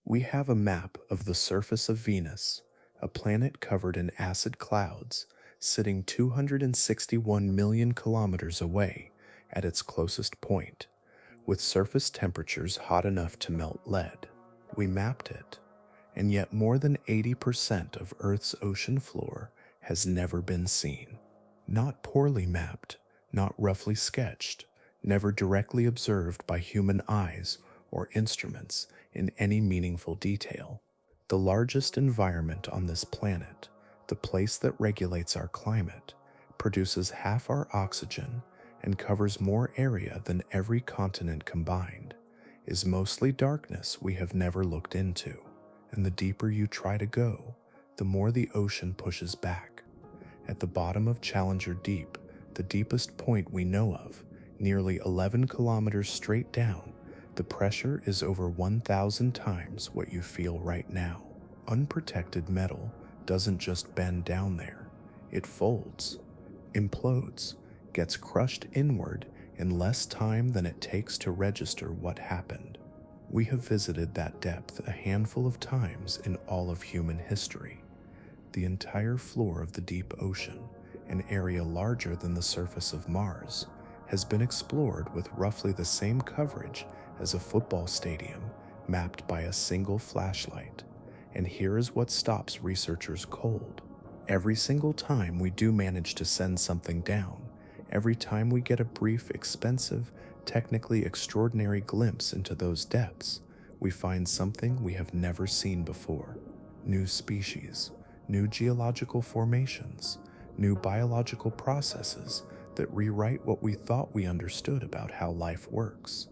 We have a map of the surface of Venus, a planet covered in acid clouds, sitting 261 million kilometers away at its closest point, with surface temperatures hot enough to melt lead. We mapped it, and yet more than 80% of Earth's ocean floor has never been seen. Not poorly mapped, not roughly sketched, never directly observed by human eyes or instruments in any meaningful detail. The largest environment on this planet, the place that regulates our climate, produces half our oxygen and covers more area than every continent combined, is mostly darkness we have never looked into. And the deeper you try to go, the more the ocean pushes back. At the bottom of Challenger Deep, the deepest point we know of, nearly 11 kilometers straight down, the pressure is over 1,000 times what you feel right now. Unprotected metal doesn't just bend down there. It folds, implodes, gets crushed inward in less time than it takes to register what happened. We have visited that depth a handful of times in all of human history. The entire floor of the deep ocean, an area larger than the surface of Mars, has been explored with roughly the same coverage as a football stadium mapped by a single flashlight. And here is what stops researchers cold. Every single time we do manage to send something down, every time we get a brief, expensive, technically extraordinary glimpse into those depths, we find something we have never seen before. New species, new geological formations, new biological processes that rewrite what we thought we understood about how life works.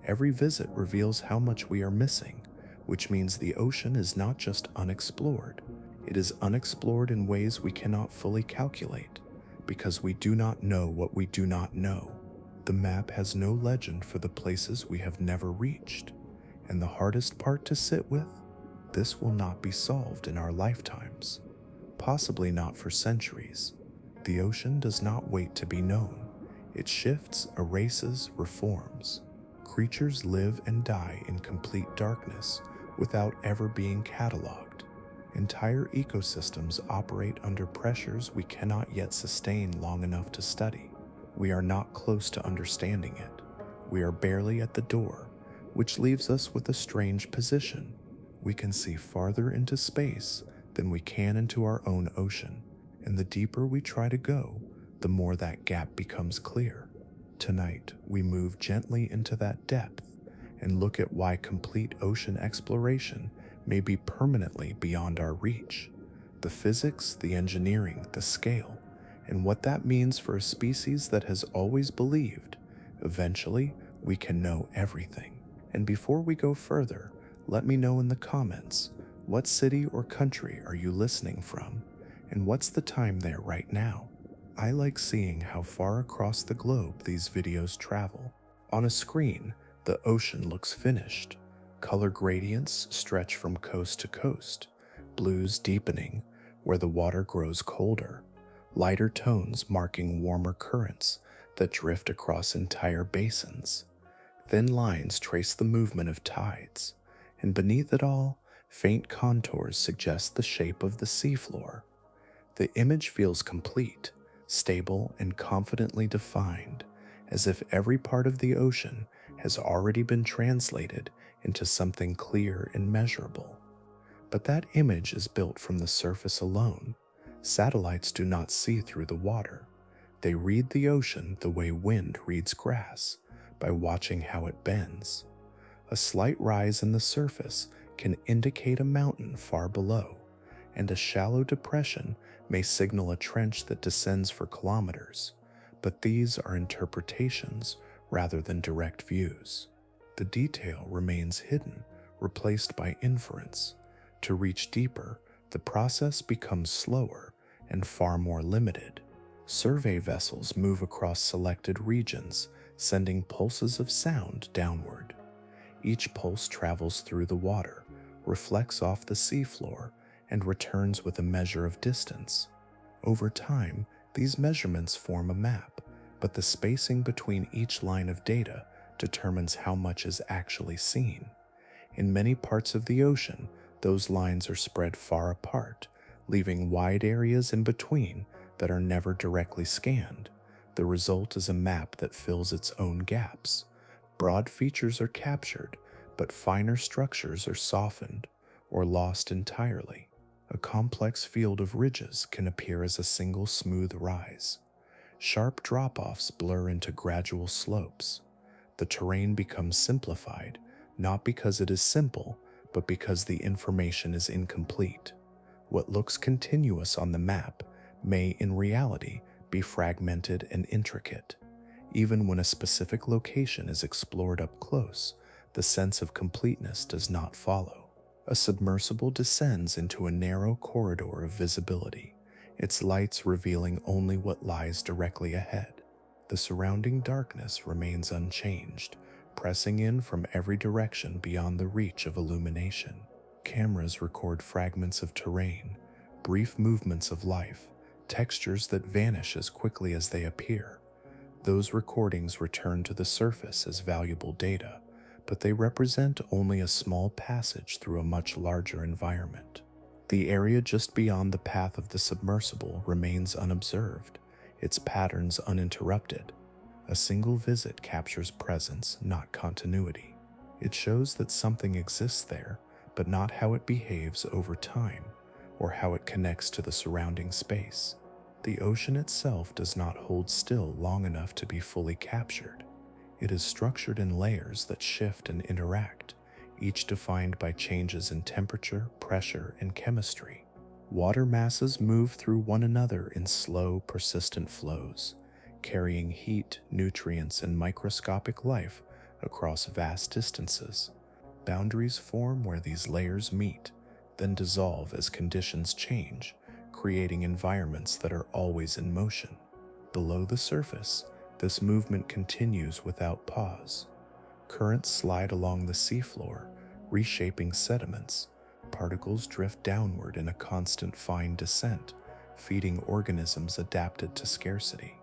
Every visit reveals how much we are missing, which means the ocean is not just unexplored. It is unexplored in ways we cannot fully calculate, because we do not know what we do not know. The map has no legend for the places we have never reached, and the hardest part to sit with, this will not be solved in our lifetimes, possibly not for centuries. The ocean does not wait to be known. It shifts, erases, reforms. Creatures live and die in complete darkness without ever being cataloged. Entire ecosystems operate under pressures we cannot yet sustain long enough to study. We are not close to understanding it. We are barely at the door, which leaves us with a strange position. We can see farther into space than we can into our own ocean, and the deeper we try to go, the more that gap becomes clear. Tonight, we move gently into that depth and look at why complete ocean exploration may be permanently beyond our reach. The physics, the engineering, the scale, and what that means for a species that has always believed, eventually, we can know everything. And before we go further, let me know in the comments, what city or country are you listening from, and what's the time there right now? I like seeing how far across the globe these videos travel. On a screen, the ocean looks finished. Color gradients stretch from coast to coast, blues deepening where the water grows colder, lighter tones marking warmer currents that drift across entire basins. Thin lines trace the movement of tides, and beneath it all, faint contours suggest the shape of the seafloor. The image feels complete, stable, and confidently defined, as if every part of the ocean has already been translated into something clear and measurable. But that image is built from the surface alone. Satellites do not see through the water. They read the ocean the way wind reads grass, by watching how it bends. A slight rise in the surface can indicate a mountain far below, and a shallow depression may signal a trench that descends for kilometers, but these are interpretations rather than direct views. The detail remains hidden, replaced by inference. To reach deeper, the process becomes slower and far more limited. Survey vessels move across selected regions, sending pulses of sound downward. Each pulse travels through the water, reflects off the seafloor, and returns with a measure of distance. Over time, these measurements form a map, but the spacing between each line of data determines how much is actually seen. In many parts of the ocean, those lines are spread far apart, leaving wide areas in between that are never directly scanned. The result is a map that fills its own gaps. Broad features are captured, but finer structures are softened or lost entirely. A complex field of ridges can appear as a single smooth rise. Sharp drop-offs blur into gradual slopes. The terrain becomes simplified, not because it is simple, but because the information is incomplete. What looks continuous on the map may, in reality, be fragmented and intricate. Even when a specific location is explored up close, the sense of completeness does not follow. A submersible descends into a narrow corridor of visibility, its lights revealing only what lies directly ahead. The surrounding darkness remains unchanged, pressing in from every direction beyond the reach of illumination. Cameras record fragments of terrain, brief movements of life, textures that vanish as quickly as they appear. Those recordings return to the surface as valuable data, but they represent only a small passage through a much larger environment. The area just beyond the path of the submersible remains unobserved, its patterns uninterrupted. A single visit captures presence, not continuity. It shows that something exists there, but not how it behaves over time, or how it connects to the surrounding space. The ocean itself does not hold still long enough to be fully captured. It is structured in layers that shift and interact, each defined by changes in temperature, pressure, and chemistry. Water masses move through one another in slow, persistent flows, carrying heat, nutrients, and microscopic life across vast distances. Boundaries form where these layers meet, then dissolve as conditions change, creating environments that are always in motion. Below the surface, this movement continues without pause. Currents slide along the seafloor, reshaping sediments. Particles drift downward in a constant fine descent, feeding organisms adapted to scarcity.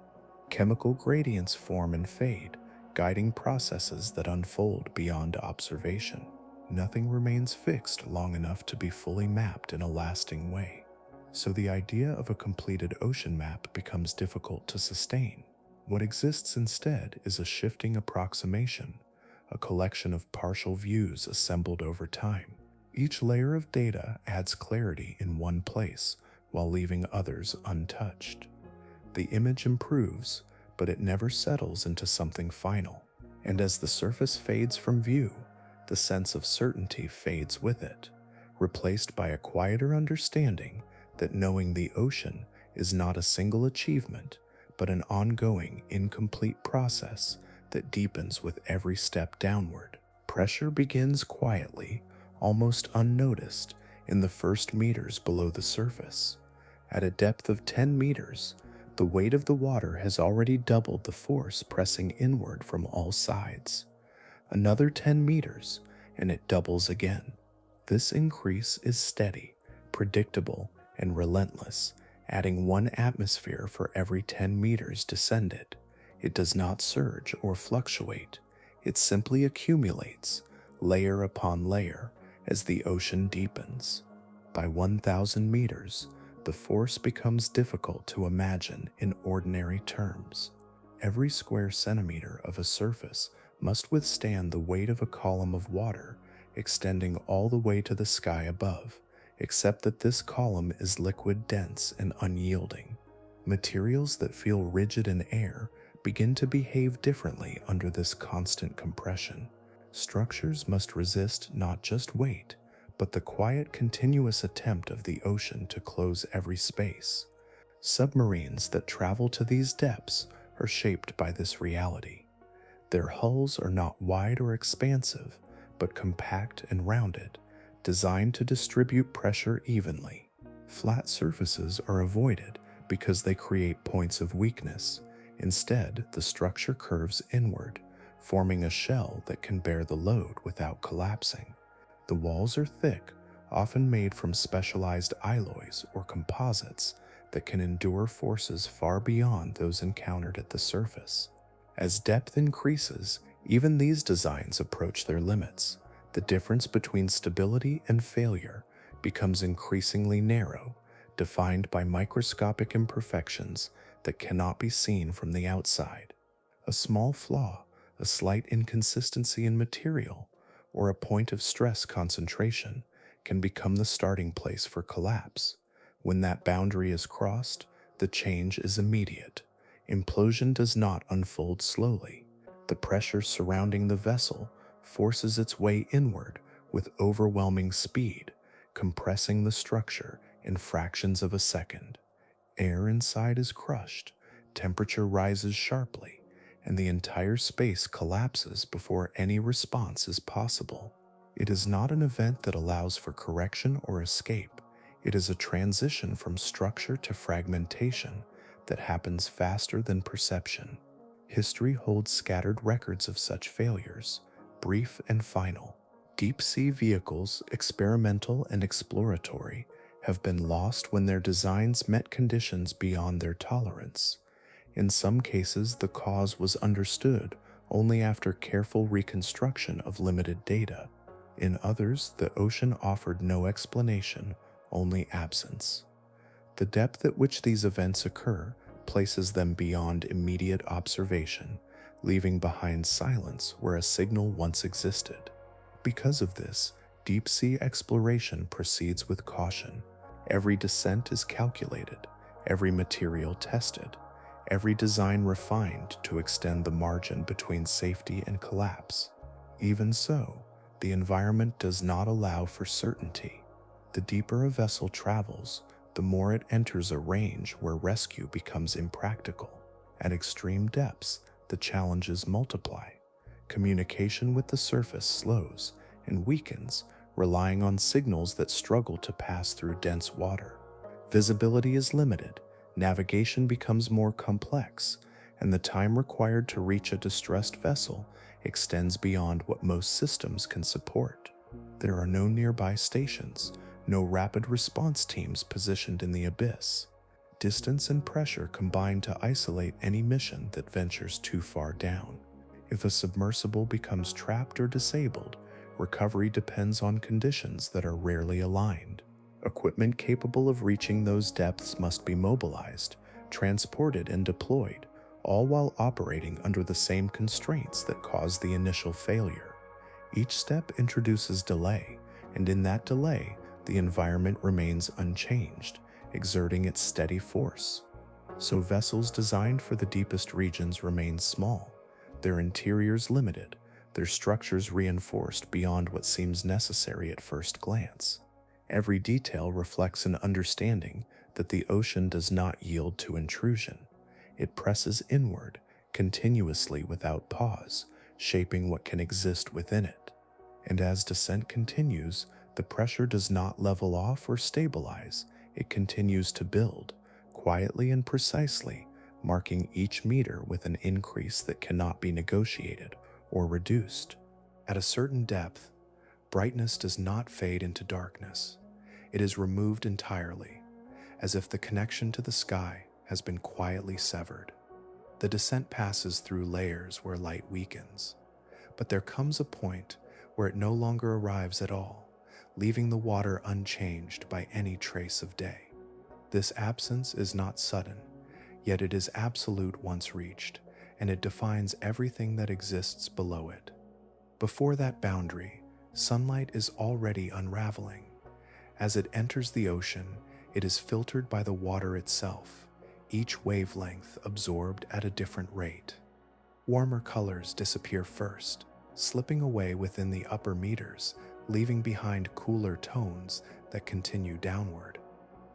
Chemical gradients form and fade, guiding processes that unfold beyond observation. Nothing remains fixed long enough to be fully mapped in a lasting way. So the idea of a completed ocean map becomes difficult to sustain. What exists instead is a shifting approximation, a collection of partial views assembled over time. Each layer of data adds clarity in one place while leaving others untouched. The image improves, but it never settles into something final. And as the surface fades from view, the sense of certainty fades with it, replaced by a quieter understanding that knowing the ocean is not a single achievement, but an ongoing, incomplete process that deepens with every step downward. Pressure begins quietly, almost unnoticed, in the first meters below the surface. At a depth of 10 meters, the weight of the water has already doubled the force pressing inward from all sides. Another 10 meters, and it doubles again. This increase is steady, predictable, and relentless, adding 1 atmosphere for every 10 meters descended. It does not surge or fluctuate. It simply accumulates, layer upon layer, as the ocean deepens. By 1,000 meters, the force becomes difficult to imagine in ordinary terms. Every square centimeter of a surface must withstand the weight of a column of water extending all the way to the sky above, except that this column is liquid, dense, and unyielding. Materials that feel rigid in air begin to behave differently under this constant compression. Structures must resist not just weight, but the quiet, continuous attempt of the ocean to close every space. Submarines that travel to these depths are shaped by this reality. Their hulls are not wide or expansive, but compact and rounded, designed to distribute pressure evenly. Flat surfaces are avoided because they create points of weakness. Instead, the structure curves inward, forming a shell that can bear the load without collapsing. The walls are thick, often made from specialized alloys or composites that can endure forces far beyond those encountered at the surface. As depth increases, even these designs approach their limits. The difference between stability and failure becomes increasingly narrow, defined by microscopic imperfections that cannot be seen from the outside. A small flaw, a slight inconsistency in material, or a point of stress concentration can become the starting place for collapse. When that boundary is crossed, the change is immediate. Implosion does not unfold slowly. The pressure surrounding the vessel forces its way inward with overwhelming speed, compressing the structure in fractions of a second. Air inside is crushed, temperature rises sharply, and the entire space collapses before any response is possible. It is not an event that allows for correction or escape. It is a transition from structure to fragmentation that happens faster than perception. History holds scattered records of such failures, brief and final. Deep-sea vehicles, experimental and exploratory, have been lost when their designs met conditions beyond their tolerance. In some cases, the cause was understood only after careful reconstruction of limited data. In others, the ocean offered no explanation, only absence. The depth at which these events occur places them beyond immediate observation, leaving behind silence where a signal once existed. Because of this, deep-sea exploration proceeds with caution. Every descent is calculated, every material tested, every design refined to extend the margin between safety and collapse. Even so, the environment does not allow for certainty. The deeper a vessel travels, the more it enters a range where rescue becomes impractical. At extreme depths, the challenges multiply. Communication with the surface slows and weakens, relying on signals that struggle to pass through dense water. Visibility is limited, navigation becomes more complex, and the time required to reach a distressed vessel extends beyond what most systems can support. There are no nearby stations, no rapid response teams positioned in the abyss. Distance and pressure combine to isolate any mission that ventures too far down. If a submersible becomes trapped or disabled, recovery depends on conditions that are rarely aligned. Equipment capable of reaching those depths must be mobilized, transported, and deployed, all while operating under the same constraints that caused the initial failure. Each step introduces delay, and in that delay, the environment remains unchanged, exerting its steady force. So vessels designed for the deepest regions remain small, their interiors limited, their structures reinforced beyond what seems necessary at first glance. Every detail reflects an understanding that the ocean does not yield to intrusion. It presses inward, continuously without pause, shaping what can exist within it. And as descent continues, the pressure does not level off or stabilize. It continues to build, quietly and precisely, marking each meter with an increase that cannot be negotiated or reduced. At a certain depth, brightness does not fade into darkness. It is removed entirely, as if the connection to the sky has been quietly severed. The descent passes through layers where light weakens, but there comes a point where it no longer arrives at all, leaving the water unchanged by any trace of day. This absence is not sudden, yet it is absolute once reached, and it defines everything that exists below it. Before that boundary, sunlight is already unraveling. As it enters the ocean, it is filtered by the water itself, each wavelength absorbed at a different rate. Warmer colors disappear first, slipping away within the upper meters, leaving behind cooler tones that continue downward.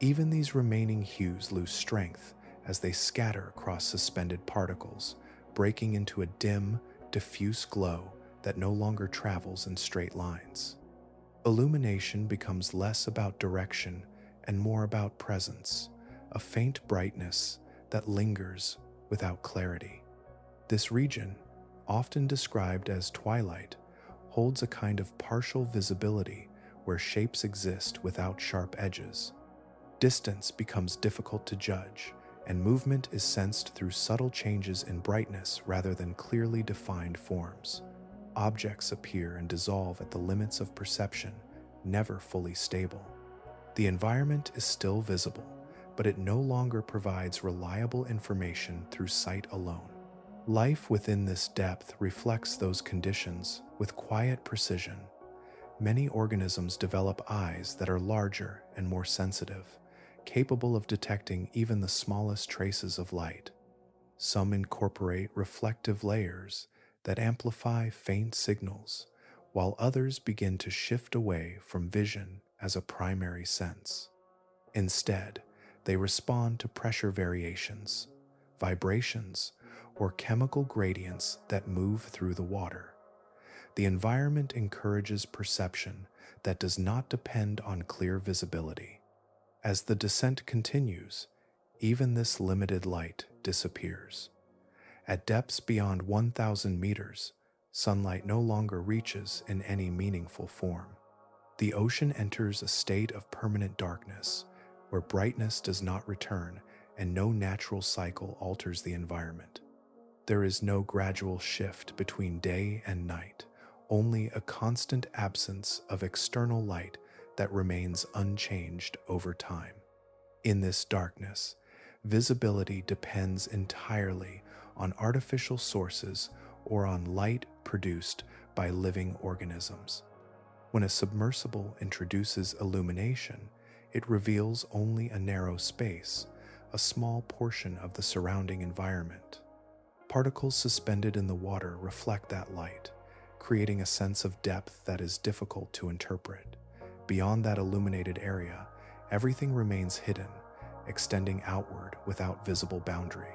Even these remaining hues lose strength as they scatter across suspended particles, breaking into a dim, diffuse glow that no longer travels in straight lines. Illumination becomes less about direction and more about presence, a faint brightness that lingers without clarity. This region, often described as twilight, holds a kind of partial visibility where shapes exist without sharp edges. Distance becomes difficult to judge, and movement is sensed through subtle changes in brightness rather than clearly defined forms. Objects appear and dissolve at the limits of perception, never fully stable. The environment is still visible, but it no longer provides reliable information through sight alone. Life within this depth reflects those conditions with quiet precision. Many organisms develop eyes that are larger and more sensitive, capable of detecting even the smallest traces of light. Some incorporate reflective layers that amplify faint signals, while others begin to shift away from vision as a primary sense. Instead, they respond to pressure variations, vibrations, or chemical gradients that move through the water. The environment encourages perception that does not depend on clear visibility. As the descent continues, even this limited light disappears. At depths beyond 1,000 meters, sunlight no longer reaches in any meaningful form. The ocean enters a state of permanent darkness, where brightness does not return and no natural cycle alters the environment. There is no gradual shift between day and night, only a constant absence of external light that remains unchanged over time. In this darkness, visibility depends entirely on artificial sources or on light produced by living organisms. When a submersible introduces illumination, it reveals only a narrow space, a small portion of the surrounding environment. Particles suspended in the water reflect that light, creating a sense of depth that is difficult to interpret. Beyond that illuminated area, everything remains hidden, extending outward without visible boundary.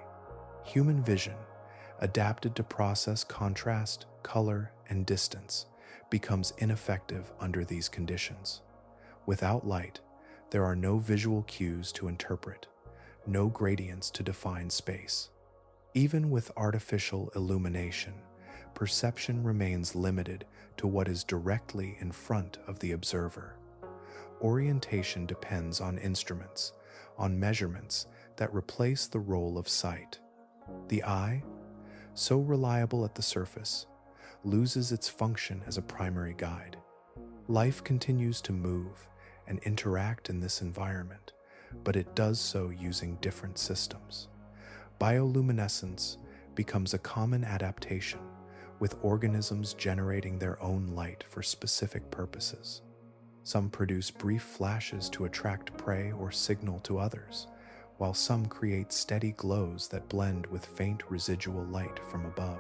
Human vision, adapted to process contrast, color, and distance, becomes ineffective under these conditions. Without light, there are no visual cues to interpret, no gradients to define space. Even with artificial illumination, perception remains limited to what is directly in front of the observer. Orientation depends on instruments, on measurements that replace the role of sight. The eye, so reliable at the surface, loses its function as a primary guide. Life continues to move and interact in this environment, but it does so using different systems. Bioluminescence becomes a common adaptation, with organisms generating their own light for specific purposes. Some produce brief flashes to attract prey or signal to others, while some create steady glows that blend with faint residual light from above.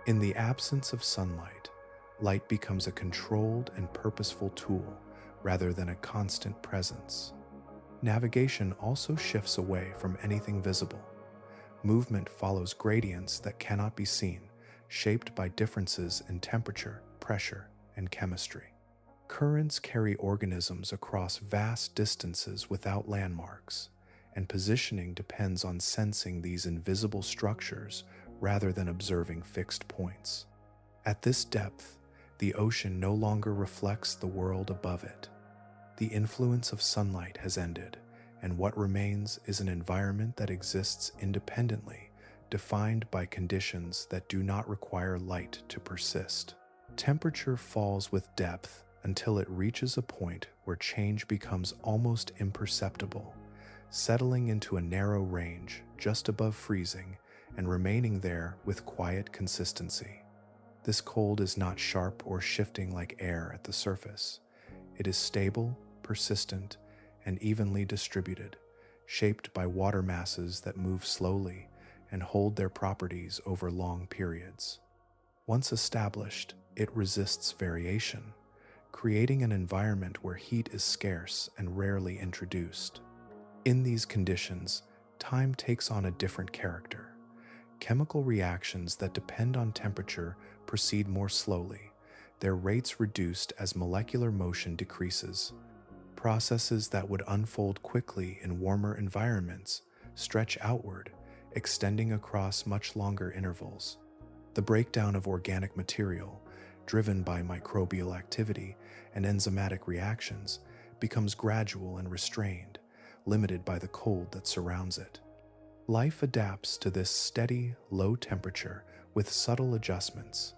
In the absence of sunlight, light becomes a controlled and purposeful tool rather than a constant presence. Navigation also shifts away from anything visible. Movement follows gradients that cannot be seen, shaped by differences in temperature, pressure, and chemistry. Currents carry organisms across vast distances without landmarks, and positioning depends on sensing these invisible structures rather than observing fixed points. At this depth, the ocean no longer reflects the world above it. The influence of sunlight has ended, and what remains is an environment that exists independently, defined by conditions that do not require light to persist. Temperature falls with depth until it reaches a point where change becomes almost imperceptible, settling into a narrow range just above freezing and remaining there with quiet consistency. This cold is not sharp or shifting like air at the surface. It is stable, persistent, and evenly distributed, shaped by water masses that move slowly and hold their properties over long periods. Once established, it resists variation, creating an environment where heat is scarce and rarely introduced. In these conditions, time takes on a different character. Chemical reactions that depend on temperature proceed more slowly, their rates reduced as molecular motion decreases. Processes that would unfold quickly in warmer environments stretch outward, extending across much longer intervals. The breakdown of organic material, driven by microbial activity and enzymatic reactions, becomes gradual and restrained, limited by the cold that surrounds it. Life adapts to this steady, low temperature with subtle adjustments.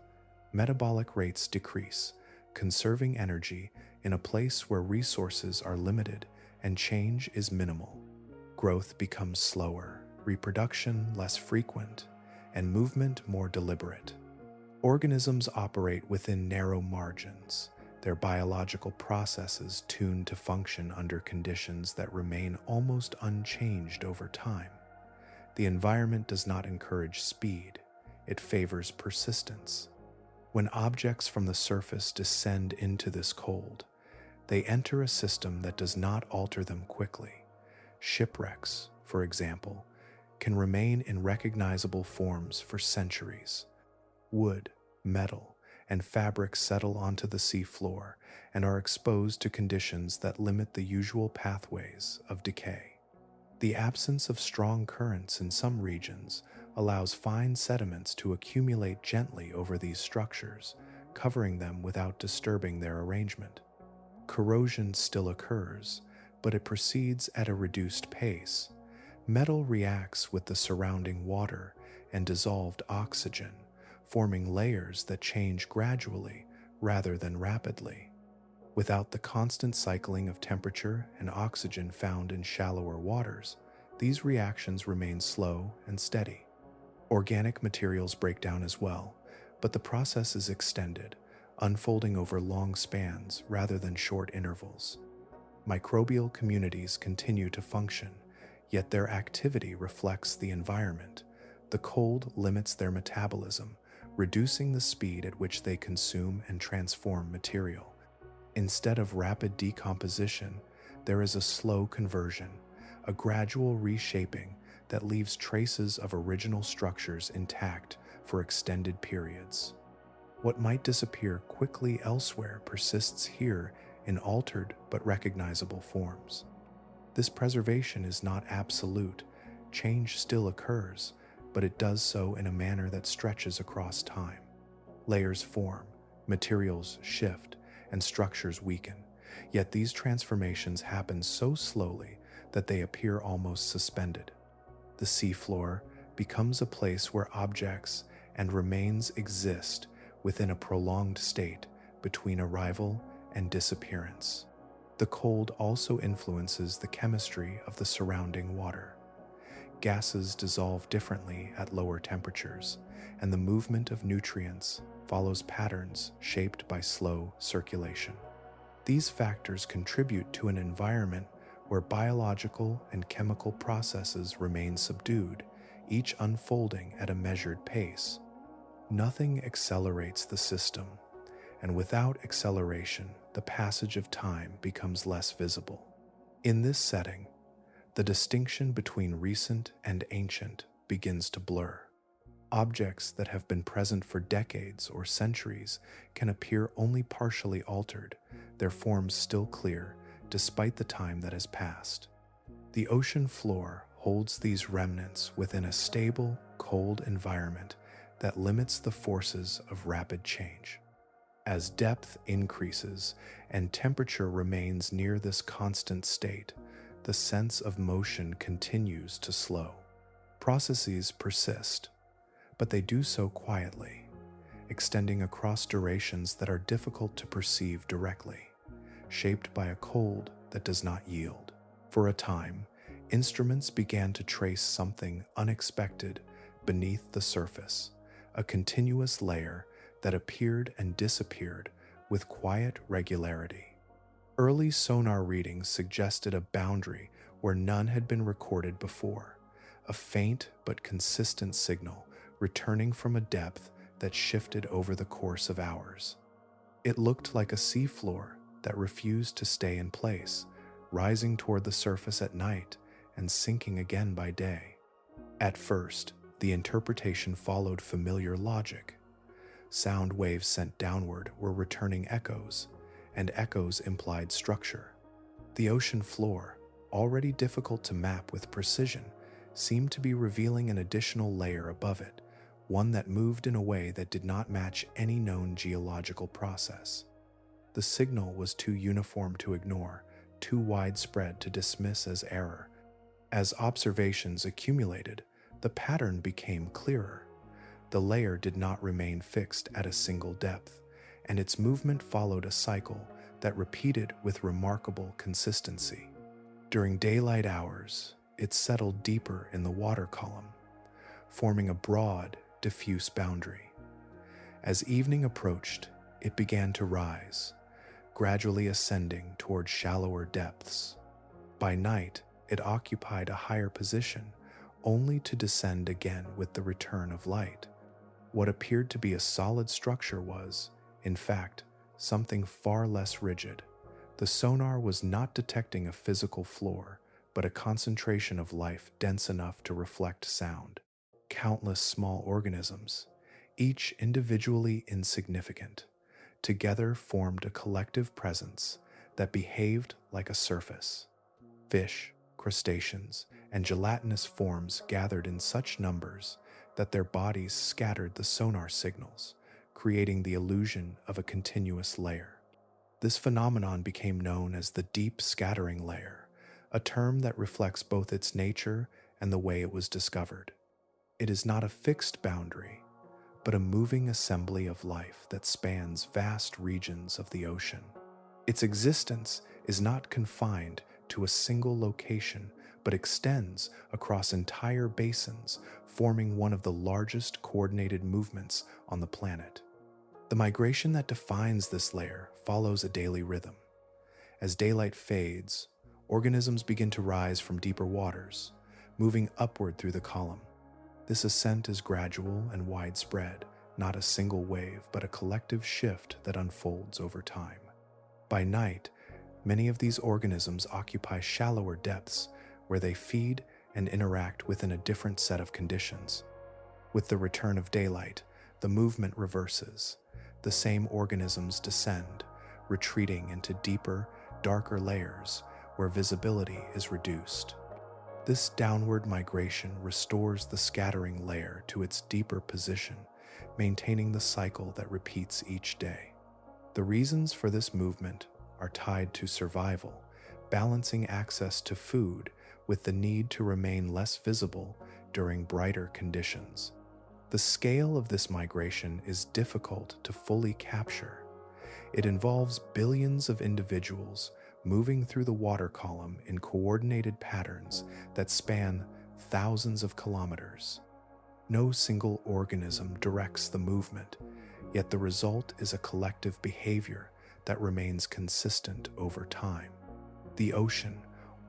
Metabolic rates decrease, conserving energy in a place where resources are limited and change is minimal. Growth becomes slower, reproduction less frequent, and movement more deliberate. Organisms operate within narrow margins, their biological processes tuned to function under conditions that remain almost unchanged over time. The environment does not encourage speed, it favors persistence. When objects from the surface descend into this cold, they enter a system that does not alter them quickly. Shipwrecks, for example, can remain in recognizable forms for centuries. Wood, metal, and fabric settle onto the seafloor and are exposed to conditions that limit the usual pathways of decay. The absence of strong currents in some regions allows fine sediments to accumulate gently over these structures, covering them without disturbing their arrangement. Corrosion still occurs, but it proceeds at a reduced pace. Metal reacts with the surrounding water and dissolved oxygen, forming layers that change gradually rather than rapidly. Without the constant cycling of temperature and oxygen found in shallower waters, these reactions remain slow and steady. Organic materials break down as well, but the process is extended, unfolding over long spans rather than short intervals. Microbial communities continue to function, yet their activity reflects the environment. The cold limits their metabolism, reducing the speed at which they consume and transform material. Instead of rapid decomposition, there is a slow conversion, a gradual reshaping that leaves traces of original structures intact for extended periods. What might disappear quickly elsewhere persists here in altered but recognizable forms. This preservation is not absolute. Change still occurs, but it does so in a manner that stretches across time. Layers form, materials shift, and structures weaken, yet these transformations happen so slowly that they appear almost suspended. The seafloor becomes a place where objects and remains exist within a prolonged state between arrival and disappearance. The cold also influences the chemistry of the surrounding water. Gases dissolve differently at lower temperatures, and the movement of nutrients follows patterns shaped by slow circulation. These factors contribute to an environment where biological and chemical processes remain subdued, each unfolding at a measured pace. Nothing accelerates the system, and without acceleration, the passage of time becomes less visible. In this setting, the distinction between recent and ancient begins to blur. Objects that have been present for decades or centuries can appear only partially altered, their forms still clear despite the time that has passed. The ocean floor holds these remnants within a stable, cold environment that limits the forces of rapid change. As depth increases and temperature remains near this constant state, the sense of motion continues to slow. Processes persist, but they do so quietly, extending across durations that are difficult to perceive directly, shaped by a cold that does not yield. For a time, instruments began to trace something unexpected beneath the surface, a continuous layer that appeared and disappeared with quiet regularity. Early sonar readings suggested a boundary where none had been recorded before, a faint but consistent signal returning from a depth that shifted over the course of hours. It looked like a seafloor that refused to stay in place, rising toward the surface at night and sinking again by day. At first, the interpretation followed familiar logic. Sound waves sent downward were returning echoes, and echoes implied structure. The ocean floor, already difficult to map with precision, seemed to be revealing an additional layer above it, one that moved in a way that did not match any known geological process. The signal was too uniform to ignore, too widespread to dismiss as error. As observations accumulated, the pattern became clearer. The layer did not remain fixed at a single depth, and its movement followed a cycle that repeated with remarkable consistency. During daylight hours, it settled deeper in the water column, forming a broad, diffuse boundary. As evening approached, it began to rise, gradually ascending toward shallower depths. By night, it occupied a higher position, only to descend again with the return of light. What appeared to be a solid structure was, in fact, something far less rigid. The sonar was not detecting a physical floor, but a concentration of life dense enough to reflect sound. Countless small organisms, each individually insignificant, together formed a collective presence that behaved like a surface. Fish, crustaceans, and gelatinous forms gathered in such numbers that their bodies scattered the sonar signals, creating the illusion of a continuous layer. This phenomenon became known as the deep scattering layer, a term that reflects both its nature and the way it was discovered. It is not a fixed boundary, but a moving assembly of life that spans vast regions of the ocean. Its existence is not confined to a single location, but extends across entire basins, forming one of the largest coordinated movements on the planet. The migration that defines this layer follows a daily rhythm. As daylight fades, organisms begin to rise from deeper waters, moving upward through the column. This ascent is gradual and widespread, not a single wave, but a collective shift that unfolds over time. By night, many of these organisms occupy shallower depths where they feed and interact within a different set of conditions. With the return of daylight, the movement reverses. The same organisms descend, retreating into deeper, darker layers where visibility is reduced. This downward migration restores the scattering layer to its deeper position, maintaining the cycle that repeats each day. The reasons for this movement are tied to survival, balancing access to food with the need to remain less visible during brighter conditions. The scale of this migration is difficult to fully capture. It involves billions of individuals moving through the water column in coordinated patterns that span thousands of kilometers. No single organism directs the movement, yet the result is a collective behavior that remains consistent over time. The ocean,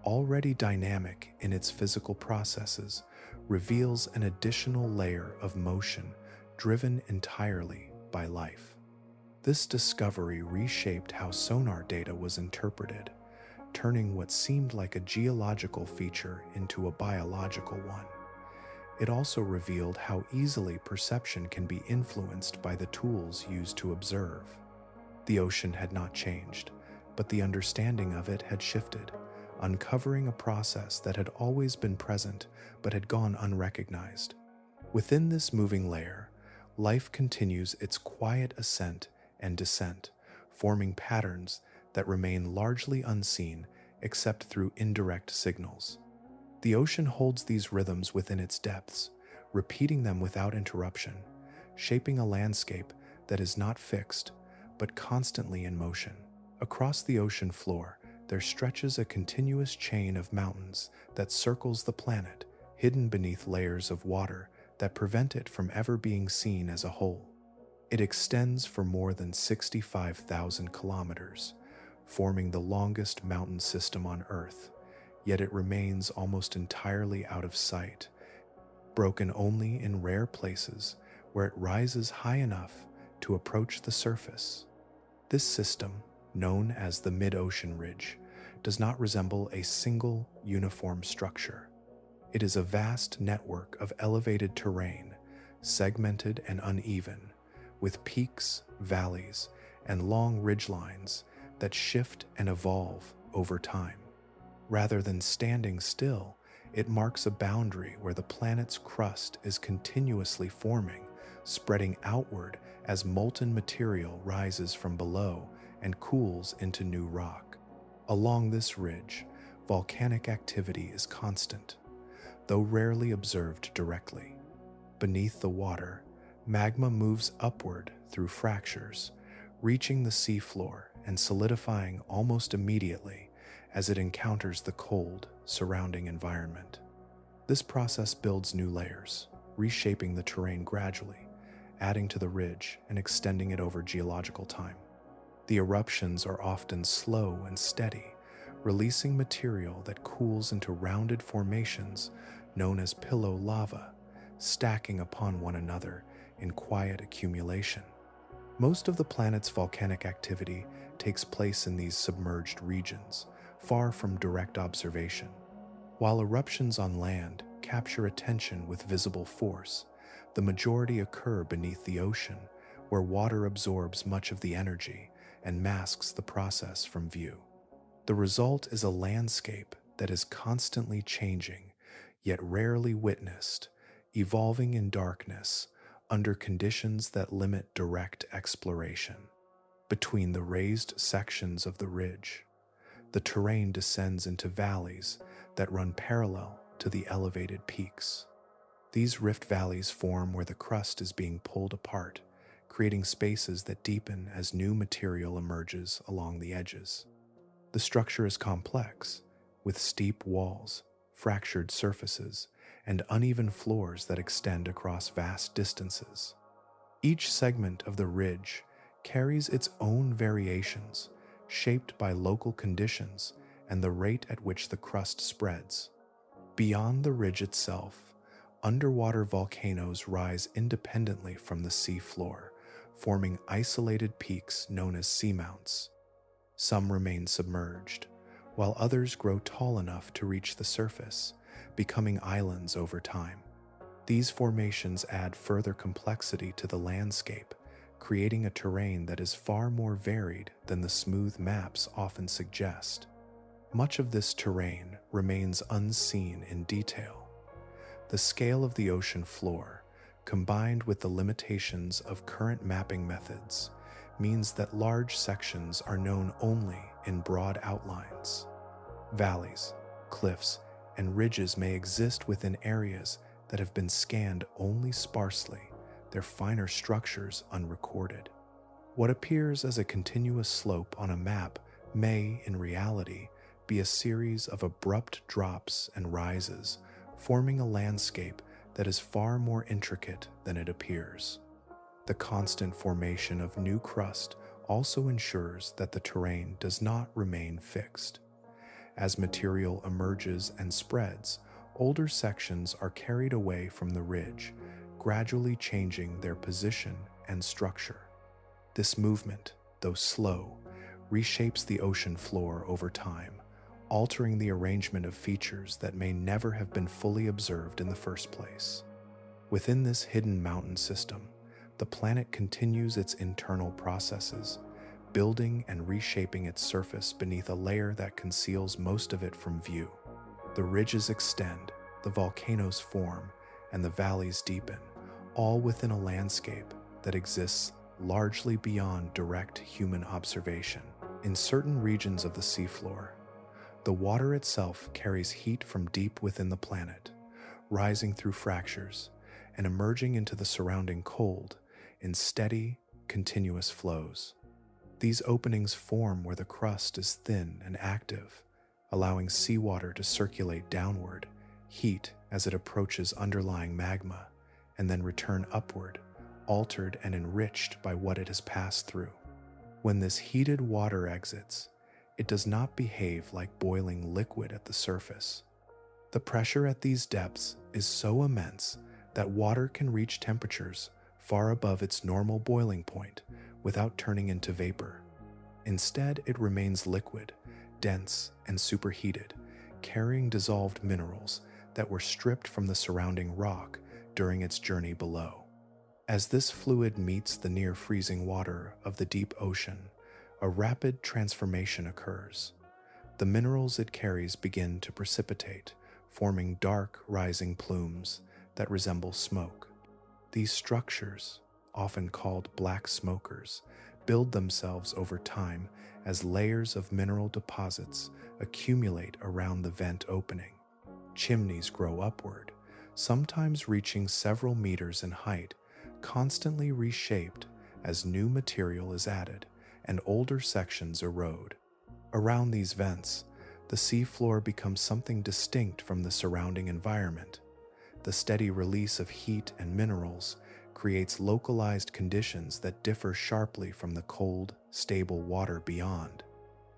already dynamic in its physical processes, reveals an additional layer of motion driven entirely by life. This discovery reshaped how sonar data was interpreted, turning what seemed like a geological feature into a biological one. It also revealed how easily perception can be influenced by the tools used to observe. The ocean had not changed, but the understanding of it had shifted, uncovering a process that had always been present but had gone unrecognized. Within this moving layer, life continues its quiet ascent and descent, forming patterns that remain largely unseen except through indirect signals. The ocean holds these rhythms within its depths, repeating them without interruption, shaping a landscape that is not fixed, but constantly in motion. Across the ocean floor, there stretches a continuous chain of mountains that circles the planet, hidden beneath layers of water that prevent it from ever being seen as a whole. It extends for more than 65,000 kilometers, forming the longest mountain system on Earth, yet it remains almost entirely out of sight, broken only in rare places where it rises high enough to approach the surface. This system, known as the mid-ocean ridge, does not resemble a single uniform structure. It is a vast network of elevated terrain, segmented and uneven, with peaks, valleys, and long ridgelines that shift and evolve over time. Rather than standing still, it marks a boundary where the planet's crust is continuously forming, spreading outward as molten material rises from below and cools into new rock. Along this ridge, volcanic activity is constant, though rarely observed directly. Beneath the water, Magma moves upward through fractures, reaching the seafloor and solidifying almost immediately as it encounters the cold, surrounding environment. This process builds new layers, reshaping the terrain gradually, adding to the ridge and extending it over geological time. The eruptions are often slow and steady, releasing material that cools into rounded formations known as pillow lava, stacking upon one another in quiet accumulation. Most of the planet's volcanic activity takes place in these submerged regions, far from direct observation. While eruptions on land capture attention with visible force, the majority occur beneath the ocean, where water absorbs much of the energy and masks the process from view. The result is a landscape that is constantly changing, yet rarely witnessed, evolving in darkness under conditions that limit direct exploration. Between the raised sections of the ridge, the terrain descends into valleys that run parallel to the elevated peaks. These rift valleys form where the crust is being pulled apart, creating spaces that deepen as new material emerges along the edges. The structure is complex, with steep walls, fractured surfaces, and uneven floors that extend across vast distances. Each segment of the ridge carries its own variations, shaped by local conditions and the rate at which the crust spreads. Beyond the ridge itself, underwater volcanoes rise independently from the seafloor, forming isolated peaks known as seamounts. Some remain submerged, while others grow tall enough to reach the surface, becoming islands over time. These formations add further complexity to the landscape, creating a terrain that is far more varied than the smooth maps often suggest. Much of this terrain remains unseen in detail. The scale of the ocean floor, combined with the limitations of current mapping methods, means that large sections are known only in broad outlines. Valleys, cliffs, and ridges may exist within areas that have been scanned only sparsely, their finer structures unrecorded. What appears as a continuous slope on a map may, in reality, be a series of abrupt drops and rises, forming a landscape that is far more intricate than it appears. The constant formation of new crust also ensures that the terrain does not remain fixed. As material emerges and spreads, older sections are carried away from the ridge, gradually changing their position and structure. This movement, though slow, reshapes the ocean floor over time, altering the arrangement of features that may never have been fully observed in the first place. Within this hidden mountain system, the planet continues its internal processes, building and reshaping its surface beneath a layer that conceals most of it from view. The ridges extend, the volcanoes form, and the valleys deepen, all within a landscape that exists largely beyond direct human observation. In certain regions of the seafloor, the water itself carries heat from deep within the planet, rising through fractures and emerging into the surrounding cold in steady, continuous flows. These openings form where the crust is thin and active, allowing seawater to circulate downward, heat as it approaches underlying magma, and then return upward, altered and enriched by what it has passed through. When this heated water exits, it does not behave like boiling liquid at the surface. The pressure at these depths is so immense that water can reach temperatures far above its normal boiling point without turning into vapor. Instead, it remains liquid, dense, and superheated, carrying dissolved minerals that were stripped from the surrounding rock during its journey below. As this fluid meets the near-freezing water of the deep ocean, a rapid transformation occurs. The minerals it carries begin to precipitate, forming dark, rising plumes that resemble smoke. These structures, often called black smokers, build themselves over time as layers of mineral deposits accumulate around the vent opening. Chimneys grow upward, sometimes reaching several meters in height, constantly reshaped as new material is added and older sections erode. Around these vents, the seafloor becomes something distinct from the surrounding environment. The steady release of heat and minerals creates localized conditions that differ sharply from the cold, stable water beyond.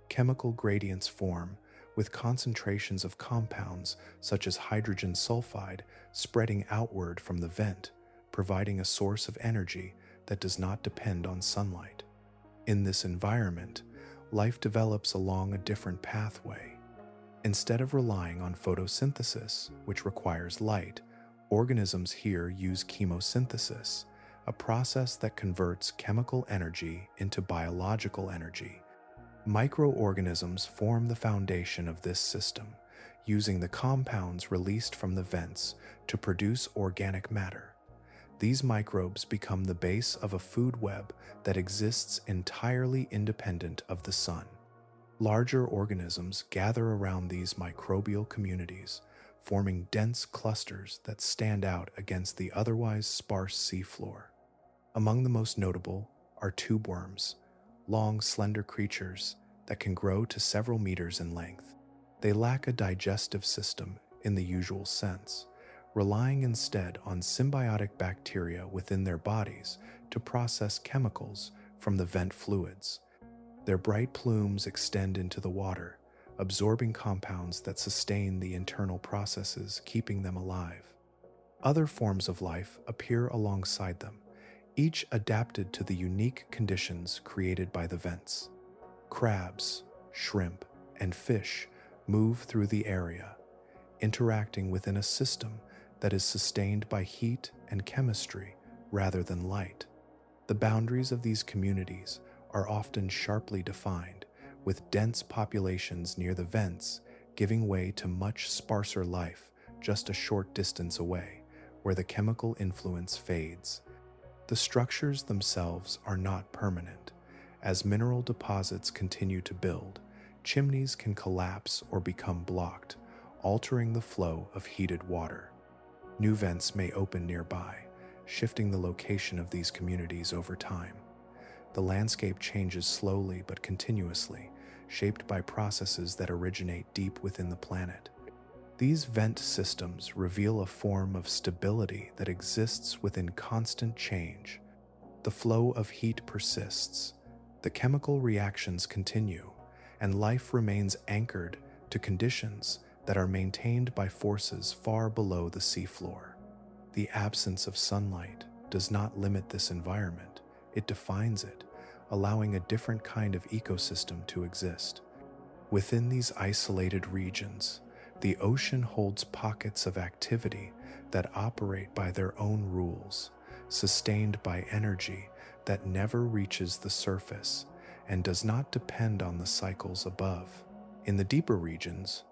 Chemical gradients form, with concentrations of compounds such as hydrogen sulfide spreading outward from the vent, providing a source of energy that does not depend on sunlight. In this environment, life develops along a different pathway. Instead of relying on photosynthesis, which requires light, organisms here use chemosynthesis, a process that converts chemical energy into biological energy. Microorganisms form the foundation of this system, using the compounds released from the vents to produce organic matter. These microbes become the base of a food web that exists entirely independent of the sun. Larger organisms gather around these microbial communities, forming dense clusters that stand out against the otherwise sparse seafloor. Among the most notable are tube worms, long, slender creatures that can grow to several meters in length. They lack a digestive system in the usual sense, relying instead on symbiotic bacteria within their bodies to process chemicals from the vent fluids. Their bright plumes extend into the water, absorbing compounds that sustain the internal processes keeping them alive. Other forms of life appear alongside them, each adapted to the unique conditions created by the vents. Crabs, shrimp, and fish move through the area, interacting within a system that is sustained by heat and chemistry rather than light. The boundaries of these communities are often sharply defined, with dense populations near the vents giving way to much sparser life just a short distance away, where the chemical influence fades. The structures themselves are not permanent. As mineral deposits continue to build, chimneys can collapse or become blocked, altering the flow of heated water. New vents may open nearby, shifting the location of these communities over time. The landscape changes slowly but continuously, shaped by processes that originate deep within the planet. These vent systems reveal a form of stability that exists within constant change. The flow of heat persists, the chemical reactions continue, and life remains anchored to conditions that are maintained by forces far below the seafloor. The absence of sunlight does not limit this environment, it defines it, allowing a different kind of ecosystem to exist. Within these isolated regions, the ocean holds pockets of activity that operate by their own rules, sustained by energy that never reaches the surface and does not depend on the cycles above. In the deeper regions,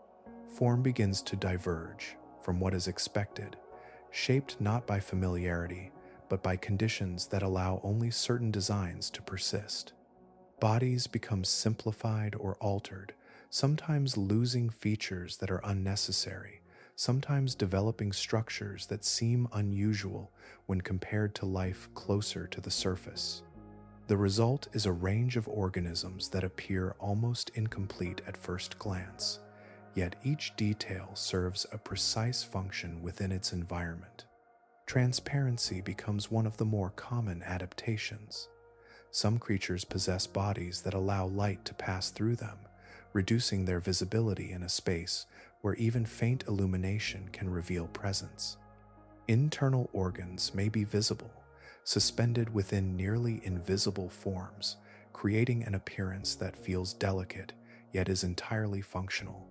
form begins to diverge from what is expected, shaped not by familiarity, but by conditions that allow only certain designs to persist. Bodies become simplified or altered, sometimes losing features that are unnecessary, sometimes developing structures that seem unusual when compared to life closer to the surface. The result is a range of organisms that appear almost incomplete at first glance, yet each detail serves a precise function within its environment. Transparency becomes one of the more common adaptations. Some creatures possess bodies that allow light to pass through them, reducing their visibility in a space where even faint illumination can reveal presence. Internal organs may be visible, suspended within nearly invisible forms, creating an appearance that feels delicate yet is entirely functional.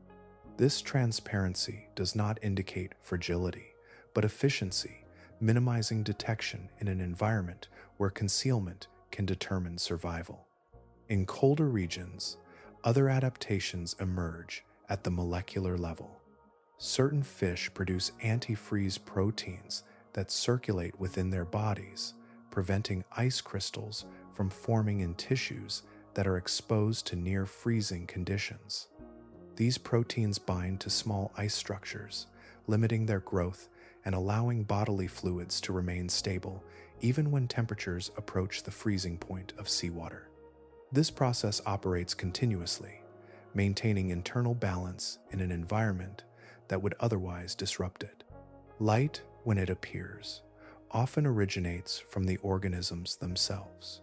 This transparency does not indicate fragility, but efficiency, minimizing detection in an environment where concealment can determine survival. In colder regions, other adaptations emerge at the molecular level. Certain fish produce antifreeze proteins that circulate within their bodies, preventing ice crystals from forming in tissues that are exposed to near freezing conditions. These proteins bind to small ice structures, limiting their growth and allowing bodily fluids to remain stable even when temperatures approach the freezing point of seawater. This process operates continuously, maintaining internal balance in an environment that would otherwise disrupt it. Light, when it appears, often originates from the organisms themselves.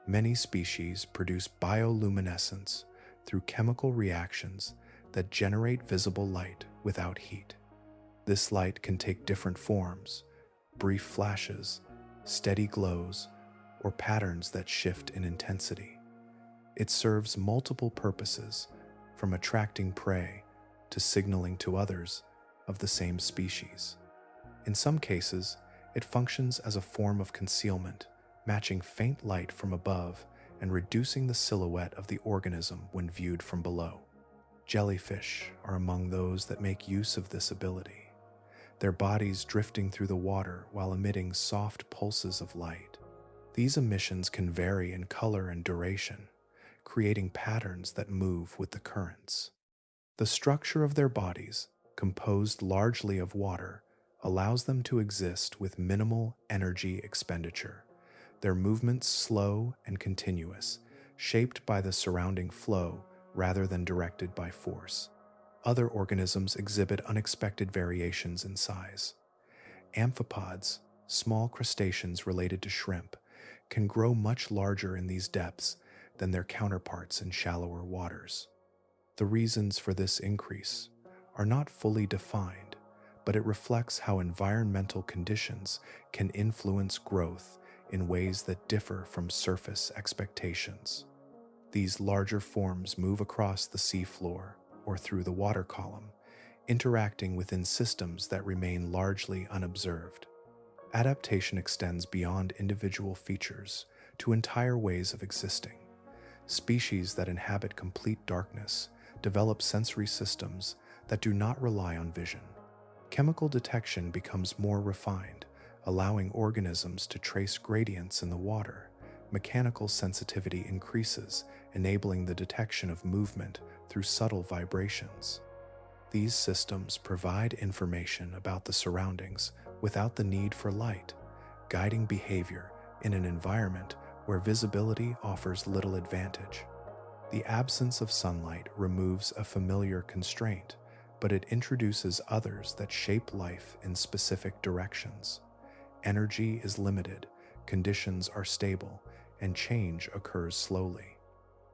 Many species produce bioluminescence through chemical reactions that generate visible light without heat. This light can take different forms: brief flashes, steady glows, or patterns that shift in intensity. It serves multiple purposes, from attracting prey to signaling to others of the same species. In some cases, it functions as a form of concealment, matching faint light from above and reducing the silhouette of the organism when viewed from below. Jellyfish are among those that make use of this ability, their bodies drifting through the water while emitting soft pulses of light. These emissions can vary in color and duration, creating patterns that move with the currents. The structure of their bodies, composed largely of water, allows them to exist with minimal energy expenditure. Their movements slow and continuous, shaped by the surrounding flow rather than directed by force. Other organisms exhibit unexpected variations in size. Amphipods, small crustaceans related to shrimp, can grow much larger in these depths than their counterparts in shallower waters. The reasons for this increase are not fully defined, but it reflects how environmental conditions can influence growth in ways that differ from surface expectations. These larger forms move across the seafloor or through the water column, interacting within systems that remain largely unobserved. Adaptation extends beyond individual features to entire ways of existing. Species that inhabit complete darkness develop sensory systems that do not rely on vision. Chemical detection becomes more refined, allowing organisms to trace gradients in the water. Mechanical sensitivity increases, enabling the detection of movement through subtle vibrations. These systems provide information about the surroundings without the need for light, guiding behavior in an environment where visibility offers little advantage. The absence of sunlight removes a familiar constraint, but it introduces others that shape life in specific directions. Energy is limited, conditions are stable, and change occurs slowly.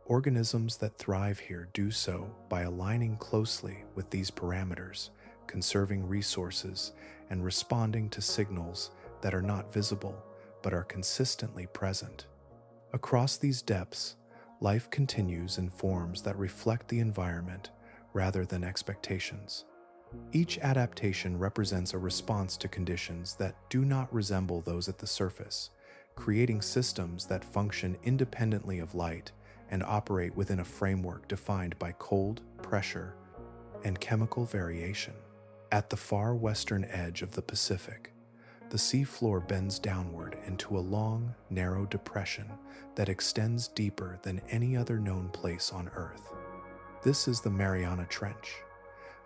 Organisms that thrive here do so by aligning closely with these parameters, conserving resources, and responding to signals that are not visible but are consistently present. Across these depths, life continues in forms that reflect the environment rather than expectations. Each adaptation represents a response to conditions that do not resemble those at the surface, creating systems that function independently of light and operate within a framework defined by cold, pressure, and chemical variation. At the far western edge of the Pacific, the seafloor bends downward into a long, narrow depression that extends deeper than any other known place on Earth. This is the Mariana Trench,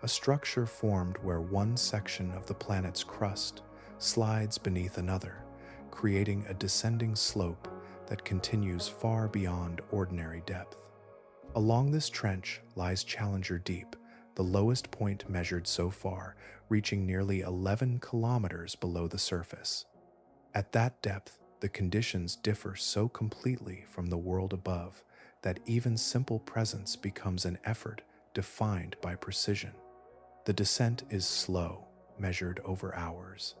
a structure formed where one section of the planet's crust slides beneath another, creating a descending slope that continues far beyond ordinary depth. Along this trench lies Challenger Deep, the lowest point measured so far, reaching nearly 11 kilometers below the surface. At that depth, the conditions differ so completely from the world above that even simple presence becomes an effort defined by precision. The descent is slow, measured over hours,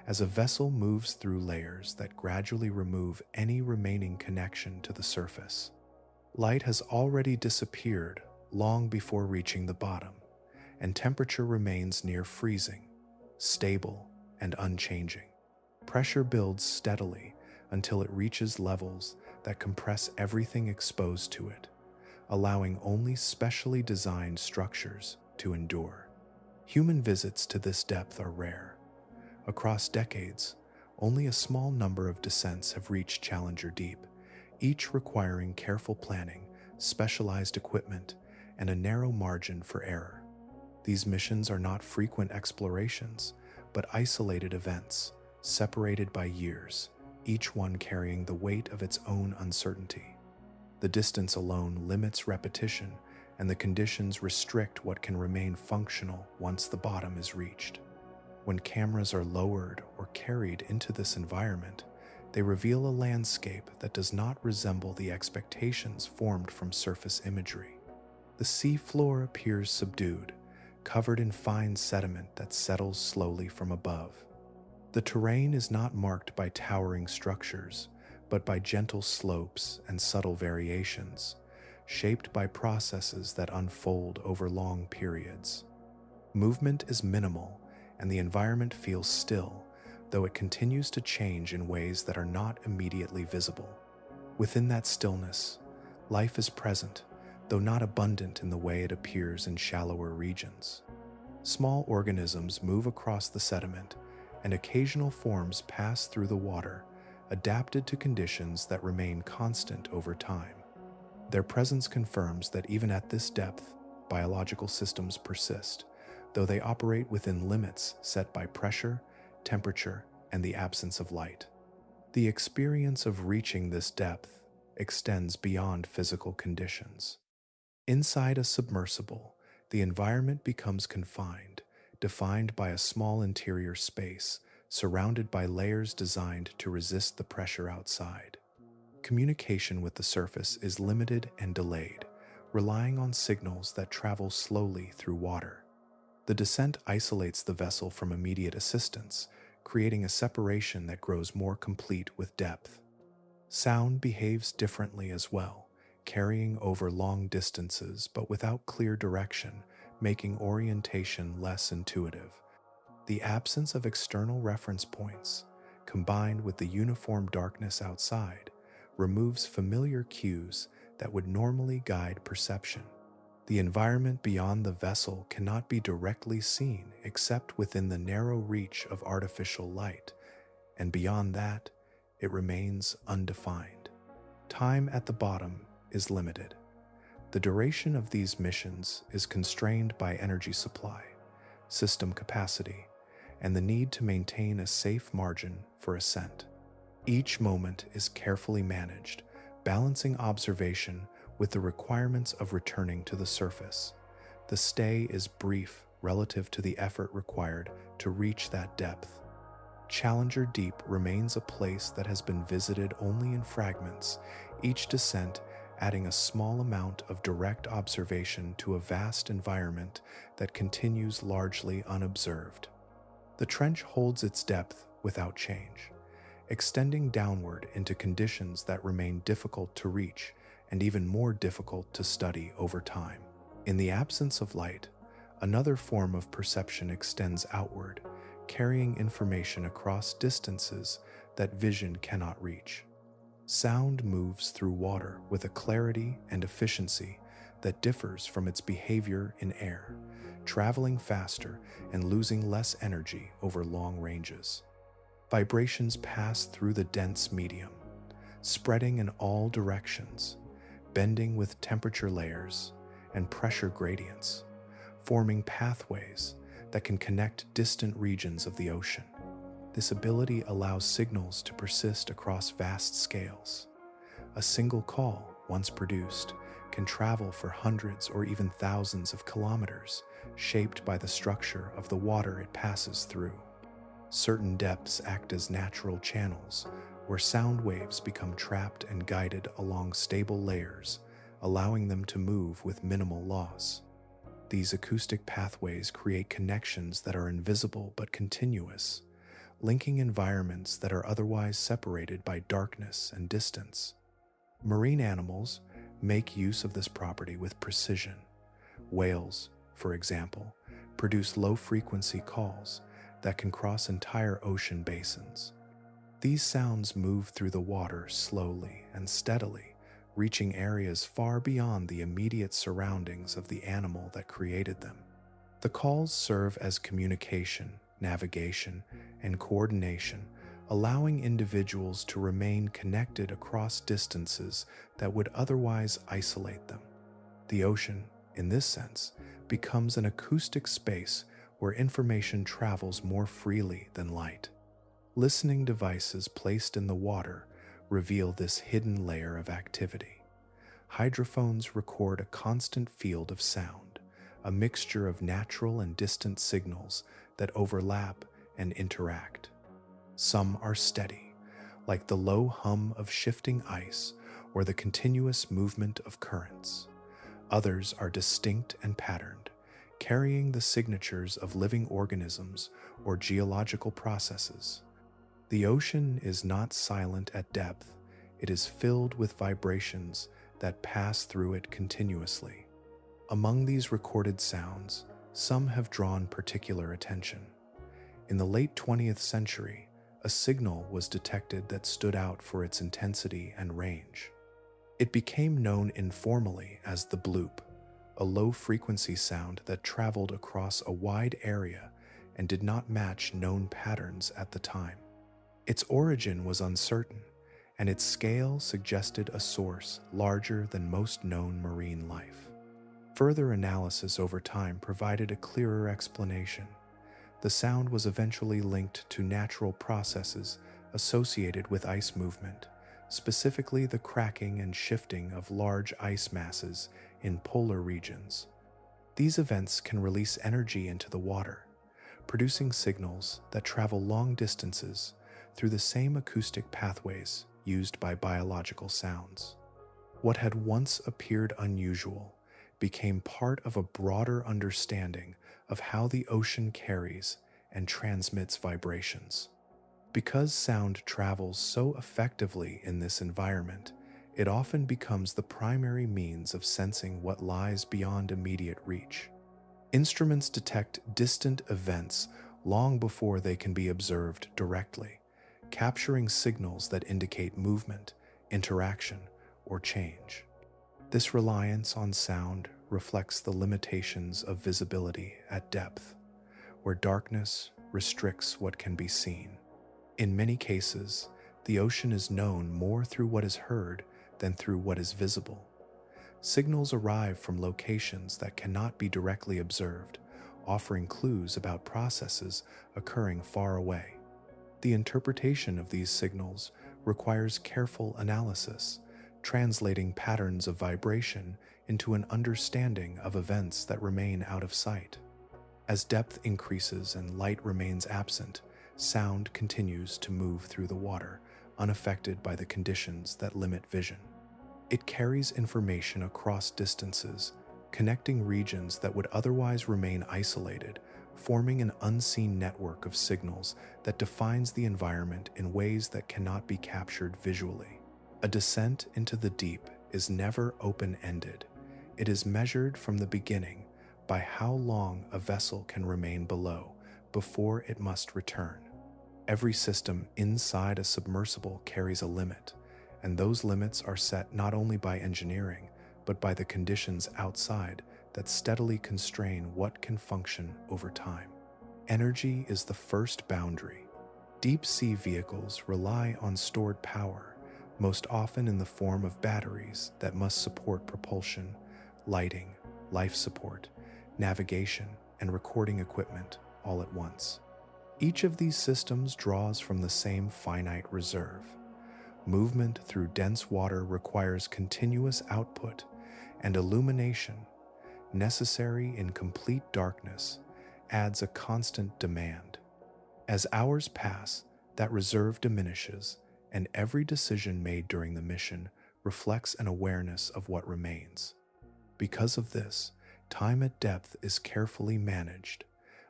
as a vessel moves through layers that gradually remove any remaining connection to the surface. Light has already disappeared long before reaching the bottom, and temperature remains near freezing, stable and unchanging. Pressure builds steadily until it reaches levels that compress everything exposed to it, allowing only specially designed structures to endure. Human visits to this depth are rare. Across decades, only a small number of descents have reached Challenger Deep, each requiring careful planning, specialized equipment, and a narrow margin for error. These missions are not frequent explorations, but isolated events, separated by years, each one carrying the weight of its own uncertainty. The distance alone limits repetition, and the conditions restrict what can remain functional once the bottom is reached. When cameras are lowered or carried into this environment, they reveal a landscape that does not resemble the expectations formed from surface imagery. The seafloor appears subdued, covered in fine sediment that settles slowly from above. The terrain is not marked by towering structures, but by gentle slopes and subtle variations, shaped by processes that unfold over long periods. Movement is minimal, and the environment feels still, though it continues to change in ways that are not immediately visible. Within that stillness, life is present, though not abundant in the way it appears in shallower regions. Small organisms move across the sediment, and occasional forms pass through the water, adapted to conditions that remain constant over time. Their presence confirms that even at this depth, biological systems persist, though they operate within limits set by pressure, temperature, and the absence of light. The experience of reaching this depth extends beyond physical conditions. Inside a submersible, the environment becomes confined, defined by a small interior space, surrounded by layers designed to resist the pressure outside. Communication with the surface is limited and delayed, relying on signals that travel slowly through water. The descent isolates the vessel from immediate assistance, creating a separation that grows more complete with depth. Sound behaves differently as well, carrying over long distances but without clear direction, making orientation less intuitive. The absence of external reference points, combined with the uniform darkness outside, removes familiar cues that would normally guide perception. The environment beyond the vessel cannot be directly seen except within the narrow reach of artificial light, and beyond that, it remains undefined. Time at the bottom is limited. The duration of these missions is constrained by energy supply, system capacity, and the need to maintain a safe margin for ascent. Each moment is carefully managed, balancing observation with the requirements of returning to the surface. The stay is brief relative to the effort required to reach that depth. Challenger Deep remains a place that has been visited only in fragments, each descent adding a small amount of direct observation to a vast environment that continues largely unobserved. The trench holds its depth without change, extending downward into conditions that remain difficult to reach and even more difficult to study over time. In the absence of light, another form of perception extends outward, carrying information across distances that vision cannot reach. Sound moves through water with a clarity and efficiency that differs from its behavior in air, traveling faster and losing less energy over long ranges. Vibrations pass through the dense medium, spreading in all directions, bending with temperature layers and pressure gradients, forming pathways that can connect distant regions of the ocean. This ability allows signals to persist across vast scales. A single call, once produced, can travel for hundreds or even thousands of kilometers, shaped by the structure of the water it passes through. Certain depths act as natural channels, where sound waves become trapped and guided along stable layers, allowing them to move with minimal loss. These acoustic pathways create connections that are invisible but continuous, linking environments that are otherwise separated by darkness and distance. Marine animals make use of this property with precision. Whales, for example, produce low-frequency calls that can cross entire ocean basins. These sounds move through the water slowly and steadily, reaching areas far beyond the immediate surroundings of the animal that created them. The calls serve as communication, navigation, and coordination, allowing individuals to remain connected across distances that would otherwise isolate them. The ocean, in this sense, becomes an acoustic space where information travels more freely than light. Listening devices placed in the water reveal this hidden layer of activity. Hydrophones record a constant field of sound, a mixture of natural and distant signals that overlap and interact. Some are steady, like the low hum of shifting ice or the continuous movement of currents. Others are distinct and patterned, carrying the signatures of living organisms or geological processes. The ocean is not silent at depth, it is filled with vibrations that pass through it continuously. Among these recorded sounds, some have drawn particular attention. In the late 20th century, a signal was detected that stood out for its intensity and range. It became known informally as the bloop, a low-frequency sound that traveled across a wide area and did not match known patterns at the time. Its origin was uncertain, and its scale suggested a source larger than most known marine life. Further analysis over time provided a clearer explanation. The sound was eventually linked to natural processes associated with ice movement, specifically the cracking and shifting of large ice masses in polar regions. These events can release energy into the water, producing signals that travel long distances through the same acoustic pathways used by biological sounds. What had once appeared unusual became part of a broader understanding of how the ocean carries and transmits vibrations. Because sound travels so effectively in this environment, it often becomes the primary means of sensing what lies beyond immediate reach. Instruments detect distant events long before they can be observed directly, capturing signals that indicate movement, interaction, or change. This reliance on sound reflects the limitations of visibility at depth, where darkness restricts what can be seen. In many cases, the ocean is known more through what is heard than through what is visible. Signals arrive from locations that cannot be directly observed, offering clues about processes occurring far away. The interpretation of these signals requires careful analysis, translating patterns of vibration into an understanding of events that remain out of sight. As depth increases and light remains absent, sound continues to move through the water, unaffected by the conditions that limit vision. It carries information across distances, connecting regions that would otherwise remain isolated, forming an unseen network of signals that defines the environment in ways that cannot be captured visually. A descent into the deep is never open-ended. It is measured from the beginning by how long a vessel can remain below before it must return. Every system inside a submersible carries a limit, and those limits are set not only by engineering, but by the conditions outside that steadily constrain what can function over time. Energy is the first boundary. Deep-sea vehicles rely on stored power, most often in the form of batteries that must support propulsion, lighting, life support, navigation, and recording equipment all at once. Each of these systems draws from the same finite reserve. Movement through dense water requires continuous output, and illumination, necessary in complete darkness, adds a constant demand. As hours pass, that reserve diminishes, and every decision made during the mission reflects an awareness of what remains. Because of this, time at depth is carefully managed.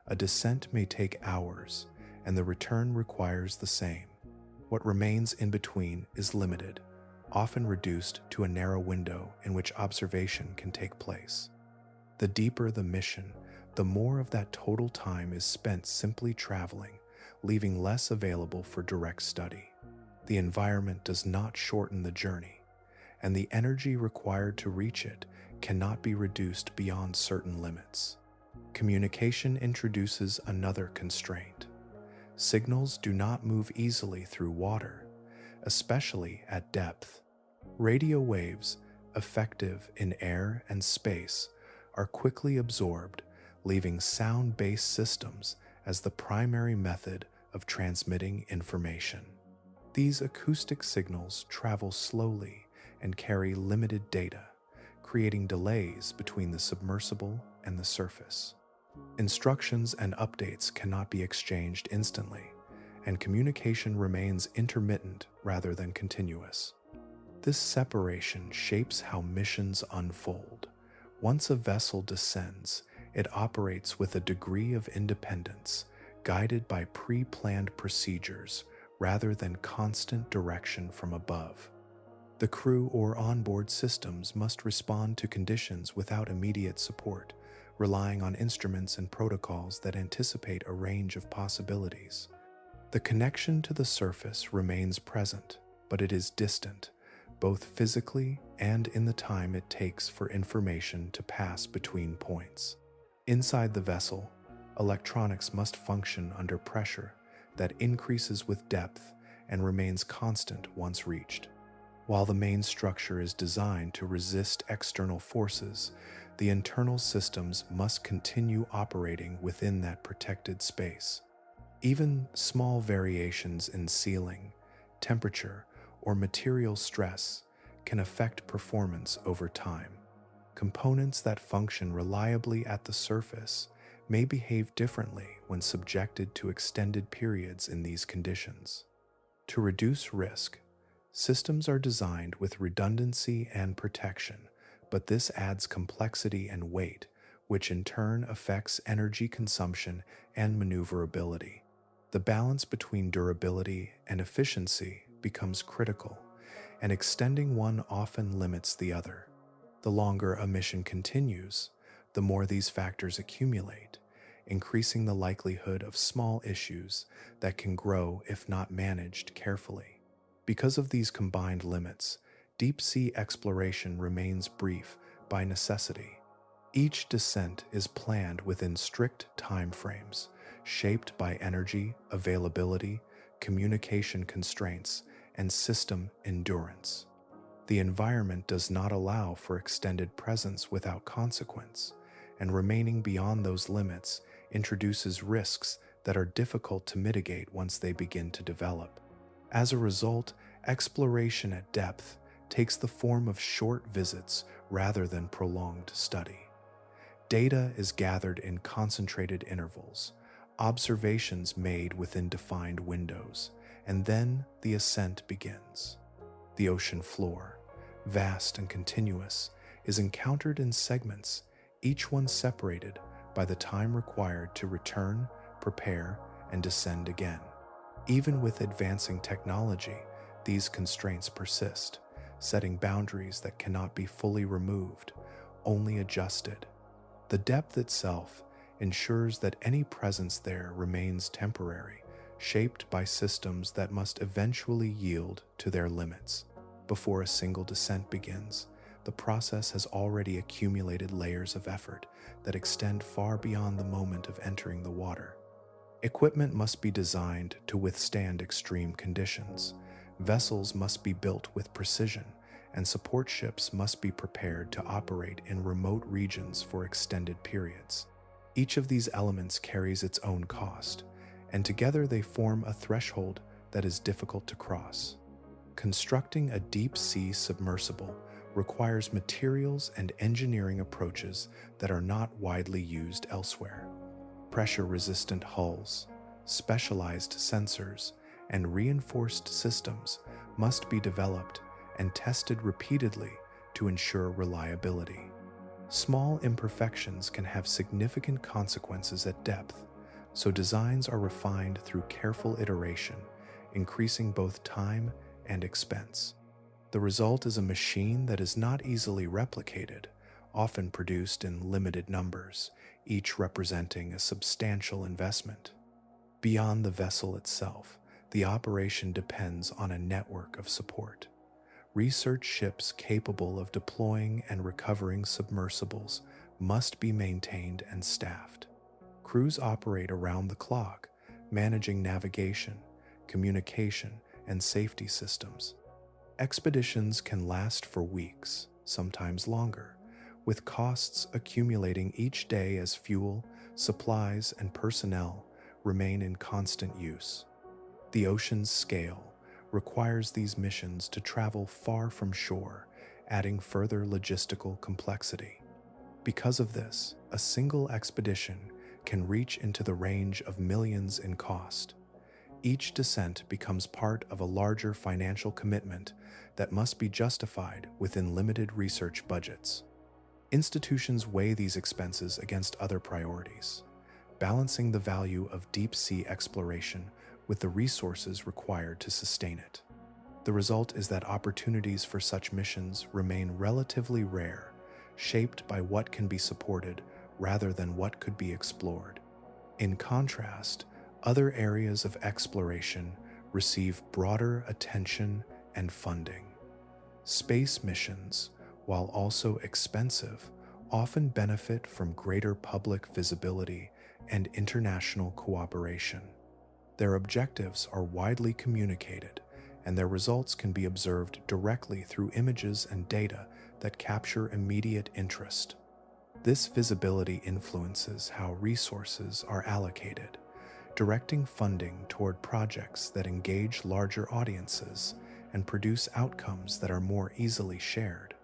A descent may take hours, and the return requires the same. What remains in between is limited, often reduced to a narrow window in which observation can take place. The deeper the mission, the more of that total time is spent simply traveling, leaving less available for direct study. The environment does not shorten the journey, and the energy required to reach it cannot be reduced beyond certain limits. Communication introduces another constraint. Signals do not move easily through water, especially at depth. Radio waves, effective in air and space, are quickly absorbed, leaving sound-based systems as the primary method of transmitting information. These acoustic signals travel slowly and carry limited data, creating delays between the submersible and the surface. Instructions and updates cannot be exchanged instantly, and communication remains intermittent rather than continuous. This separation shapes how missions unfold. Once a vessel descends, it operates with a degree of independence, guided by pre-planned procedures rather than constant direction from above. The crew or onboard systems must respond to conditions without immediate support, relying on instruments and protocols that anticipate a range of possibilities. The connection to the surface remains present, but it is distant, both physically and in the time it takes for information to pass between points. Inside the vessel, electronics must function under pressure that increases with depth and remains constant once reached. While the main structure is designed to resist external forces, the internal systems must continue operating within that protected space. Even small variations in sealing, temperature, or material stress can affect performance over time. Components that function reliably at the surface may behave differently when subjected to extended periods in these conditions. To reduce risk, systems are designed with redundancy and protection, but this adds complexity and weight, which in turn affects energy consumption and maneuverability. The balance between durability and efficiency becomes critical, and extending one often limits the other. The longer a mission continues, the more these factors accumulate, increasing the likelihood of small issues that can grow if not managed carefully. Because of these combined limits, deep-sea exploration remains brief by necessity. Each descent is planned within strict time frames, shaped by energy, availability, communication constraints, and system endurance. The environment does not allow for extended presence without consequence, and remaining beyond those limits introduces risks that are difficult to mitigate once they begin to develop. As a result, exploration at depth takes the form of short visits rather than prolonged study. Data is gathered in concentrated intervals, observations made within defined windows, and then the ascent begins. The ocean floor, vast and continuous, is encountered in segments, each one separated by the time required to return, prepare, and descend again. Even with advancing technology, these constraints persist, setting boundaries that cannot be fully removed, only adjusted. The depth itself ensures that any presence there remains temporary, shaped by systems that must eventually yield to their limits. Before a single descent begins, the process has already accumulated layers of effort that extend far beyond the moment of entering the water. Equipment must be designed to withstand extreme conditions. Vessels must be built with precision, and support ships must be prepared to operate in remote regions for extended periods. Each of these elements carries its own cost, and together they form a threshold that is difficult to cross. Constructing a deep-sea submersible requires materials and engineering approaches that are not widely used elsewhere. Pressure-resistant hulls, specialized sensors, and reinforced systems must be developed and tested repeatedly to ensure reliability. Small imperfections can have significant consequences at depth, so designs are refined through careful iteration, increasing both time and expense. The result is a machine that is not easily replicated, often produced in limited numbers, each representing a substantial investment. Beyond the vessel itself, the operation depends on a network of support. Research ships capable of deploying and recovering submersibles must be maintained and staffed. Crews operate around the clock, managing navigation, communication, and safety systems. Expeditions can last for weeks, sometimes longer, with costs accumulating each day as fuel, supplies, and personnel remain in constant use. The ocean's scale requires these missions to travel far from shore, adding further logistical complexity. Because of this, a single expedition can reach into the range of millions in cost. Each descent becomes part of a larger financial commitment that must be justified within limited research budgets. Institutions weigh these expenses against other priorities, balancing the value of deep-sea exploration with the resources required to sustain it. The result is that opportunities for such missions remain relatively rare, shaped by what can be supported rather than what could be explored. In contrast, other areas of exploration receive broader attention and funding. Space missions, while also expensive, often benefit from greater public visibility and international cooperation. Their objectives are widely communicated, and their results can be observed directly through images and data that capture immediate interest. This visibility influences how resources are allocated, directing funding toward projects that engage larger audiences and produce outcomes that are more easily shared.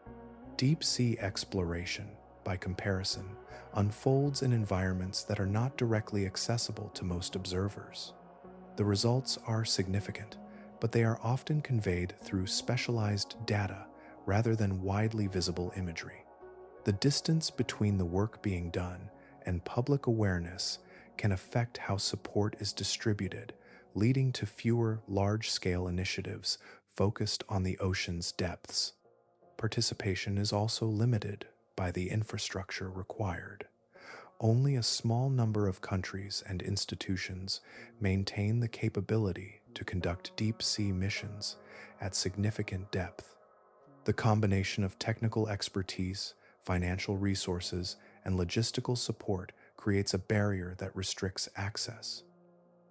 Deep-sea exploration, by comparison, unfolds in environments that are not directly accessible to most observers. The results are significant, but they are often conveyed through specialized data rather than widely visible imagery. The distance between the work being done and public awareness can affect how support is distributed, leading to fewer large-scale initiatives focused on the ocean's depths. Participation is also limited by the infrastructure required. Only a small number of countries and institutions maintain the capability to conduct deep-sea missions at significant depth. The combination of technical expertise, financial resources, and logistical support creates a barrier that restricts access.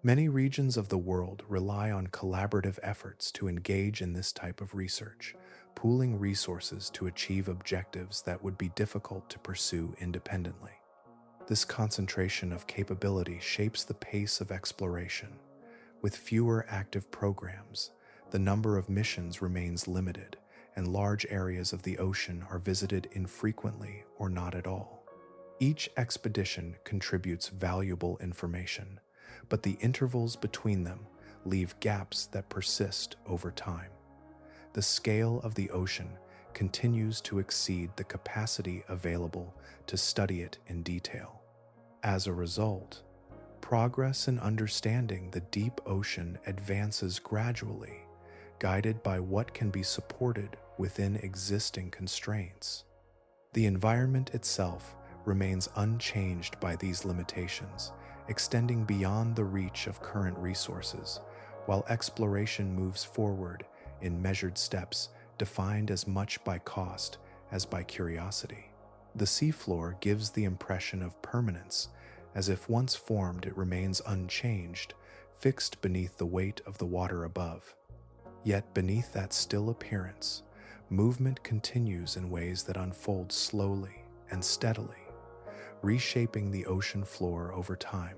Many regions of the world rely on collaborative efforts to engage in this type of research, pooling resources to achieve objectives that would be difficult to pursue independently. This concentration of capability shapes the pace of exploration. With fewer active programs, the number of missions remains limited, and large areas of the ocean are visited infrequently or not at all. Each expedition contributes valuable information, but the intervals between them leave gaps that persist over time. The scale of the ocean continues to exceed the capacity available to study it in detail. As a result, progress in understanding the deep ocean advances gradually, guided by what can be supported within existing constraints. The environment itself remains unchanged by these limitations, extending beyond the reach of current resources, while exploration moves forward in measured steps defined as much by cost as by curiosity. The seafloor gives the impression of permanence, as if once formed it remains unchanged, fixed beneath the weight of the water above. Yet beneath that still appearance, movement continues in ways that unfold slowly and steadily, reshaping the ocean floor over time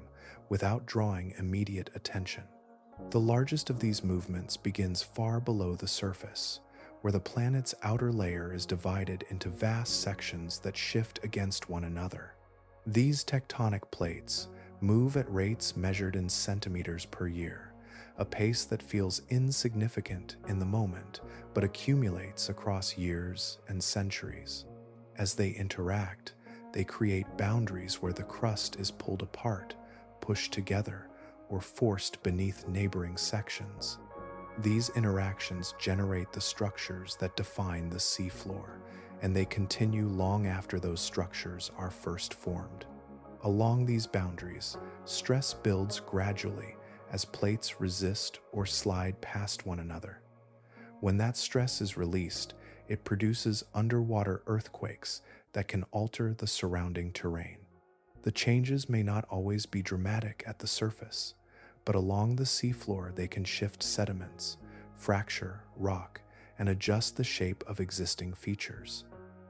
without drawing immediate attention. The largest of these movements begins far below the surface, where the planet's outer layer is divided into vast sections that shift against one another. These tectonic plates move at rates measured in centimeters per year, a pace that feels insignificant in the moment but accumulates across years and centuries. As they interact, they create boundaries where the crust is pulled apart, pushed together, or forced beneath neighboring sections. These interactions generate the structures that define the seafloor, and they continue long after those structures are first formed. Along these boundaries, stress builds gradually as plates resist or slide past one another. When that stress is released, it produces underwater earthquakes that can alter the surrounding terrain. The changes may not always be dramatic at the surface, but along the seafloor they can shift sediments, fracture rock, and adjust the shape of existing features.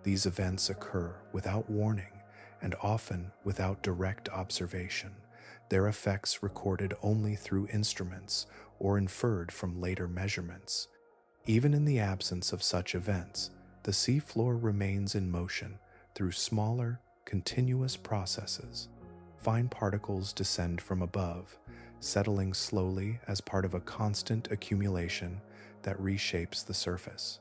These events occur without warning and often without direct observation, their effects recorded only through instruments or inferred from later measurements. Even in the absence of such events, the seafloor remains in motion through smaller, continuous processes. Fine particles descend from above, settling slowly as part of a constant accumulation that reshapes the surface.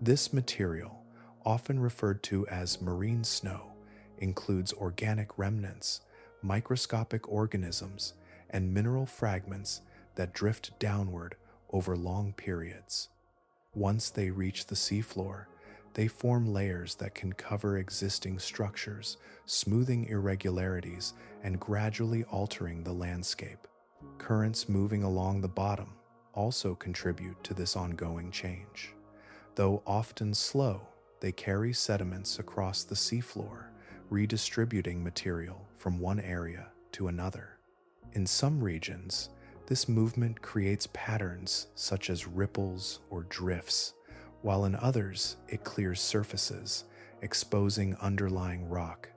This material, often referred to as marine snow, includes organic remnants, microscopic organisms, and mineral fragments that drift downward over long periods. Once they reach the seafloor, they form layers that can cover existing structures, smoothing irregularities and gradually altering the landscape. Currents moving along the bottom also contribute to this ongoing change. Though often slow, they carry sediments across the seafloor, redistributing material from one area to another. In some regions, this movement creates patterns such as ripples or drifts, while in others it clears surfaces, exposing underlying rock.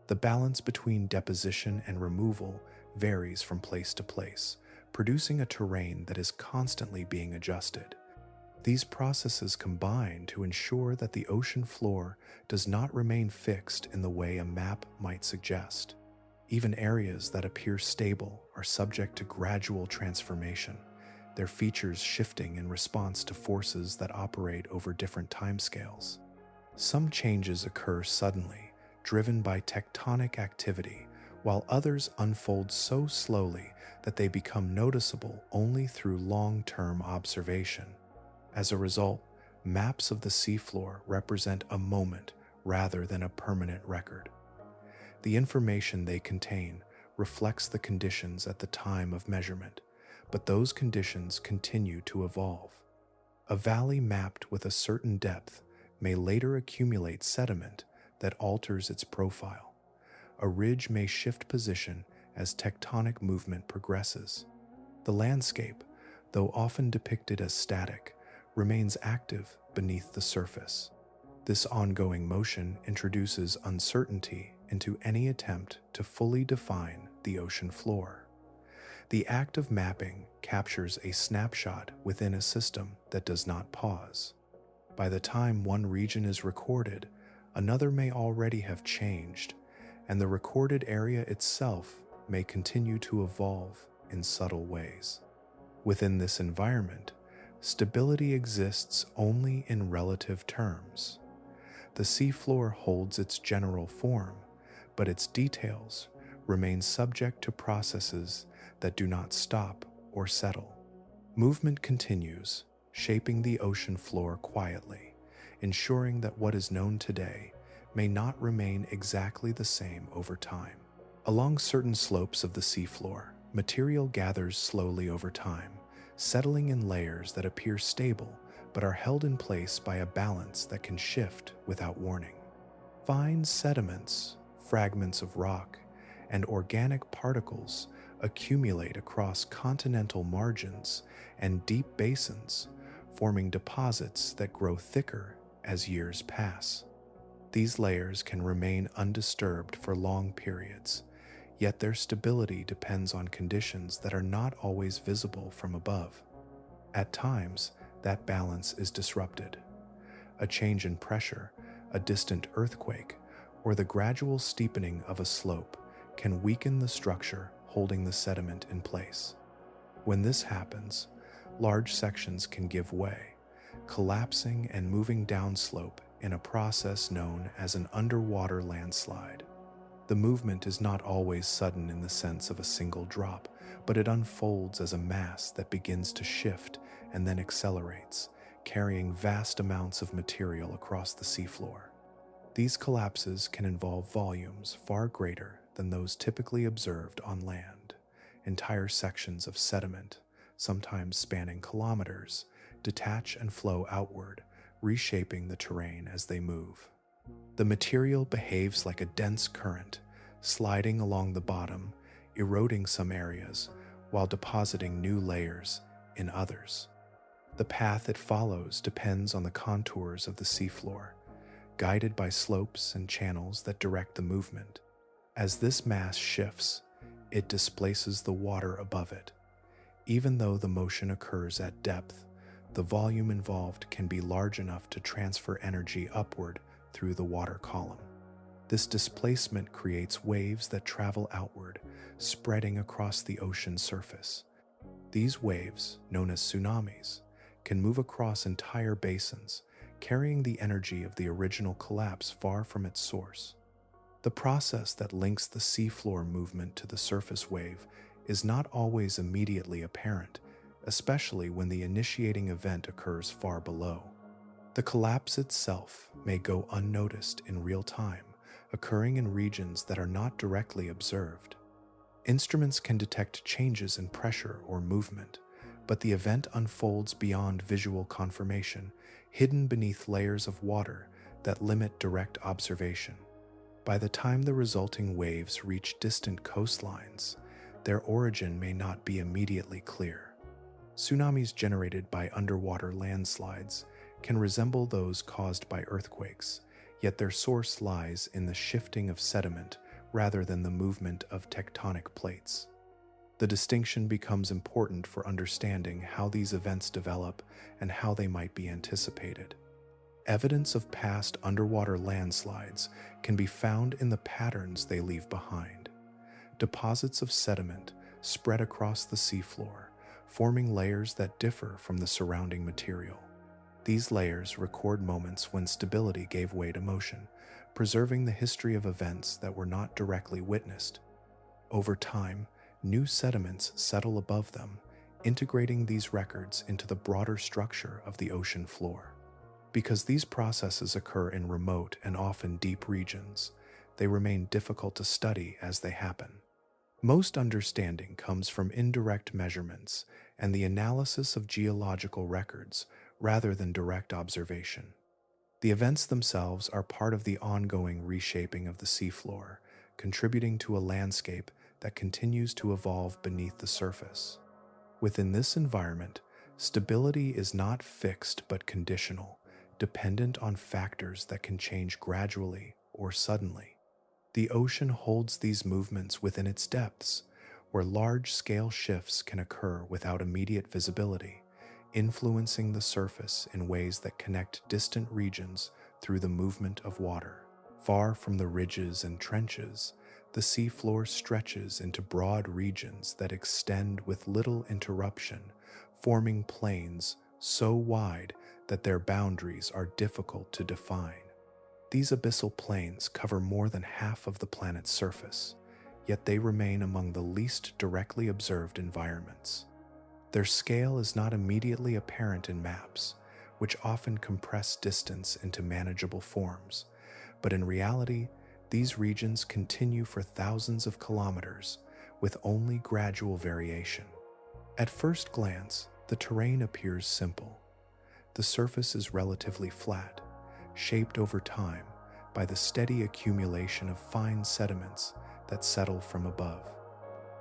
The balance between deposition and removal varies from place to place, producing a terrain that is constantly being adjusted. These processes combine to ensure that the ocean floor does not remain fixed in the way a map might suggest. Even areas that appear stable are subject to gradual transformation, their features shifting in response to forces that operate over different timescales. Some changes occur suddenly, driven by tectonic activity, while others unfold so slowly that they become noticeable only through long-term observation. As a result, maps of the seafloor represent a moment rather than a permanent record. The information they contain reflects the conditions at the time of measurement, but those conditions continue to evolve. A valley mapped with a certain depth may later accumulate sediment that alters its profile. A ridge may shift position as tectonic movement progresses. The landscape, though often depicted as static, remains active beneath the surface. This ongoing motion introduces uncertainty into any attempt to fully define the ocean floor. The act of mapping captures a snapshot within a system that does not pause. By the time one region is recorded, another may already have changed, and the recorded area itself may continue to evolve in subtle ways. Within this environment, stability exists only in relative terms. The seafloor holds its general form, but its details remain subject to processes that do not stop or settle. Movement continues, shaping the ocean floor quietly, ensuring that what is known today may not remain exactly the same over time. Along certain slopes of the seafloor, material gathers slowly over time, settling in layers that appear stable but are held in place by a balance that can shift without warning. Fine sediments, fragments of rock, and organic particles accumulate across continental margins and deep basins, forming deposits that grow thicker as years pass. These layers can remain undisturbed for long periods, yet their stability depends on conditions that are not always visible from above. At times, that balance is disrupted. A change in pressure, a distant earthquake, or the gradual steepening of a slope can weaken the structure holding the sediment in place. When this happens, large sections can give way, collapsing and moving downslope in a process known as an underwater landslide. The movement is not always sudden in the sense of a single drop, but it unfolds as a mass that begins to shift and then accelerates, carrying vast amounts of material across the seafloor. These collapses can involve volumes far greater than those typically observed on land. Entire sections of sediment, sometimes spanning kilometers, detach and flow outward, reshaping the terrain as they move. The material behaves like a dense current, sliding along the bottom, eroding some areas, while depositing new layers in others. The path it follows depends on the contours of the seafloor, guided by slopes and channels that direct the movement. As this mass shifts, It displaces the water above it. Even though the motion occurs at depth, the volume involved can be large enough to transfer energy upward through the water column. This displacement creates waves that travel outward, spreading across the ocean surface. These waves, known as tsunamis, can move across entire basins, carrying the energy of the original collapse far from its source. The process that links the seafloor movement to the surface wave is not always immediately apparent, especially when the initiating event occurs far below. The collapse itself may go unnoticed in real time, occurring in regions that are not directly observed. Instruments can detect changes in pressure or movement, but the event unfolds beyond visual confirmation, hidden beneath layers of water that limit direct observation. By the time the resulting waves reach distant coastlines, their origin may not be immediately clear. Tsunamis generated by underwater landslides can resemble those caused by earthquakes, yet their source lies in the shifting of sediment rather than the movement of tectonic plates. The distinction becomes important for understanding how these events develop and how they might be anticipated. Evidence of past underwater landslides can be found in the patterns they leave behind. Deposits of sediment spread across the seafloor, forming layers that differ from the surrounding material. These layers record moments when stability gave way to motion, preserving the history of events that were not directly witnessed. Over time, new sediments settle above them, integrating these records into the broader structure of the ocean floor. Because these processes occur in remote and often deep regions, they remain difficult to study as they happen. Most understanding comes from indirect measurements and the analysis of geological records rather than direct observation. The events themselves are part of the ongoing reshaping of the seafloor, contributing to a landscape that continues to evolve beneath the surface. Within this environment, stability is not fixed but conditional, dependent on factors that can change gradually or suddenly. The ocean holds these movements within its depths, where large-scale shifts can occur without immediate visibility, influencing the surface in ways that connect distant regions through the movement of water. Far from the ridges and trenches, the seafloor stretches into broad regions that extend with little interruption, forming plains so wide that their boundaries are difficult to define. These abyssal plains cover more than half of the planet's surface, yet they remain among the least directly observed environments. Their scale is not immediately apparent in maps, which often compress distance into manageable forms, but in reality, these regions continue for thousands of kilometers with only gradual variation. At first glance, the terrain appears simple. The surface is relatively flat, shaped over time by the steady accumulation of fine sediments that settle from above.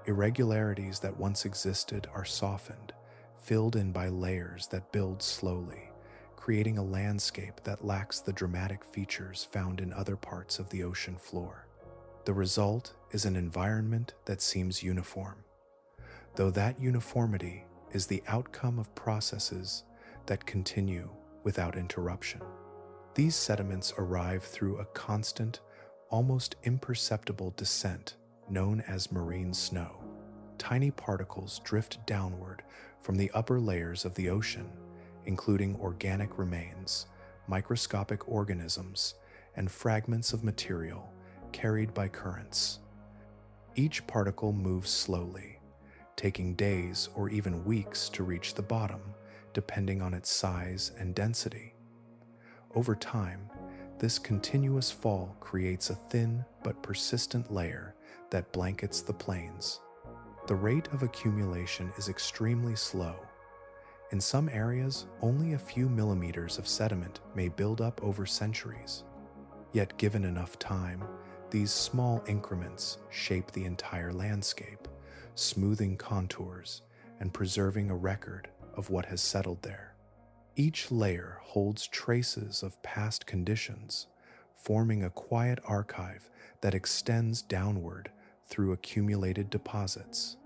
Irregularities that once existed are softened, filled in by layers that build slowly, creating a landscape that lacks the dramatic features found in other parts of the ocean floor. The result is an environment that seems uniform, though that uniformity is the outcome of processes that continue without interruption. These sediments arrive through a constant, almost imperceptible descent known as marine snow. Tiny particles drift downward from the upper layers of the ocean, including organic remains, microscopic organisms, and fragments of material carried by currents. Each particle moves slowly, taking days or even weeks to reach the bottom, depending on its size and density. Over time, this continuous fall creates a thin but persistent layer that blankets the plains. The rate of accumulation is extremely slow. In some areas, only a few millimeters of sediment may build up over centuries. Yet given enough time, these small increments shape the entire landscape, smoothing contours and preserving a record of what has settled there. Each layer holds traces of past conditions, forming a quiet archive that extends downward through accumulated deposits.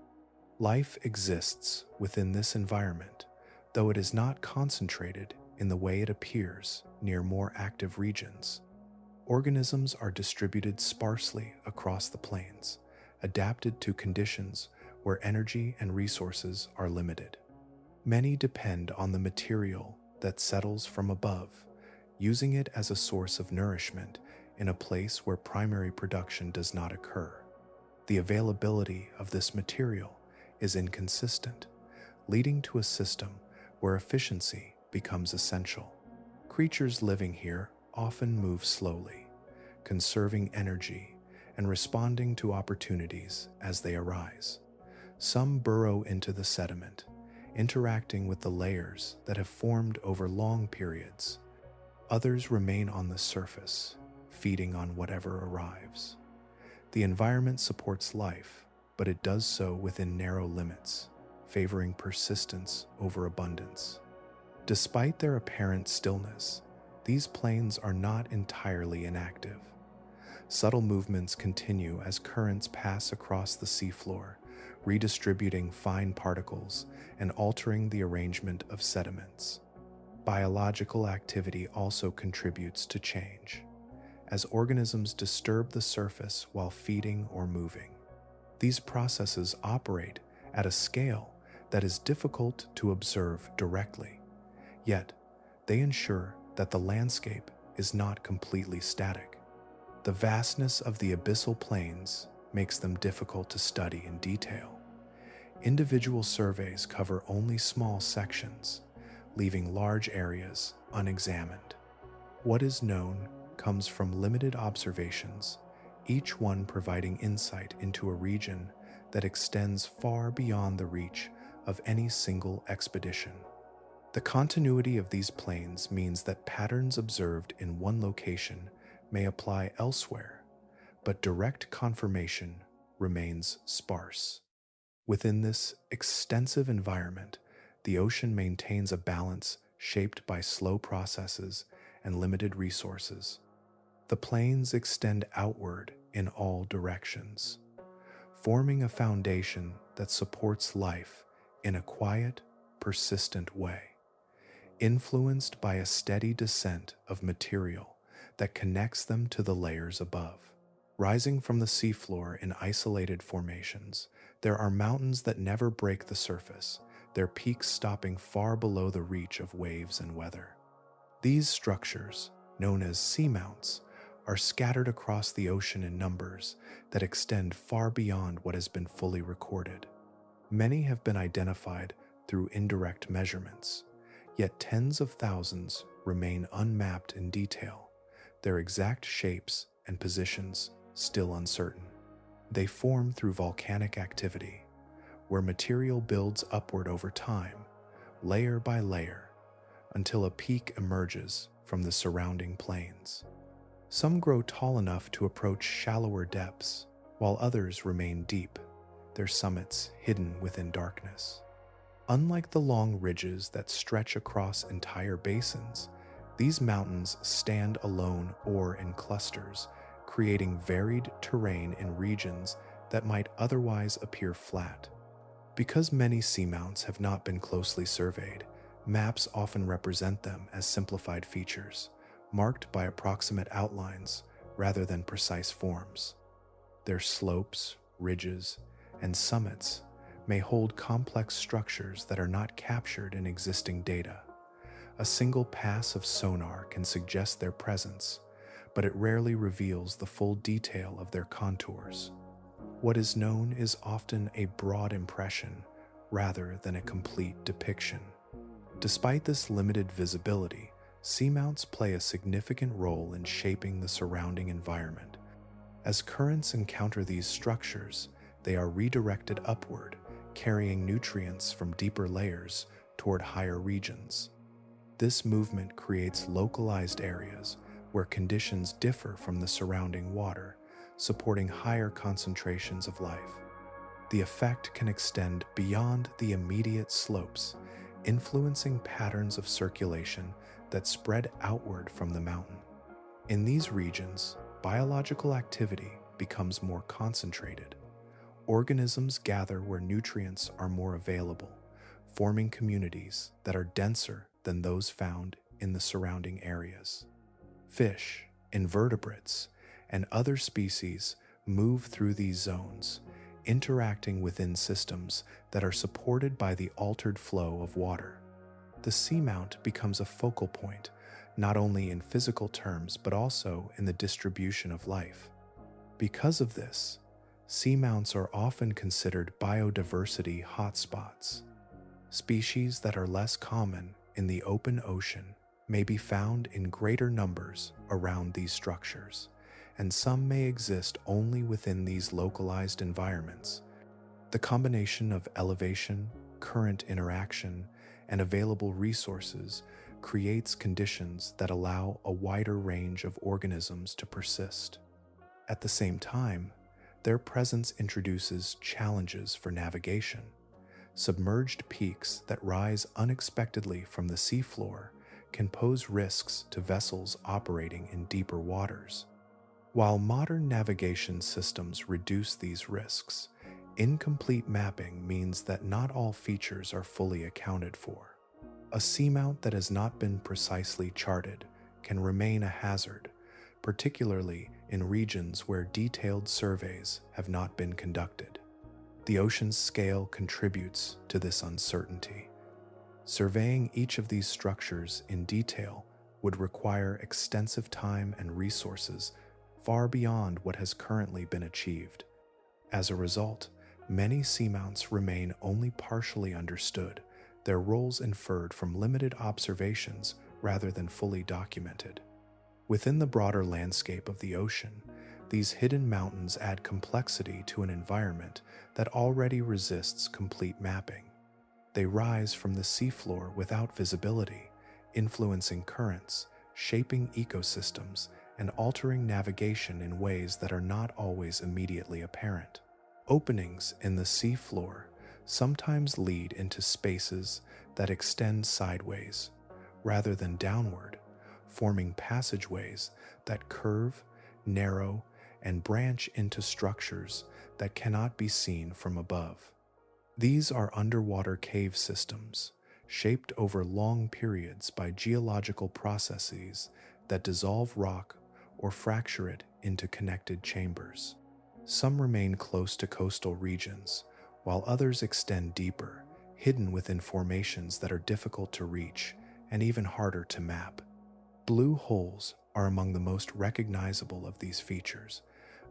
Life exists within this environment, though it is not concentrated in the way it appears near more active regions. Organisms are distributed sparsely across the plains, adapted to conditions where energy and resources are limited. Many depend on the material that settles from above, using it as a source of nourishment in a place where primary production does not occur. The availability of this material is inconsistent, leading to a system where efficiency becomes essential. Creatures living here often move slowly, conserving energy and responding to opportunities as they arise. Some burrow into the sediment, interacting with the layers that have formed over long periods. Others remain on the surface, feeding on whatever arrives. The environment supports life, but it does so within narrow limits, favoring persistence over abundance. Despite their apparent stillness, these plains are not entirely inactive. Subtle movements continue as currents pass across the seafloor, redistributing fine particles and altering the arrangement of sediments. Biological activity also contributes to change, as organisms disturb the surface while feeding or moving. These processes operate at a scale that is difficult to observe directly, yet they ensure that the landscape is not completely static. The vastness of the abyssal plains makes them difficult to study in detail. Individual surveys cover only small sections, leaving large areas unexamined. What is known comes from limited observations, each one providing insight into a region that extends far beyond the reach of any single expedition. The continuity of these plains means that patterns observed in one location may apply elsewhere, but direct confirmation remains sparse. Within this extensive environment, the ocean maintains a balance shaped by slow processes and limited resources. The plains extend outward in all directions, forming a foundation that supports life in a quiet, persistent way. Influenced by a steady descent of material that connects them to the layers above. Rising from the seafloor in isolated formations, there are mountains that never break the surface, their peaks stopping far below the reach of waves and weather. These structures, known as seamounts, are scattered across the ocean in numbers that extend far beyond what has been fully recorded. Many have been identified through indirect measurements, yet tens of thousands remain unmapped in detail, their exact shapes and positions still uncertain. They form through volcanic activity, where material builds upward over time, layer by layer, until a peak emerges from the surrounding plains. Some grow tall enough to approach shallower depths, while others remain deep, their summits hidden within darkness. Unlike the long ridges that stretch across entire basins, these mountains stand alone or in clusters, creating varied terrain in regions that might otherwise appear flat. Because many seamounts have not been closely surveyed, maps often represent them as simplified features, marked by approximate outlines rather than precise forms. Their slopes, ridges, and summits may hold complex structures that are not captured in existing data. A single pass of sonar can suggest their presence, but it rarely reveals the full detail of their contours. What is known is often a broad impression rather than a complete depiction. Despite this limited visibility, seamounts play a significant role in shaping the surrounding environment. As currents encounter these structures, they are redirected upward, carrying nutrients from deeper layers toward higher regions. This movement creates localized areas where conditions differ from the surrounding water, supporting higher concentrations of life. The effect can extend beyond the immediate slopes, influencing patterns of circulation that spread outward from the mountain. In these regions, biological activity becomes more concentrated, Organisms gather where nutrients are more available, forming communities that are denser than those found in the surrounding areas. Fish, invertebrates, and other species move through these zones, interacting within systems that are supported by the altered flow of water. The seamount becomes a focal point, not only in physical terms but also in the distribution of life. Because of this, seamounts are often considered biodiversity hotspots. Species that are less common in the open ocean may be found in greater numbers around these structures, and some may exist only within these localized environments. The combination of elevation, current interaction, and available resources creates conditions that allow a wider range of organisms to persist. At the same time, their presence introduces challenges for navigation. Submerged peaks that rise unexpectedly from the seafloor can pose risks to vessels operating in deeper waters. While modern navigation systems reduce these risks, incomplete mapping means that not all features are fully accounted for. A seamount that has not been precisely charted can remain a hazard, particularly in regions where detailed surveys have not been conducted. The ocean's scale contributes to this uncertainty. Surveying each of these structures in detail would require extensive time and resources far beyond what has currently been achieved. As a result, many seamounts remain only partially understood, their roles inferred from limited observations rather than fully documented. Within the broader landscape of the ocean, these hidden mountains add complexity to an environment that already resists complete mapping. They rise from the seafloor without visibility, influencing currents, shaping ecosystems, and altering navigation in ways that are not always immediately apparent. Openings in the seafloor sometimes lead into spaces that extend sideways rather than downward, forming passageways that curve, narrow, and branch into structures that cannot be seen from above. These are underwater cave systems, shaped over long periods by geological processes that dissolve rock or fracture it into connected chambers. Some remain close to coastal regions, while others extend deeper, hidden within formations that are difficult to reach and even harder to map. Blue holes are among the most recognizable of these features,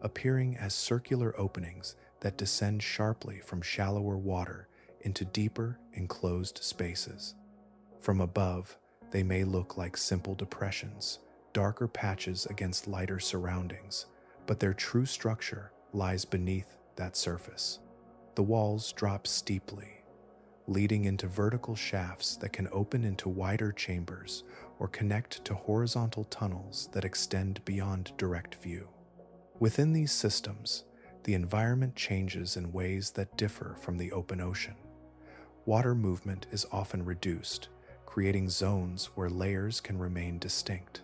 appearing as circular openings that descend sharply from shallower water into deeper, enclosed spaces. From above, they may look like simple depressions, darker patches against lighter surroundings, but their true structure lies beneath that surface. The walls drop steeply, leading into vertical shafts that can open into wider chambers or connect to horizontal tunnels that extend beyond direct view. Within these systems, the environment changes in ways that differ from the open ocean. Water movement is often reduced, creating zones where layers can remain distinct.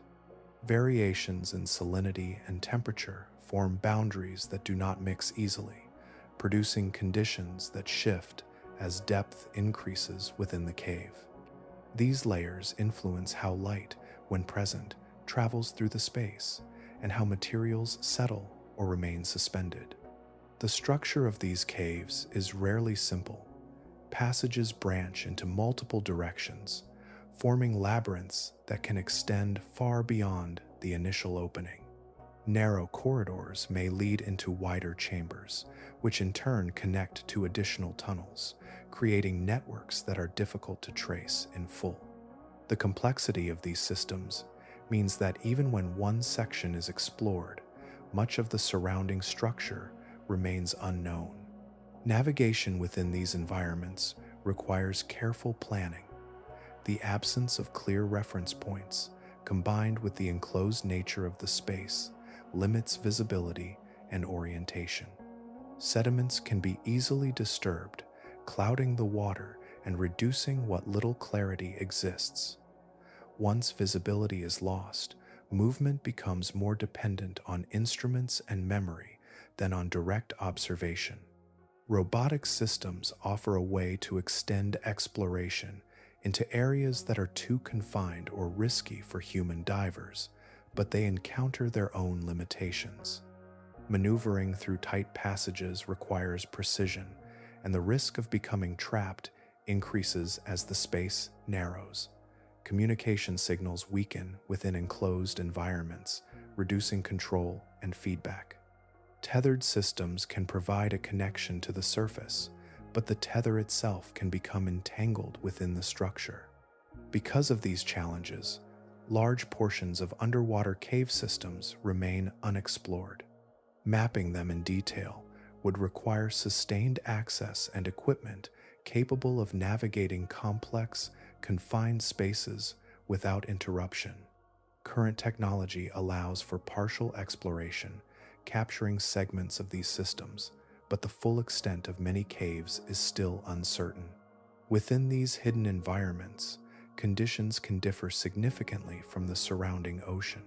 Variations in salinity and temperature form boundaries that do not mix easily, producing conditions that shift as depth increases within the cave. These layers influence how light, when present, travels through the space, and how materials settle or remain suspended. The structure of these caves is rarely simple. Passages branch into multiple directions, forming labyrinths that can extend far beyond the initial opening. Narrow corridors may lead into wider chambers, which in turn connect to additional tunnels, creating networks that are difficult to trace in full. The complexity of these systems means that even when one section is explored, much of the surrounding structure remains unknown. Navigation within these environments requires careful planning. The absence of clear reference points, combined with the enclosed nature of the space, limits visibility and orientation. Sediments can be easily disturbed, clouding the water and reducing what little clarity exists. Once visibility is lost, movement becomes more dependent on instruments and memory than on direct observation. Robotic systems offer a way to extend exploration into areas that are too confined or risky for human divers, but they encounter their own limitations. Maneuvering through tight passages requires precision, and the risk of becoming trapped increases as the space narrows. Communication signals weaken within enclosed environments, reducing control and feedback. Tethered systems can provide a connection to the surface, but the tether itself can become entangled within the structure. Because of these challenges, large portions of underwater cave systems remain unexplored. Mapping them in detail would require sustained access and equipment capable of navigating complex, confined spaces without interruption. Current technology allows for partial exploration, capturing segments of these systems, but the full extent of many caves is still uncertain. Within these hidden environments, conditions can differ significantly from the surrounding ocean.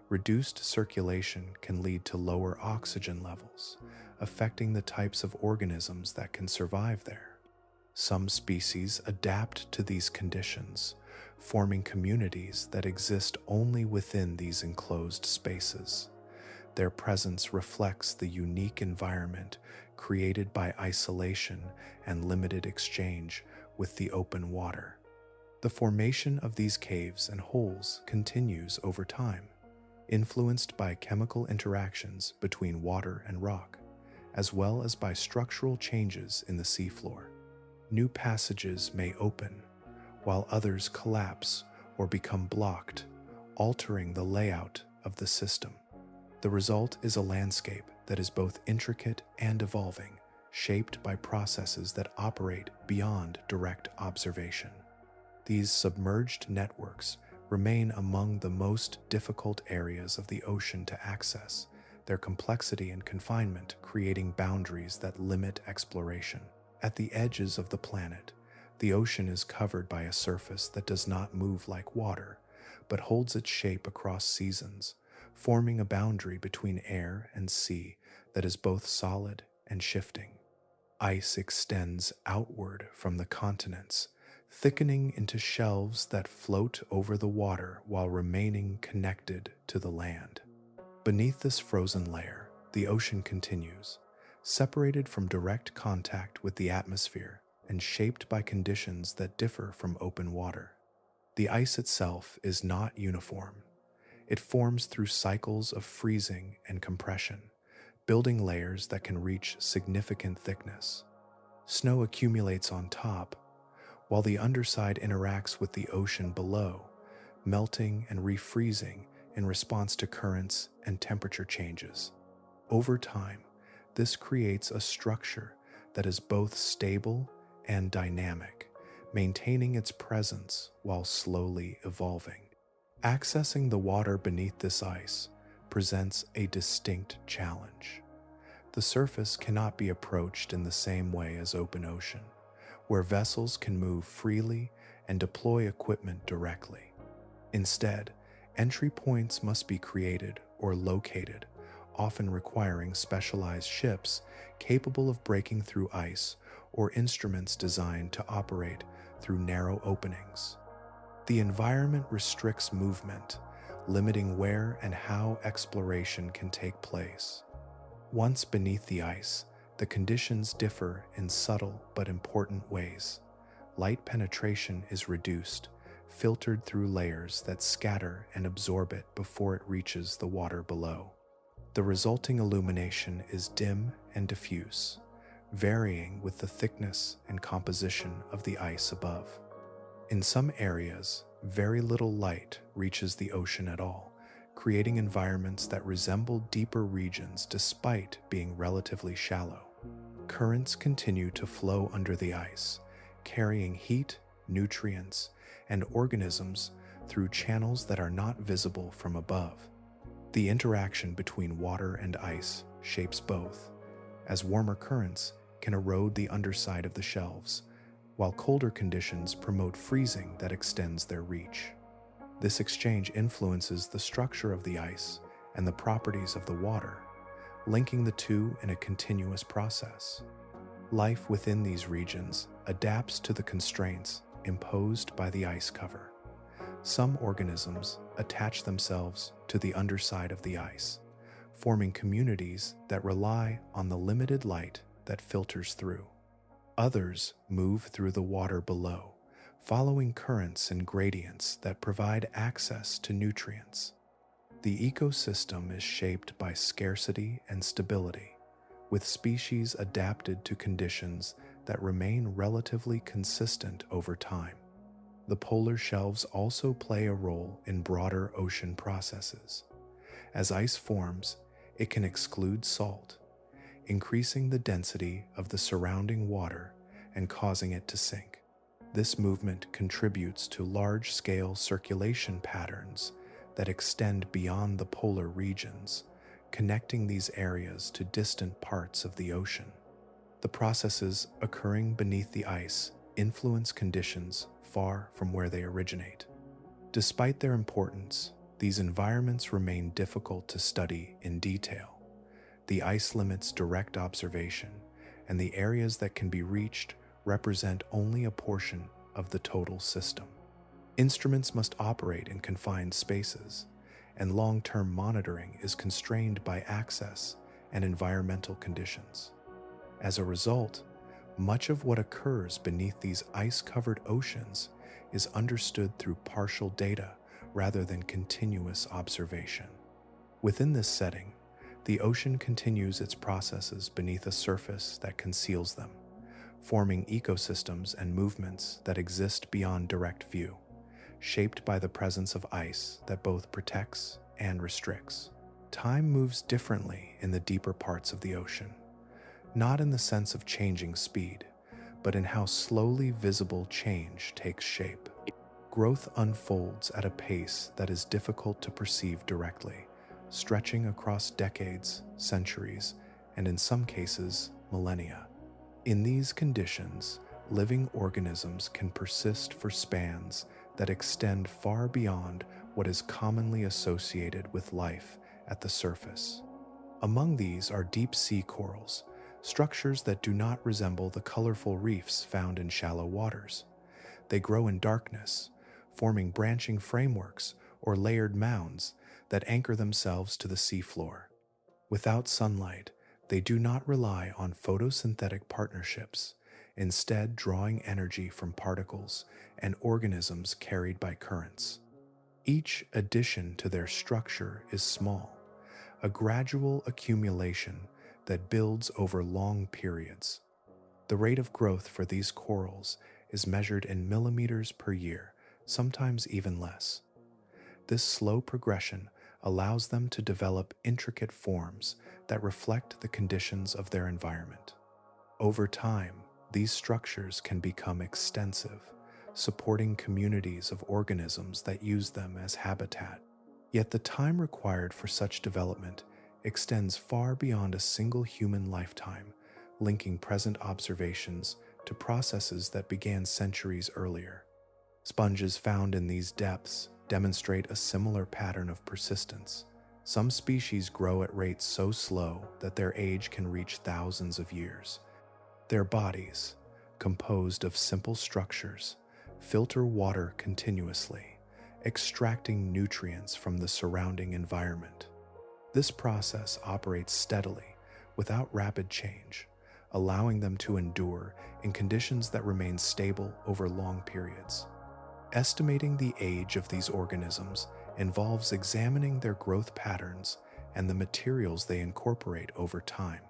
Reduced circulation can lead to lower oxygen levels, affecting the types of organisms that can survive there. Some species adapt to these conditions, forming communities that exist only within these enclosed spaces. Their presence reflects the unique environment created by isolation and limited exchange with the open water. The formation of these caves and holes continues over time, influenced by chemical interactions between water and rock, as well as by structural changes in the seafloor. New passages may open, while others collapse or become blocked, altering the layout of the system. The result is a landscape that is both intricate and evolving, shaped by processes that operate beyond direct observation. These submerged networks remain among the most difficult areas of the ocean to access, their complexity and confinement creating boundaries that limit exploration. At the edges of the planet, the ocean is covered by a surface that does not move like water, but holds its shape across seasons, forming a boundary between air and sea that is both solid and shifting. Ice extends outward from the continents, thickening into shelves that float over the water while remaining connected to the land. Beneath this frozen layer, the ocean continues, separated from direct contact with the atmosphere and shaped by conditions that differ from open water. The ice itself is not uniform. It forms through cycles of freezing and compression, building layers that can reach significant thickness. Snow accumulates on top, while the underside interacts with the ocean below, melting and refreezing in response to currents and temperature changes. Over time, this creates a structure that is both stable and dynamic, maintaining its presence while slowly evolving. Accessing the water beneath this ice presents a distinct challenge. The surface cannot be approached in the same way as open ocean, where vessels can move freely and deploy equipment directly. Instead, entry points must be created or located, often requiring specialized ships capable of breaking through ice or instruments designed to operate through narrow openings. The environment restricts movement, limiting where and how exploration can take place. Once beneath the ice, the conditions differ in subtle but important ways. Light penetration is reduced, filtered through layers that scatter and absorb it before it reaches the water below. The resulting illumination is dim and diffuse, varying with the thickness and composition of the ice above. In some areas, very little light reaches the ocean at all, creating environments that resemble deeper regions despite being relatively shallow. Currents continue to flow under the ice, carrying heat, nutrients, and organisms through channels that are not visible from above. The interaction between water and ice shapes both, as warmer currents can erode the underside of the shelves, while colder conditions promote freezing that extends their reach. This exchange influences the structure of the ice and the properties of the water, linking the two in a continuous process. Life within these regions adapts to the constraints imposed by the ice cover. Some organisms attach themselves to the underside of the ice, forming communities that rely on the limited light that filters through. Others move through the water below, following currents and gradients that provide access to nutrients. The ecosystem is shaped by scarcity and stability, with species adapted to conditions that remain relatively consistent over time. The polar shelves also play a role in broader ocean processes. As ice forms, it can exclude salt, increasing the density of the surrounding water and causing it to sink. This movement contributes to large-scale circulation patterns that extend beyond the polar regions, connecting these areas to distant parts of the ocean. The processes occurring beneath the ice influence conditions far from where they originate. Despite their importance, these environments remain difficult to study in detail. The ice limits direct observation, and the areas that can be reached represent only a portion of the total system. Instruments must operate in confined spaces, and long-term monitoring is constrained by access and environmental conditions. As a result, much of what occurs beneath these ice-covered oceans is understood through partial data rather than continuous observation. Within this setting, the ocean continues its processes beneath a surface that conceals them, forming ecosystems and movements that exist beyond direct view, shaped by the presence of ice that both protects and restricts. Time moves differently in the deeper parts of the ocean, not in the sense of changing speed, but in how slowly visible change takes shape. Growth unfolds at a pace that is difficult to perceive directly, stretching across decades, centuries, and in some cases, millennia. In these conditions, living organisms can persist for spans that extend far beyond what is commonly associated with life at the surface. Among these are deep-sea corals, structures that do not resemble the colorful reefs found in shallow waters. They grow in darkness, forming branching frameworks or layered mounds that anchor themselves to the seafloor. Without sunlight, they do not rely on photosynthetic partnerships, instead drawing energy from particles and organisms carried by currents. Each addition to their structure is small, a gradual accumulation that builds over long periods. The rate of growth for these corals is measured in millimeters per year, sometimes even less. This slow progression allows them to develop intricate forms that reflect the conditions of their environment. Over time, these structures can become extensive, supporting communities of organisms that use them as habitat. Yet the time required for such development extends far beyond a single human lifetime, linking present observations to processes that began centuries earlier. Sponges found in these depths demonstrate a similar pattern of persistence. Some species grow at rates so slow that their age can reach thousands of years. Their bodies, composed of simple structures, filter water continuously, extracting nutrients from the surrounding environment. This process operates steadily, without rapid change, allowing them to endure in conditions that remain stable over long periods. Estimating the age of these organisms involves examining their growth patterns and the materials they incorporate over time.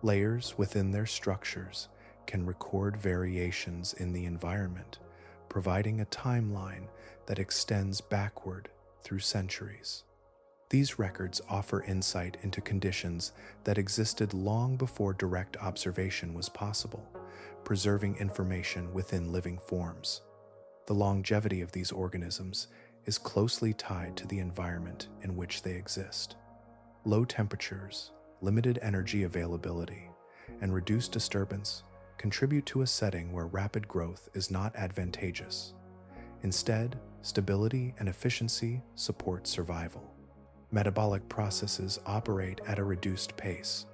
Layers within their structures can record variations in the environment, providing a timeline that extends backward through centuries. These records offer insight into conditions that existed long before direct observation was possible, preserving information within living forms. The longevity of these organisms is closely tied to the environment in which they exist. Low temperatures, limited energy availability, and reduced disturbance contribute to a setting where rapid growth is not advantageous. Instead, stability and efficiency support survival. Metabolic processes operate at a reduced pace,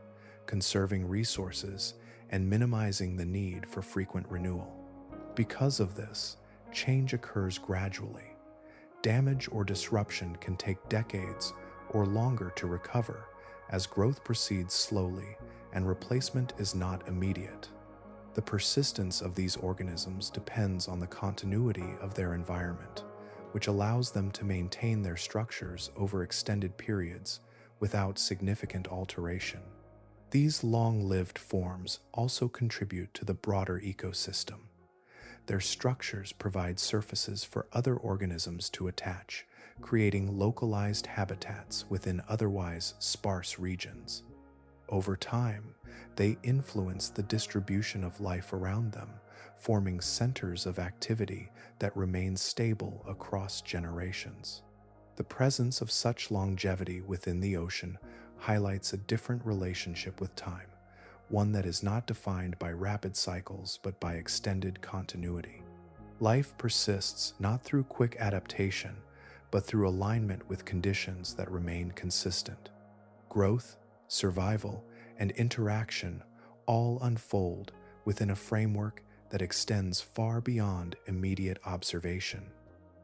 conserving resources and minimizing the need for frequent renewal. Because of this, change occurs gradually. Damage or disruption can take decades or longer to recover, as growth proceeds slowly and replacement is not immediate. The persistence of these organisms depends on the continuity of their environment, which allows them to maintain their structures over extended periods without significant alteration. These long-lived forms also contribute to the broader ecosystem. Their structures provide surfaces for other organisms to attach, creating localized habitats within otherwise sparse regions. Over time, they influence the distribution of life around them, forming centers of activity that remain stable across generations. The presence of such longevity within the ocean highlights a different relationship with time, one that is not defined by rapid cycles but by extended continuity. Life persists not through quick adaptation, but through alignment with conditions that remain consistent. Growth, survival, and interaction all unfold within a framework that extends far beyond immediate observation.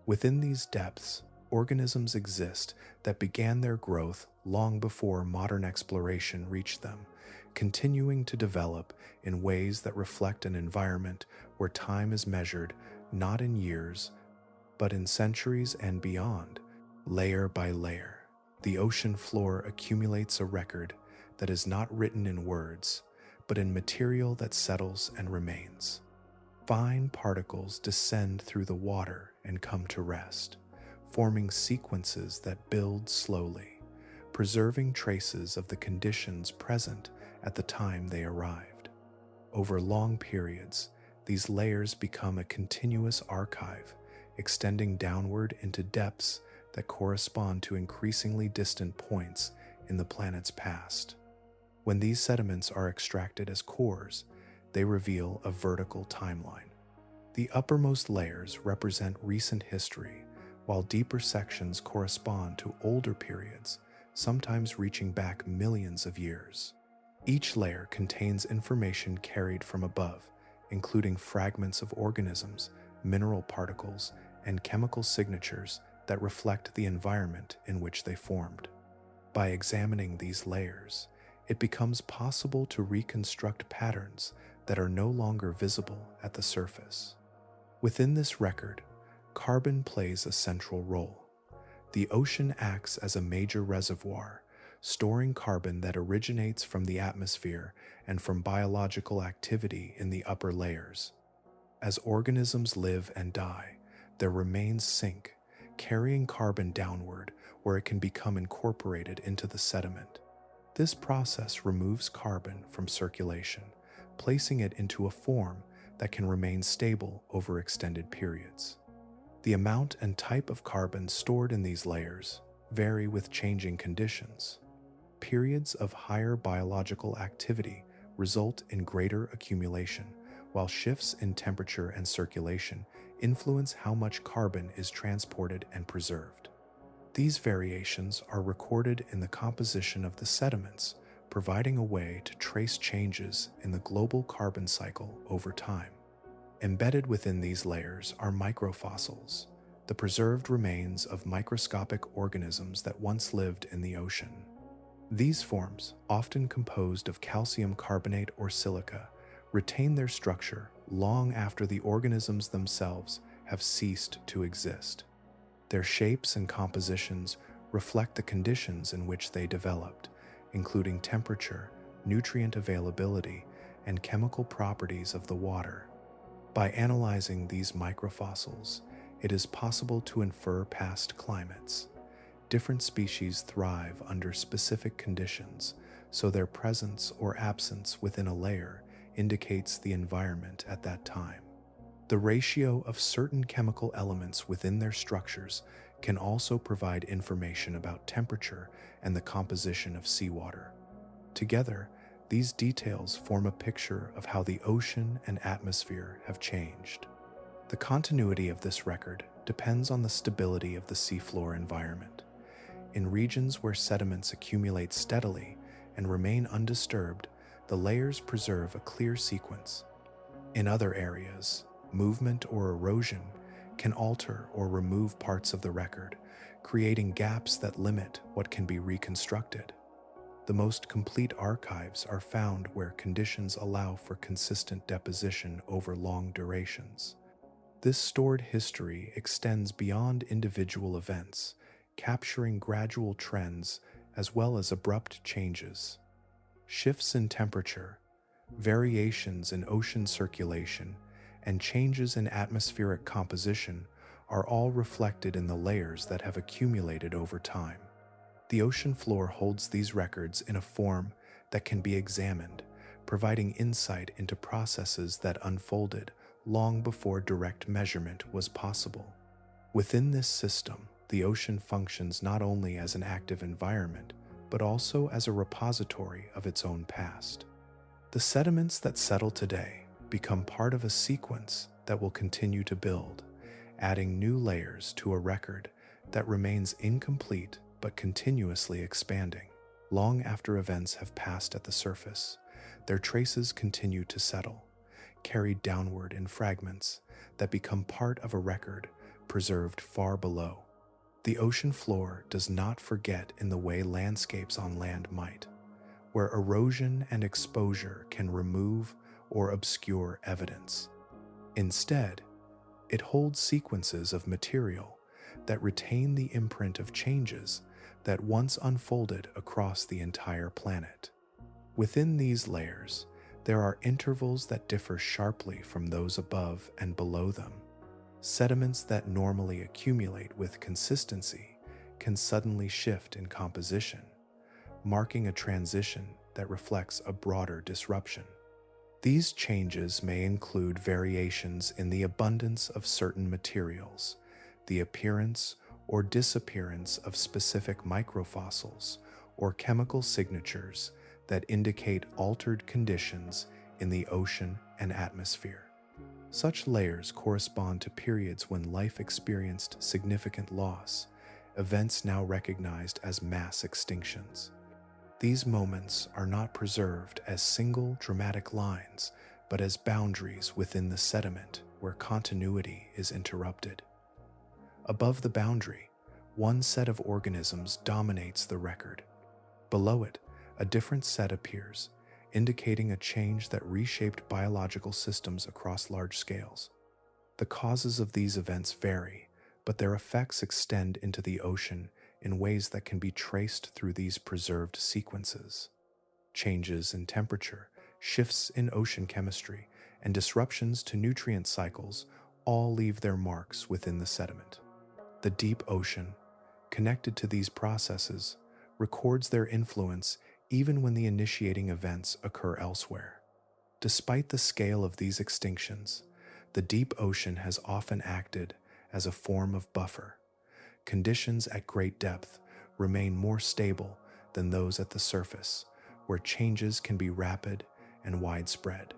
Within these depths, organisms exist that began their growth long before modern exploration reached them, continuing to develop in ways that reflect an environment where time is measured not in years, but in centuries and beyond. Layer by layer, the ocean floor accumulates a record that is not written in words, but in material that settles and remains. Fine particles descend through the water and come to rest, forming sequences that build slowly, preserving traces of the conditions present at the time they arrived. Over long periods, these layers become a continuous archive, extending downward into depths that correspond to increasingly distant points in the planet's past. When these sediments are extracted as cores, they reveal a vertical timeline. The uppermost layers represent recent history, while deeper sections correspond to older periods, sometimes reaching back millions of years. Each layer contains information carried from above, including fragments of organisms, mineral particles, and chemical signatures that reflect the environment in which they formed. By examining these layers, it becomes possible to reconstruct patterns that are no longer visible at the surface. Within this record, carbon plays a central role. The ocean acts as a major reservoir, storing carbon that originates from the atmosphere and from biological activity in the upper layers. As organisms live and die, their remains sink, carrying carbon downward where it can become incorporated into the sediment. This process removes carbon from circulation, placing it into a form that can remain stable over extended periods. The amount and type of carbon stored in these layers vary with changing conditions. Periods of higher biological activity result in greater accumulation, while shifts in temperature and circulation influence how much carbon is transported and preserved. These variations are recorded in the composition of the sediments, providing a way to trace changes in the global carbon cycle over time. Embedded within these layers are microfossils, the preserved remains of microscopic organisms that once lived in the ocean. These forms, often composed of calcium carbonate or silica, retain their structure long after the organisms themselves have ceased to exist. Their shapes and compositions reflect the conditions in which they developed, including temperature, nutrient availability, and chemical properties of the water. By analyzing these microfossils, it is possible to infer past climates. Different species thrive under specific conditions, so their presence or absence within a layer indicates the environment at that time. The ratio of certain chemical elements within their structures can also provide information about temperature and the composition of seawater. Together, these details form a picture of how the ocean and atmosphere have changed. The continuity of this record depends on the stability of the seafloor environment. In regions where sediments accumulate steadily and remain undisturbed, the layers preserve a clear sequence. In other areas, movement or erosion can alter or remove parts of the record, creating gaps that limit what can be reconstructed. The most complete archives are found where conditions allow for consistent deposition over long durations. This stored history extends beyond individual events, capturing gradual trends as well as abrupt changes. Shifts in temperature, variations in ocean circulation, and changes in atmospheric composition are all reflected in the layers that have accumulated over time. The ocean floor holds these records in a form that can be examined, providing insight into processes that unfolded long before direct measurement was possible. Within this system, the ocean functions not only as an active environment, but also as a repository of its own past. The sediments that settle today become part of a sequence that will continue to build, adding new layers to a record that remains incomplete but continuously expanding. Long after events have passed at the surface, their traces continue to settle, carried downward in fragments that become part of a record preserved far below. The ocean floor does not forget in the way landscapes on land might, where erosion and exposure can remove or obscure evidence. Instead, it holds sequences of material that retain the imprint of changes that once unfolded across the entire planet. Within these layers, there are intervals that differ sharply from those above and below them. Sediments that normally accumulate with consistency can suddenly shift in composition, marking a transition that reflects a broader disruption. These changes may include variations in the abundance of certain materials, the appearance or disappearance of specific microfossils or chemical signatures that indicate altered conditions in the ocean and atmosphere. Such layers correspond to periods when life experienced significant loss, events now recognized as mass extinctions. These moments are not preserved as single dramatic lines, but as boundaries within the sediment where continuity is interrupted. Above the boundary, one set of organisms dominates the record. Below it, a different set appears, indicating a change that reshaped biological systems across large scales. The causes of these events vary, but their effects extend into the ocean in ways that can be traced through these preserved sequences. Changes in temperature, shifts in ocean chemistry, and disruptions to nutrient cycles all leave their marks within the sediment. The deep ocean, connected to these processes, records their influence even when the initiating events occur elsewhere. Despite the scale of these extinctions, the deep ocean has often acted as a form of buffer. Conditions at great depth remain more stable than those at the surface, where changes can be rapid and widespread.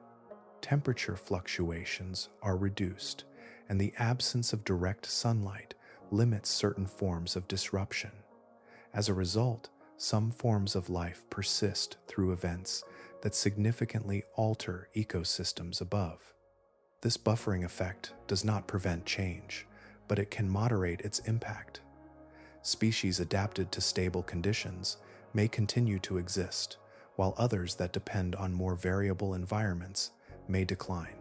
Temperature fluctuations are reduced, and the absence of direct sunlight limits certain forms of disruption. As a result, some forms of life persist through events that significantly alter ecosystems above. This buffering effect does not prevent change, but it can moderate its impact. Species adapted to stable conditions may continue to exist, while others that depend on more variable environments may decline.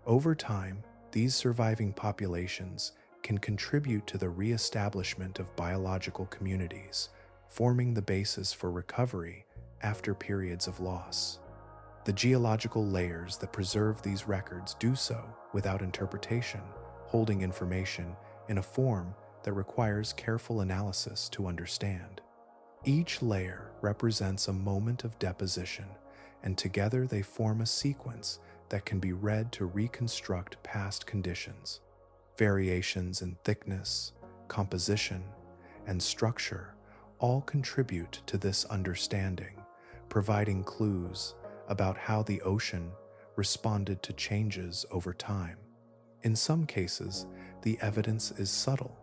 Over time, these surviving populations can contribute to the re-establishment of biological communities, forming the basis for recovery after periods of loss. The geological layers that preserve these records do so without interpretation, holding information in a form that requires careful analysis to understand. Each layer represents a moment of deposition, and together they form a sequence that can be read to reconstruct past conditions. Variations in thickness, composition, and structure all contribute to this understanding, providing clues about how the ocean responded to changes over time. In some cases, the evidence is subtle,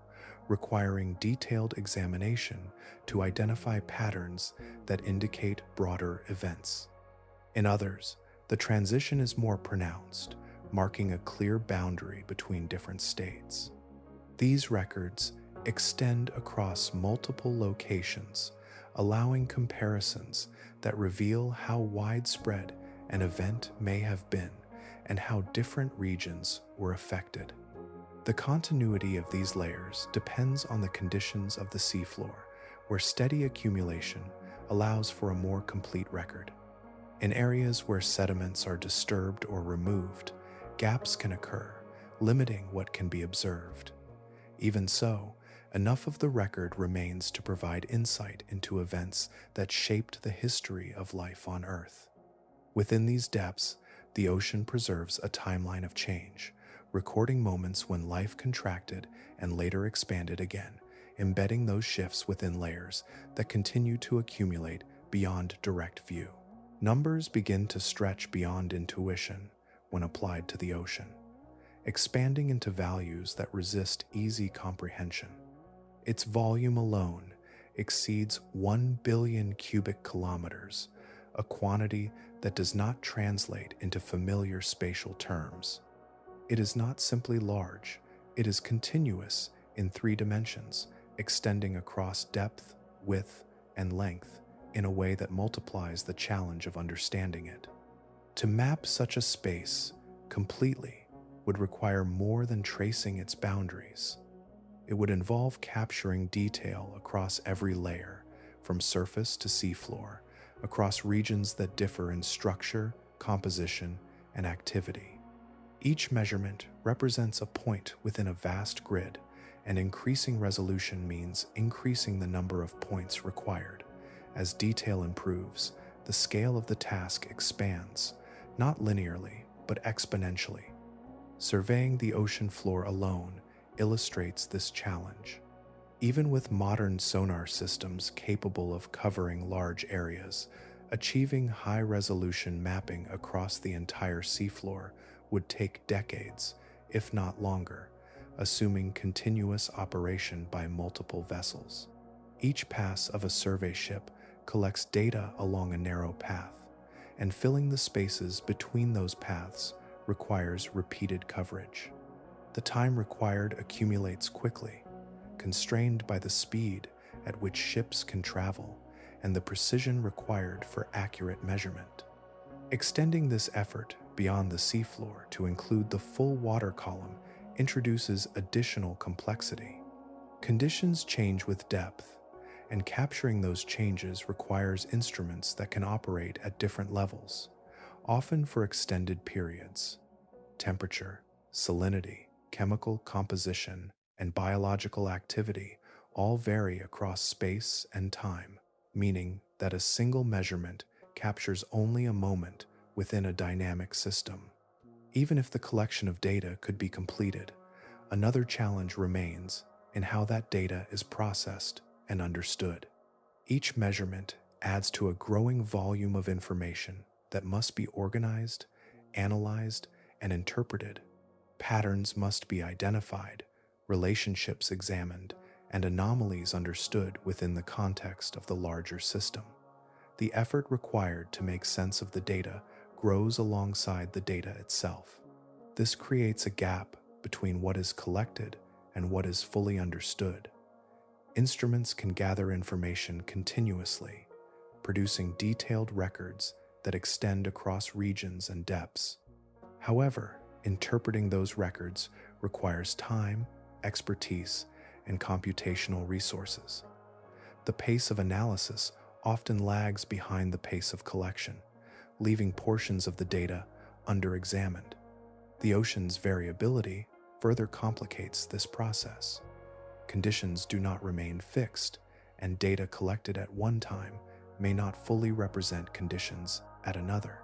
requiring detailed examination to identify patterns that indicate broader events. In others, the transition is more pronounced, marking a clear boundary between different states. These records extend across multiple locations, allowing comparisons that reveal how widespread an event may have been and how different regions were affected. The continuity of these layers depends on the conditions of the seafloor, where steady accumulation allows for a more complete record. In areas where sediments are disturbed or removed, gaps can occur, limiting what can be observed. Even so, enough of the record remains to provide insight into events that shaped the history of life on Earth. Within these depths, the ocean preserves a timeline of change, recording moments when life contracted and later expanded again, embedding those shifts within layers that continue to accumulate beyond direct view. Numbers begin to stretch beyond intuition when applied to the ocean, expanding into values that resist easy comprehension. Its volume alone exceeds 1 billion cubic kilometers, a quantity that does not translate into familiar spatial terms. It is not simply large, it is continuous in 3 dimensions, extending across depth, width, and length in a way that multiplies the challenge of understanding it. To map such a space completely would require more than tracing its boundaries. It would involve capturing detail across every layer, from surface to seafloor, across regions that differ in structure, composition, and activity. Each measurement represents a point within a vast grid, and increasing resolution means increasing the number of points required. As detail improves, the scale of the task expands, not linearly, but exponentially. Surveying the ocean floor alone illustrates this challenge. Even with modern sonar systems capable of covering large areas, achieving high-resolution mapping across the entire seafloor would take decades, if not longer, assuming continuous operation by multiple vessels. Each pass of a survey ship collects data along a narrow path, and filling the spaces between those paths requires repeated coverage. The time required accumulates quickly, constrained by the speed at which ships can travel and the precision required for accurate measurement. Extending this effort beyond the seafloor to include the full water column introduces additional complexity. Conditions change with depth, and capturing those changes requires instruments that can operate at different levels, often for extended periods. Temperature, salinity, chemical composition, and biological activity all vary across space and time, meaning that a single measurement captures only a moment within a dynamic system. Even if the collection of data could be completed, another challenge remains in how that data is processed and understood. Each measurement adds to a growing volume of information that must be organized, analyzed, and interpreted. Patterns must be identified, relationships examined, and anomalies understood within the context of the larger system. The effort required to make sense of the data grows alongside the data itself. This creates a gap between what is collected and what is fully understood. Instruments can gather information continuously, producing detailed records that extend across regions and depths. However, interpreting those records requires time, expertise, and computational resources. The pace of analysis often lags behind the pace of collection, leaving portions of the data under-examined. The ocean's variability further complicates this process. Conditions do not remain fixed, and data collected at one time may not fully represent conditions at another.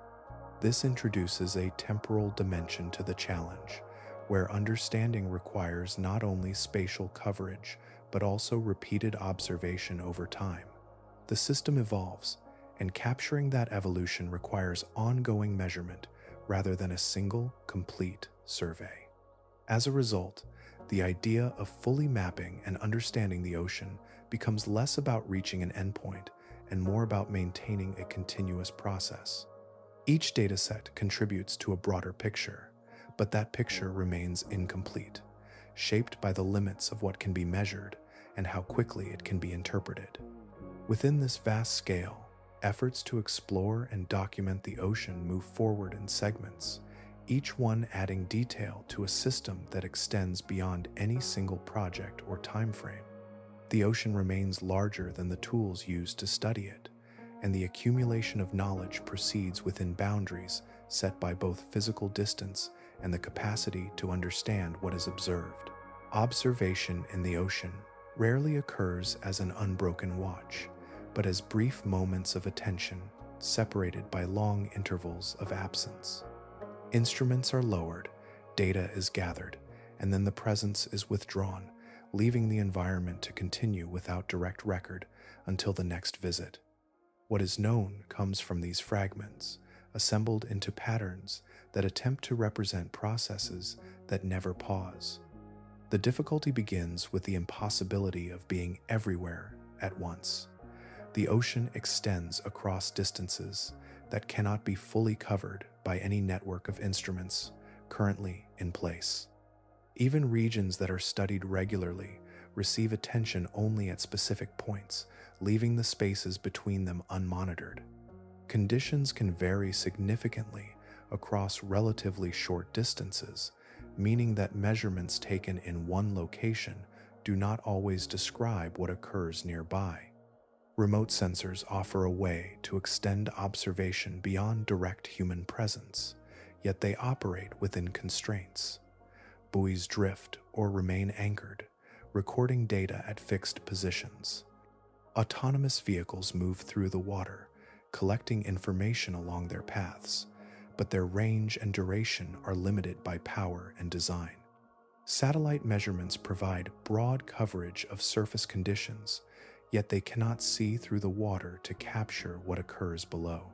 This introduces a temporal dimension to the challenge, where understanding requires not only spatial coverage, but also repeated observation over time. The system evolves, and capturing that evolution requires ongoing measurement rather than a single, complete survey. As a result, the idea of fully mapping and understanding the ocean becomes less about reaching an endpoint and more about maintaining a continuous process. Each dataset contributes to a broader picture, but that picture remains incomplete, shaped by the limits of what can be measured and how quickly it can be interpreted. Within this vast scale, efforts to explore and document the ocean move forward in segments, each one adding detail to a system that extends beyond any single project or time frame. The ocean remains larger than the tools used to study it, and the accumulation of knowledge proceeds within boundaries set by both physical distance and the capacity to understand what is observed. Observation in the ocean rarely occurs as an unbroken watch, but as brief moments of attention separated by long intervals of absence. Instruments are lowered, data is gathered, and then the presence is withdrawn, leaving the environment to continue without direct record until the next visit. What is known comes from these fragments, assembled into patterns that attempt to represent processes that never pause. The difficulty begins with the impossibility of being everywhere at once. The ocean extends across distances that cannot be fully covered by any network of instruments currently in place. Even regions that are studied regularly receive attention only at specific points, leaving the spaces between them unmonitored. Conditions can vary significantly across relatively short distances, meaning that measurements taken in one location do not always describe what occurs nearby. Remote sensors offer a way to extend observation beyond direct human presence, yet they operate within constraints. Buoys drift or remain anchored, recording data at fixed positions. Autonomous vehicles move through the water, collecting information along their paths, but their range and duration are limited by power and design. Satellite measurements provide broad coverage of surface conditions, yet they cannot see through the water to capture what occurs below.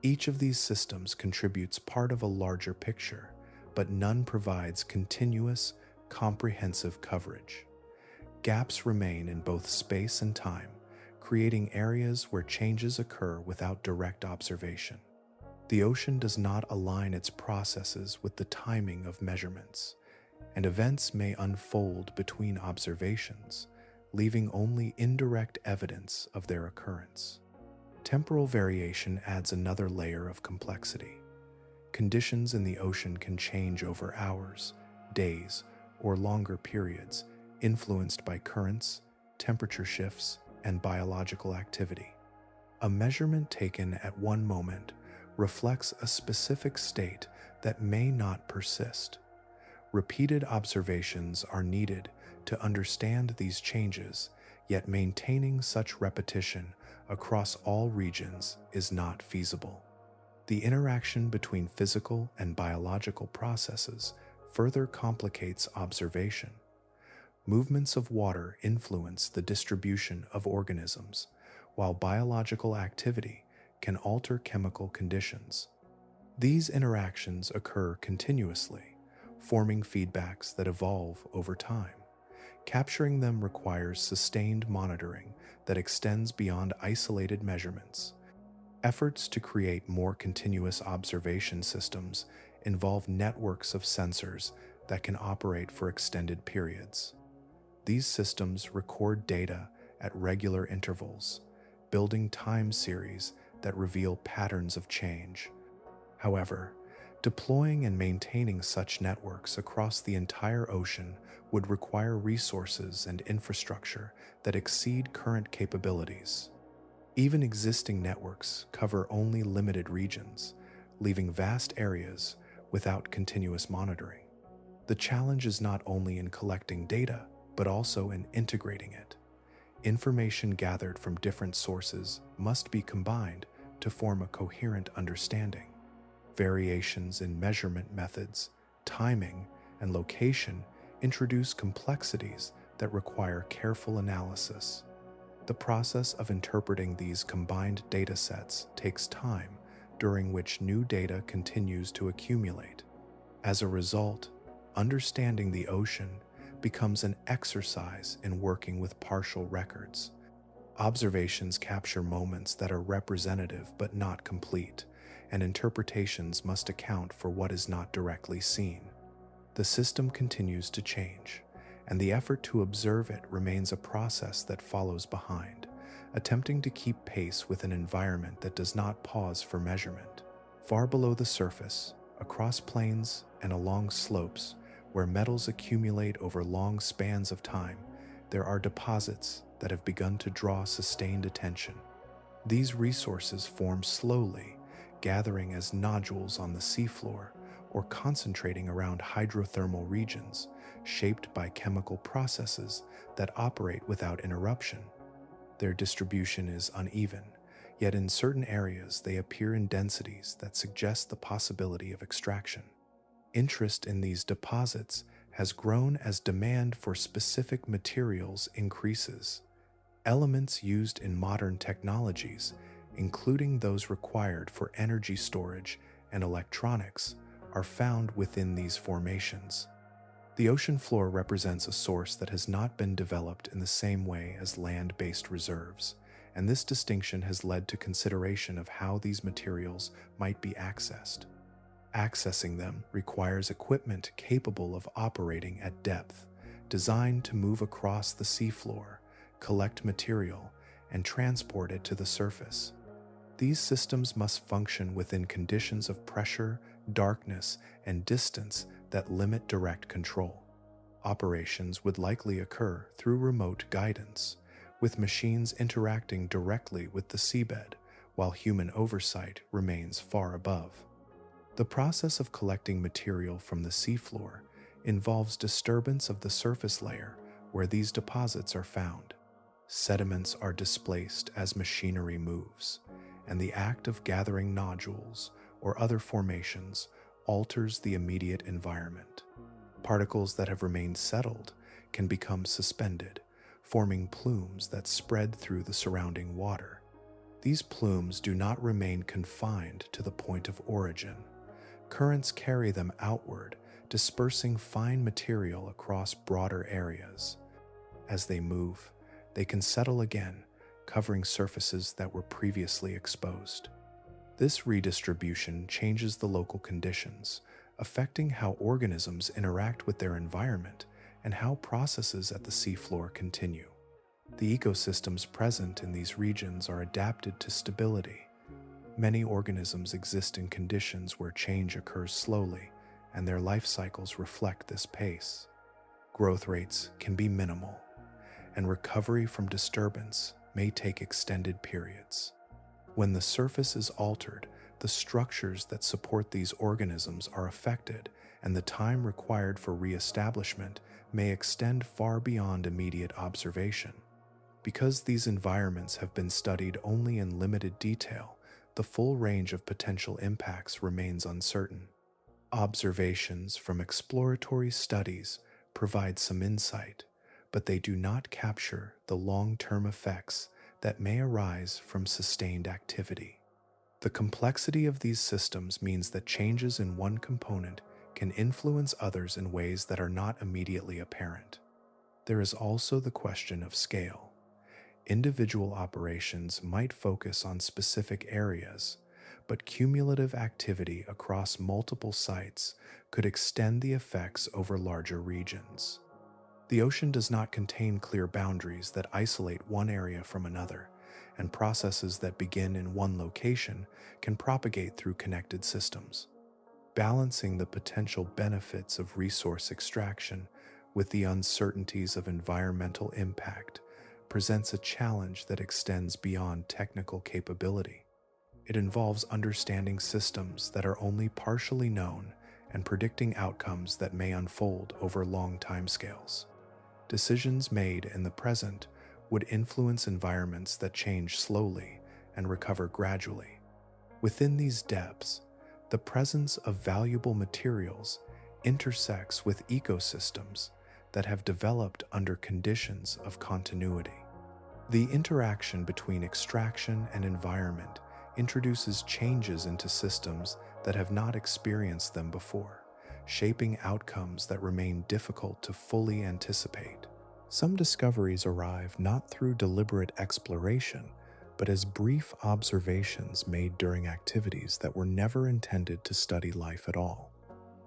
Each of these systems contributes part of a larger picture, but none provides continuous, comprehensive coverage. Gaps remain in both space and time, creating areas where changes occur without direct observation. The ocean does not align its processes with the timing of measurements, and events may unfold between observations, leaving only indirect evidence of their occurrence. Temporal variation adds another layer of complexity. Conditions in the ocean can change over hours, days, or longer periods, influenced by currents, temperature shifts, and biological activity. A measurement taken at one moment reflects a specific state that may not persist. Repeated observations are needed to understand these changes, yet maintaining such repetition across all regions is not feasible. The interaction between physical and biological processes further complicates observation. Movements of water influence the distribution of organisms, while biological activity can alter chemical conditions. These interactions occur continuously, forming feedbacks that evolve over time. Capturing them requires sustained monitoring that extends beyond isolated measurements. Efforts to create more continuous observation systems involve networks of sensors that can operate for extended periods. These systems record data at regular intervals, building time series that reveal patterns of change. However, deploying and maintaining such networks across the entire ocean would require resources and infrastructure that exceed current capabilities. Even existing networks cover only limited regions, leaving vast areas without continuous monitoring. The challenge is not only in collecting data, but also in integrating it. Information gathered from different sources must be combined to form a coherent understanding. Variations in measurement methods, timing, and location introduce complexities that require careful analysis. The process of interpreting these combined data sets takes time, during which new data continues to accumulate. As a result, understanding the ocean becomes an exercise in working with partial records. Observations capture moments that are representative but not complete, and interpretations must account for what is not directly seen. The system continues to change, and the effort to observe it remains a process that follows behind, attempting to keep pace with an environment that does not pause for measurement. Far below the surface, across plains and along slopes where metals accumulate over long spans of time, there are deposits that have begun to draw sustained attention. These resources form slowly, gathering as nodules on the seafloor or concentrating around hydrothermal regions shaped by chemical processes that operate without interruption. Their distribution is uneven, yet in certain areas they appear in densities that suggest the possibility of extraction. Interest in these deposits has grown as demand for specific materials increases. Elements used in modern technologies, including those required for energy storage and electronics, are found within these formations. The ocean floor represents a source that has not been developed in the same way as land-based reserves, and this distinction has led to consideration of how these materials might be accessed. Accessing them requires equipment capable of operating at depth, designed to move across the seafloor, collect material, and transport it to the surface. These systems must function within conditions of pressure, darkness, and distance that limit direct control. Operations would likely occur through remote guidance, with machines interacting directly with the seabed, while human oversight remains far above. The process of collecting material from the seafloor involves disturbance of the surface layer where these deposits are found. Sediments are displaced as machinery moves, and the act of gathering nodules or other formations alters the immediate environment. Particles that have remained settled can become suspended, forming plumes that spread through the surrounding water. These plumes do not remain confined to the point of origin. Currents carry them outward, dispersing fine material across broader areas. As they move, they can settle again, covering surfaces that were previously exposed. This redistribution changes the local conditions, affecting how organisms interact with their environment and how processes at the seafloor continue. The ecosystems present in these regions are adapted to stability. Many organisms exist in conditions where change occurs slowly, and their life cycles reflect this pace. Growth rates can be minimal, and recovery from disturbance may take extended periods. When the surface is altered, the structures that support these organisms are affected, and the time required for reestablishment may extend far beyond immediate observation. Because these environments have been studied only in limited detail, the full range of potential impacts remains uncertain. Observations from exploratory studies provide some insight, but they do not capture the long-term effects that may arise from sustained activity. The complexity of these systems means that changes in one component can influence others in ways that are not immediately apparent. There is also the question of scale. Individual operations might focus on specific areas, but cumulative activity across multiple sites could extend the effects over larger regions. The ocean does not contain clear boundaries that isolate one area from another, and processes that begin in one location can propagate through connected systems. Balancing the potential benefits of resource extraction with the uncertainties of environmental impact presents a challenge that extends beyond technical capability. It involves understanding systems that are only partially known and predicting outcomes that may unfold over long timescales. Decisions made in the present would influence environments that change slowly and recover gradually. Within these depths, the presence of valuable materials intersects with ecosystems that have developed under conditions of continuity. The interaction between extraction and environment introduces changes into systems that have not experienced them before, shaping outcomes that remain difficult to fully anticipate. Some discoveries arrive not through deliberate exploration, but as brief observations made during activities that were never intended to study life at all.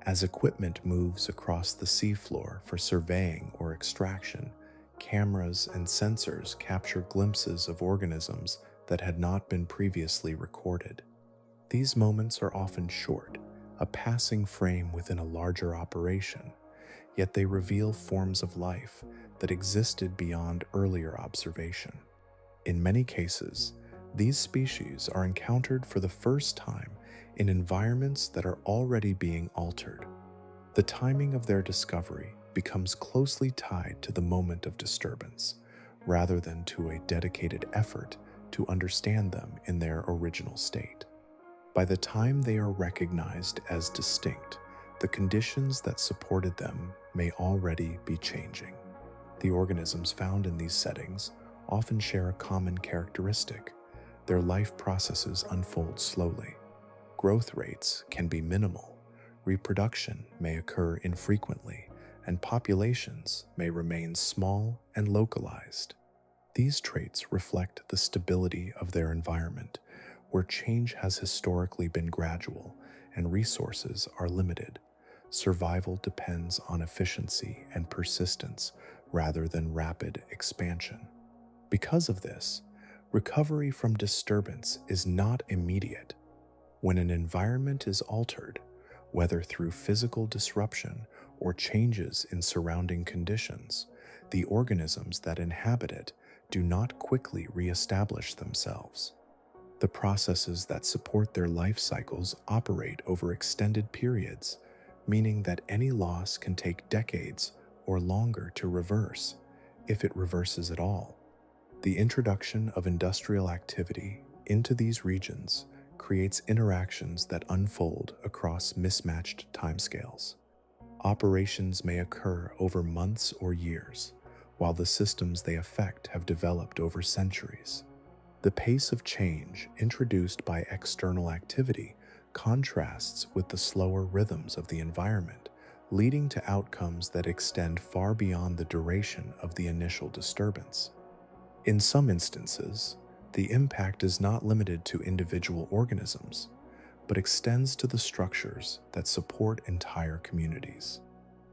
As equipment moves across the seafloor for surveying or extraction, cameras and sensors capture glimpses of organisms that had not been previously recorded. These moments are often short, a passing frame within a larger operation, yet they reveal forms of life that existed beyond earlier observation. In many cases, these species are encountered for the first time in environments that are already being altered. The timing of their discovery becomes closely tied to the moment of disturbance, rather than to a dedicated effort to understand them in their original state. By the time they are recognized as distinct, the conditions that supported them may already be changing. The organisms found in these settings often share a common characteristic. Their life processes unfold slowly. Growth rates can be minimal, reproduction may occur infrequently, and populations may remain small and localized. These traits reflect the stability of their environment, where change has historically been gradual and resources are limited. Survival depends on efficiency and persistence rather than rapid expansion. Because of this, recovery from disturbance is not immediate. When an environment is altered, whether through physical disruption or changes in surrounding conditions, the organisms that inhabit it do not quickly reestablish themselves. The processes that support their life cycles operate over extended periods, meaning that any loss can take decades or longer to reverse, if it reverses at all. The introduction of industrial activity into these regions creates interactions that unfold across mismatched timescales. Operations may occur over months or years, while the systems they affect have developed over centuries. The pace of change introduced by external activity contrasts with the slower rhythms of the environment, leading to outcomes that extend far beyond the duration of the initial disturbance. In some instances, the impact is not limited to individual organisms, but extends to the structures that support entire communities.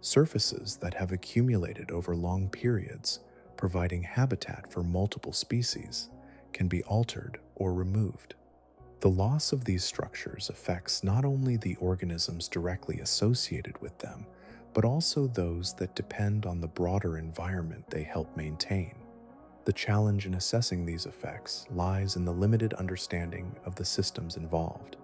Surfaces that have accumulated over long periods, providing habitat for multiple species, can be altered or removed. The loss of these structures affects not only the organisms directly associated with them, but also those that depend on the broader environment they help maintain. The challenge in assessing these effects lies in the limited understanding of the systems involved.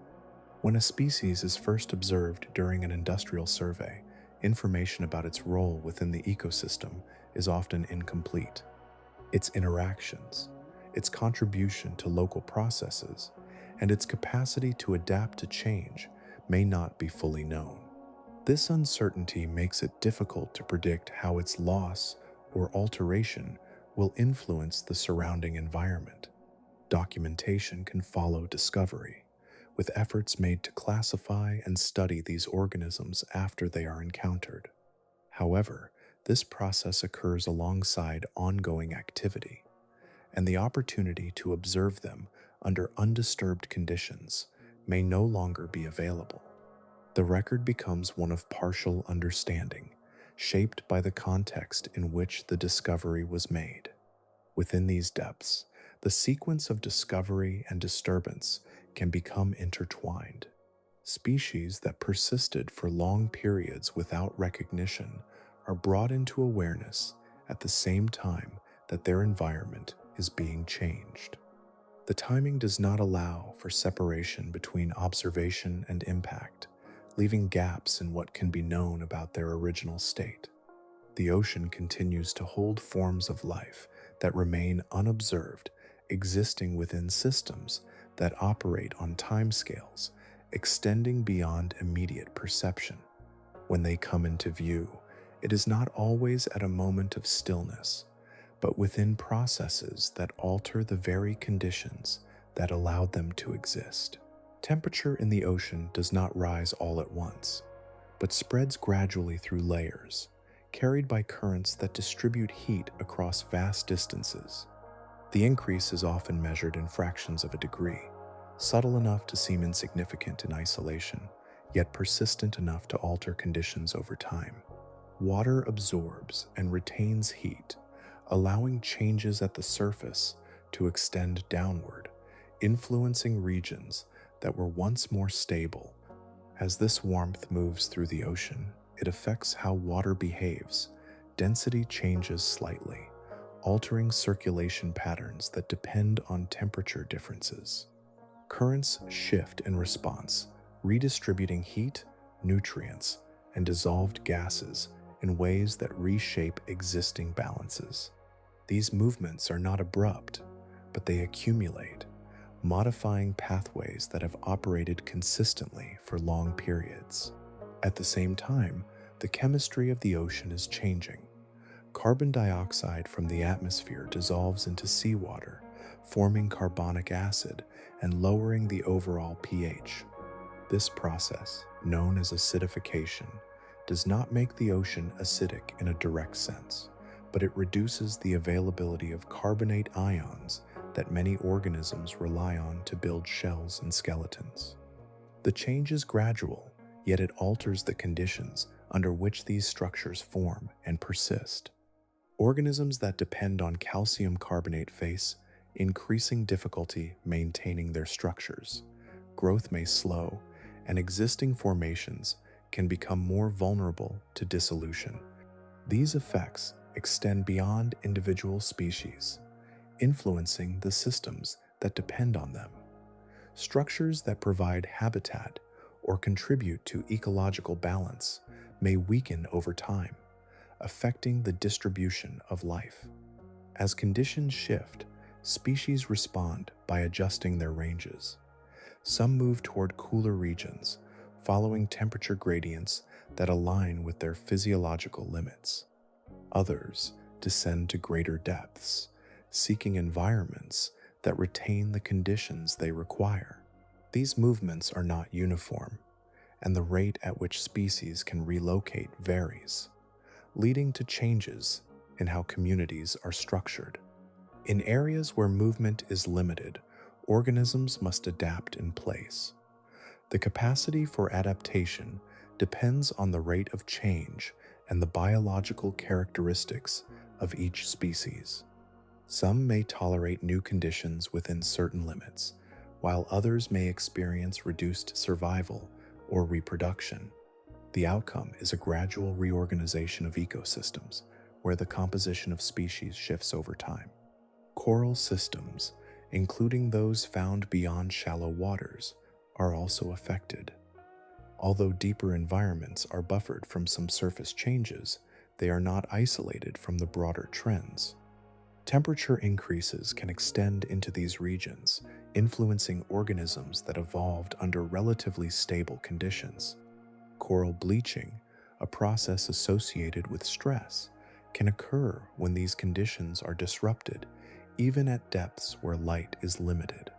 When a species is first observed during an industrial survey, information about its role within the ecosystem is often incomplete. Its interactions, its contribution to local processes, and its capacity to adapt to change may not be fully known. This uncertainty makes it difficult to predict how its loss or alteration will influence the surrounding environment. Documentation can follow discovery, with efforts made to classify and study these organisms after they are encountered. However, this process occurs alongside ongoing activity, and the opportunity to observe them under undisturbed conditions may no longer be available. The record becomes one of partial understanding, shaped by the context in which the discovery was made. Within these depths, the sequence of discovery and disturbance can become intertwined. Species that persisted for long periods without recognition are brought into awareness at the same time that their environment is being changed. The timing does not allow for separation between observation and impact, leaving gaps in what can be known about their original state. The ocean continues to hold forms of life that remain unobserved, existing within systems that operate on timescales extending beyond immediate perception. When they come into view, it is not always at a moment of stillness, but within processes that alter the very conditions that allowed them to exist. Temperature in the ocean does not rise all at once, but spreads gradually through layers, carried by currents that distribute heat across vast distances. The increase is often measured in fractions of a degree, subtle enough to seem insignificant in isolation, yet persistent enough to alter conditions over time. Water absorbs and retains heat, allowing changes at the surface to extend downward, influencing regions that were once more stable. As this warmth moves through the ocean, it affects how water behaves. Density changes slightly, altering circulation patterns that depend on temperature differences. Currents shift in response, redistributing heat, nutrients, and dissolved gases in ways that reshape existing balances. These movements are not abrupt, but they accumulate, modifying pathways that have operated consistently for long periods. At the same time, the chemistry of the ocean is changing. Carbon dioxide from the atmosphere dissolves into seawater, forming carbonic acid and lowering the overall pH. This process, known as acidification, does not make the ocean acidic in a direct sense, but it reduces the availability of carbonate ions that many organisms rely on to build shells and skeletons. The change is gradual, yet it alters the conditions under which these structures form and persist. Organisms that depend on calcium carbonate face increasing difficulty maintaining their structures. Growth may slow, and existing formations can become more vulnerable to dissolution. These effects extend beyond individual species, influencing the systems that depend on them. Structures that provide habitat or contribute to ecological balance may weaken over time, affecting the distribution of life. As conditions shift, species respond by adjusting their ranges. Some move toward cooler regions, following temperature gradients that align with their physiological limits. Others descend to greater depths, seeking environments that retain the conditions they require. These movements are not uniform, and the rate at which species can relocate varies, leading to changes in how communities are structured. In areas where movement is limited, organisms must adapt in place. The capacity for adaptation depends on the rate of change and the biological characteristics of each species. Some may tolerate new conditions within certain limits, while others may experience reduced survival or reproduction. The outcome is a gradual reorganization of ecosystems, where the composition of species shifts over time. Coral systems, including those found beyond shallow waters, are also affected. Although deeper environments are buffered from some surface changes, they are not isolated from the broader trends. Temperature increases can extend into these regions, influencing organisms that evolved under relatively stable conditions. Coral bleaching, a process associated with stress, can occur when these conditions are disrupted, even at depths where light is limited.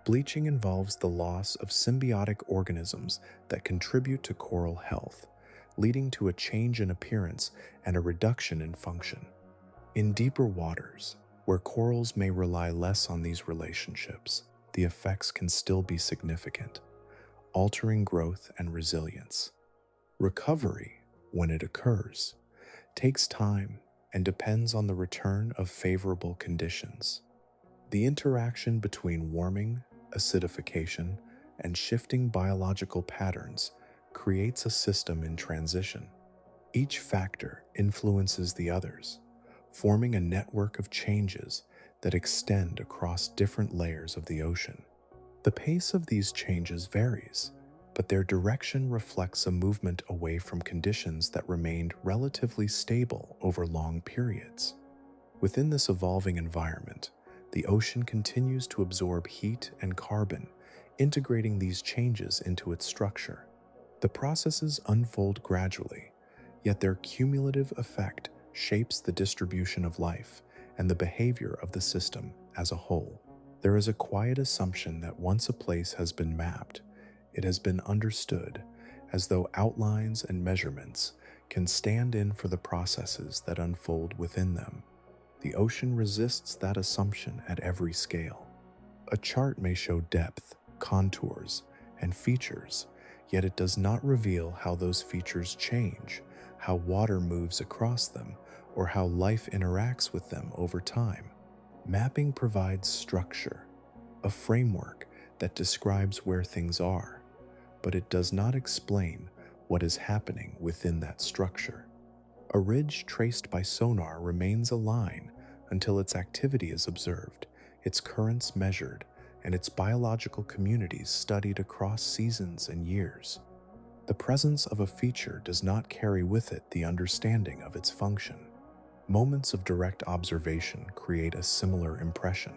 Bleaching involves the loss of symbiotic organisms that contribute to coral health, leading to a change in appearance and a reduction in function. In deeper waters, where corals may rely less on these relationships, the effects can still be significant, altering growth and resilience. Recovery, when it occurs, takes time and depends on the return of favorable conditions. The interaction between warming, acidification, and shifting biological patterns creates a system in transition. Each factor influences the others, forming a network of changes that extend across different layers of the ocean. The pace of these changes varies, but their direction reflects a movement away from conditions that remained relatively stable over long periods. Within this evolving environment, the ocean continues to absorb heat and carbon, integrating these changes into its structure. The processes unfold gradually, yet their cumulative effect shapes the distribution of life and the behavior of the system as a whole. There is a quiet assumption that once a place has been mapped, it has been understood, as though outlines and measurements can stand in for the processes that unfold within them. The ocean resists that assumption at every scale. A chart may show depth, contours, and features, yet it does not reveal how those features change, how water moves across them, or how life interacts with them over time. Mapping provides structure, a framework that describes where things are, but it does not explain what is happening within that structure. A ridge traced by sonar remains a line until its activity is observed, its currents measured, and its biological communities studied across seasons and years. The presence of a feature does not carry with it the understanding of its function. Moments of direct observation create a similar impression.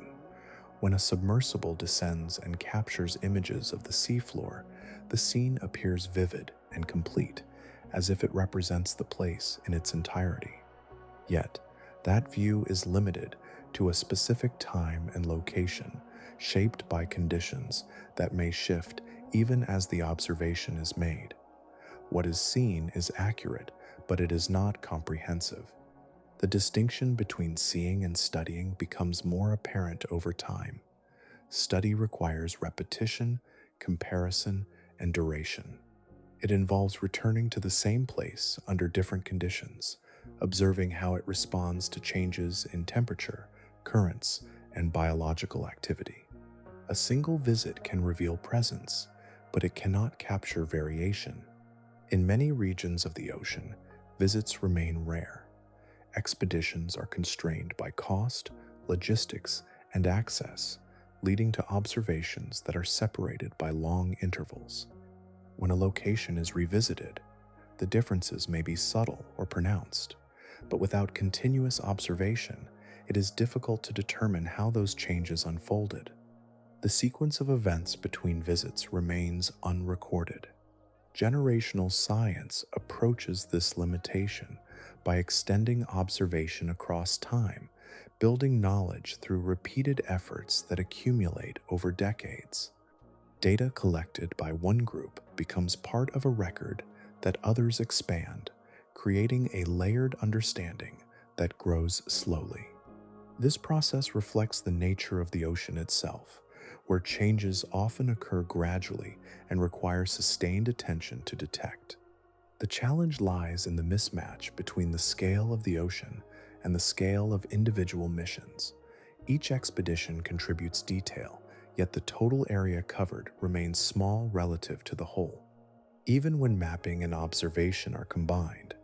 When a submersible descends and captures images of the seafloor, the scene appears vivid and complete, as if it represents the place in its entirety. Yet, that view is limited to a specific time and location, shaped by conditions that may shift even as the observation is made. What is seen is accurate, but it is not comprehensive. The distinction between seeing and studying becomes more apparent over time. Study requires repetition, comparison, and duration. It involves returning to the same place under different conditions, observing how it responds to changes in temperature, currents, and biological activity. A single visit can reveal presence, but it cannot capture variation. In many regions of the ocean, visits remain rare. Expeditions are constrained by cost, logistics, and access, leading to observations that are separated by long intervals. When a location is revisited, the differences may be subtle or pronounced, but without continuous observation, it is difficult to determine how those changes unfolded. The sequence of events between visits remains unrecorded. Generational science approaches this limitation by extending observation across time, building knowledge through repeated efforts that accumulate over decades. Data collected by one group becomes part of a record that others expand, creating a layered understanding that grows slowly. This process reflects the nature of the ocean itself, where changes often occur gradually and require sustained attention to detect. The challenge lies in the mismatch between the scale of the ocean and the scale of individual missions. Each expedition contributes detail, yet the total area covered remains small relative to the whole. Even when mapping and observation are combined,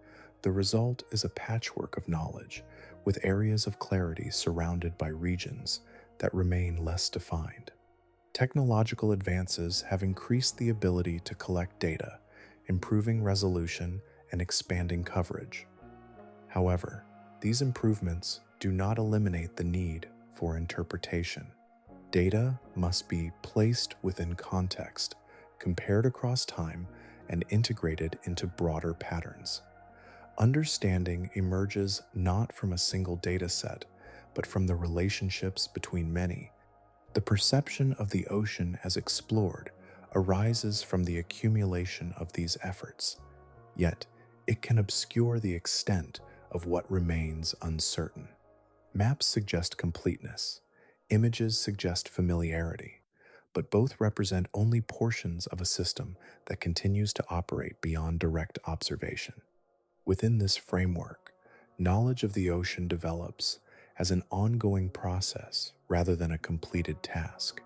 the result is a patchwork of knowledge, with areas of clarity surrounded by regions that remain less defined. Technological advances have increased the ability to collect data, improving resolution and expanding coverage. However, these improvements do not eliminate the need for interpretation. Data must be placed within context, compared across time, and integrated into broader patterns. Understanding emerges not from a single data set, but from the relationships between many. The perception of the ocean as explored arises from the accumulation of these efforts, yet it can obscure the extent of what remains uncertain. Maps suggest completeness, images suggest familiarity, but both represent only portions of a system that continues to operate beyond direct observation. Within this framework, knowledge of the ocean develops as an ongoing process rather than a completed task.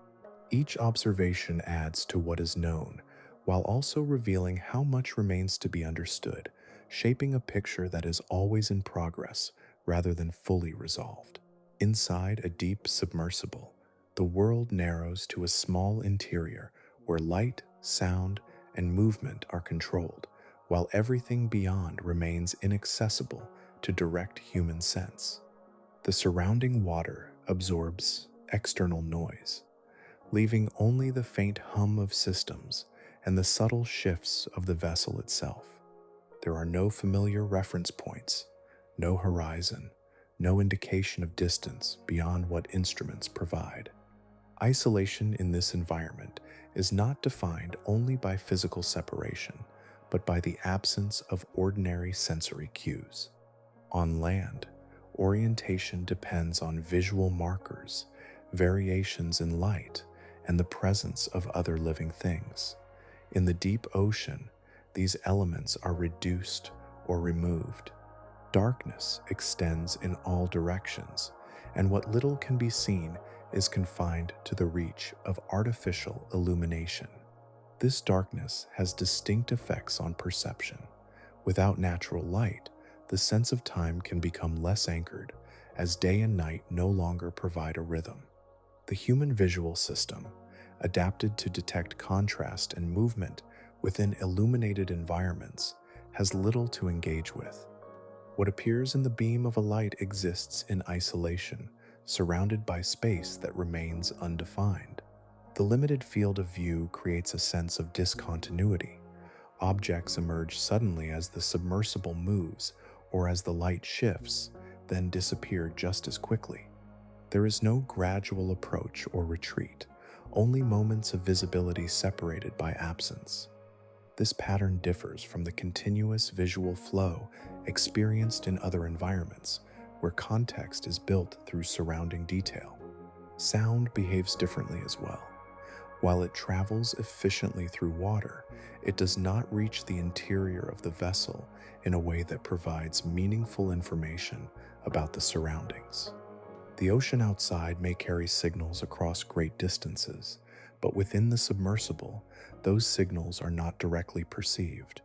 Each observation adds to what is known, while also revealing how much remains to be understood, shaping a picture that is always in progress rather than fully resolved. Inside a deep submersible, the world narrows to a small interior where light, sound, and movement are controlled, while everything beyond remains inaccessible to direct human sense. The surrounding water absorbs external noise, leaving only the faint hum of systems and the subtle shifts of the vessel itself. There are no familiar reference points, no horizon, no indication of distance beyond what instruments provide. Isolation in this environment is not defined only by physical separation, but by the absence of ordinary sensory cues. On land, Orientation depends on visual markers, variations in light, and the presence of other living things. In the deep ocean, these elements are reduced or removed. Darkness extends in all directions, and what little can be seen is confined to the reach of artificial illumination. This darkness has distinct effects on perception. Without natural light, the sense of time can become less anchored, as day and night no longer provide a rhythm. The human visual system, adapted to detect contrast and movement within illuminated environments, has little to engage with. What appears in the beam of a light exists in isolation, surrounded by space that remains undefined. The limited field of view creates a sense of discontinuity. Objects emerge suddenly as the submersible moves or as the light shifts, then disappear just as quickly. There is no gradual approach or retreat, only moments of visibility separated by absence. This pattern differs from the continuous visual flow experienced in other environments, where context is built through surrounding detail. Sound behaves differently as well. While it travels efficiently through water, it does not reach the interior of the vessel in a way that provides meaningful information about the surroundings. The ocean outside may carry signals across great distances, but within the submersible, those signals are not directly perceived.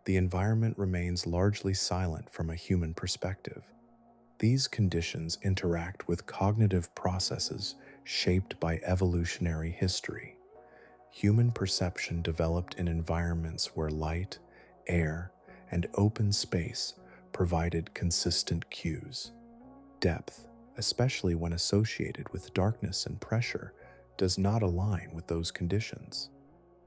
The environment remains largely silent from a human perspective. These conditions interact with cognitive processes shaped by evolutionary history. Human perception developed in environments where light, air, and open space provided consistent cues. Depth, especially when associated with darkness and pressure, does not align with those conditions.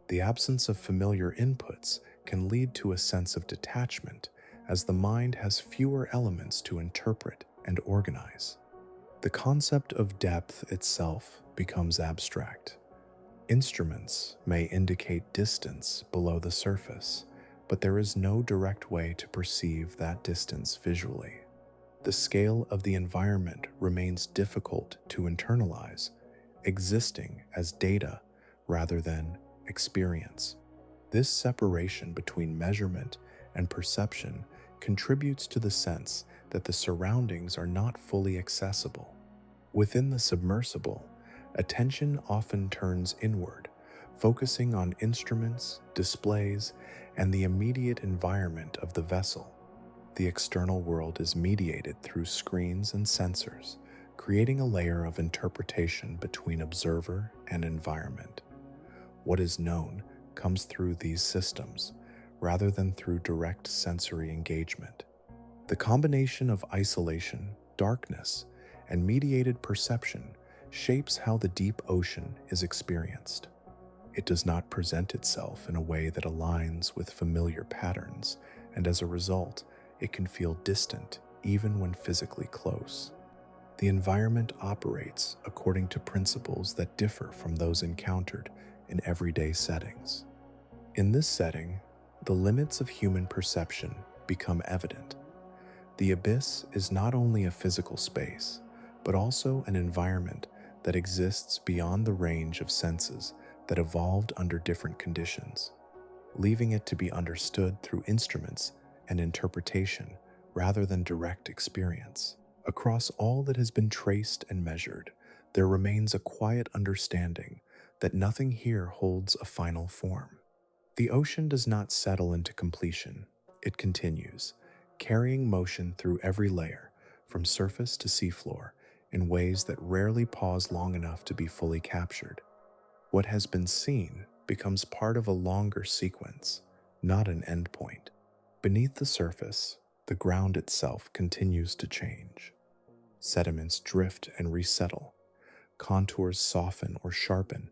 The absence of familiar inputs can lead to a sense of detachment, as the mind has fewer elements to interpret and organize. The concept of depth itself becomes abstract. Instruments may indicate distance below the surface, but there is no direct way to perceive that distance visually. The scale of the environment remains difficult to internalize, existing as data rather than experience. This separation between measurement and perception contributes to the sense that the surroundings are not fully accessible. Within the submersible, attention often turns inward, focusing on instruments, displays, and the immediate environment of the vessel. The external world is mediated through screens and sensors, creating a layer of interpretation between observer and environment. What is known comes through these systems, rather than through direct sensory engagement. The combination of isolation, darkness, and mediated perception shapes how the deep ocean is experienced. It does not present itself in a way that aligns with familiar patterns, and as a result, it can feel distant even when physically close. The environment operates according to principles that differ from those encountered in everyday settings. In this setting, the limits of human perception become evident. The abyss is not only a physical space, but also an environment that exists beyond the range of senses that evolved under different conditions, leaving it to be understood through instruments and interpretation rather than direct experience. Across all that has been traced and measured, there remains a quiet understanding that nothing here holds a final form. The ocean does not settle into completion. It continues, carrying motion through every layer, from surface to seafloor, in ways that rarely pause long enough to be fully captured. What has been seen becomes part of a longer sequence, not an endpoint. Beneath the surface, the ground itself continues to change. Sediments drift and resettle, contours soften or sharpen,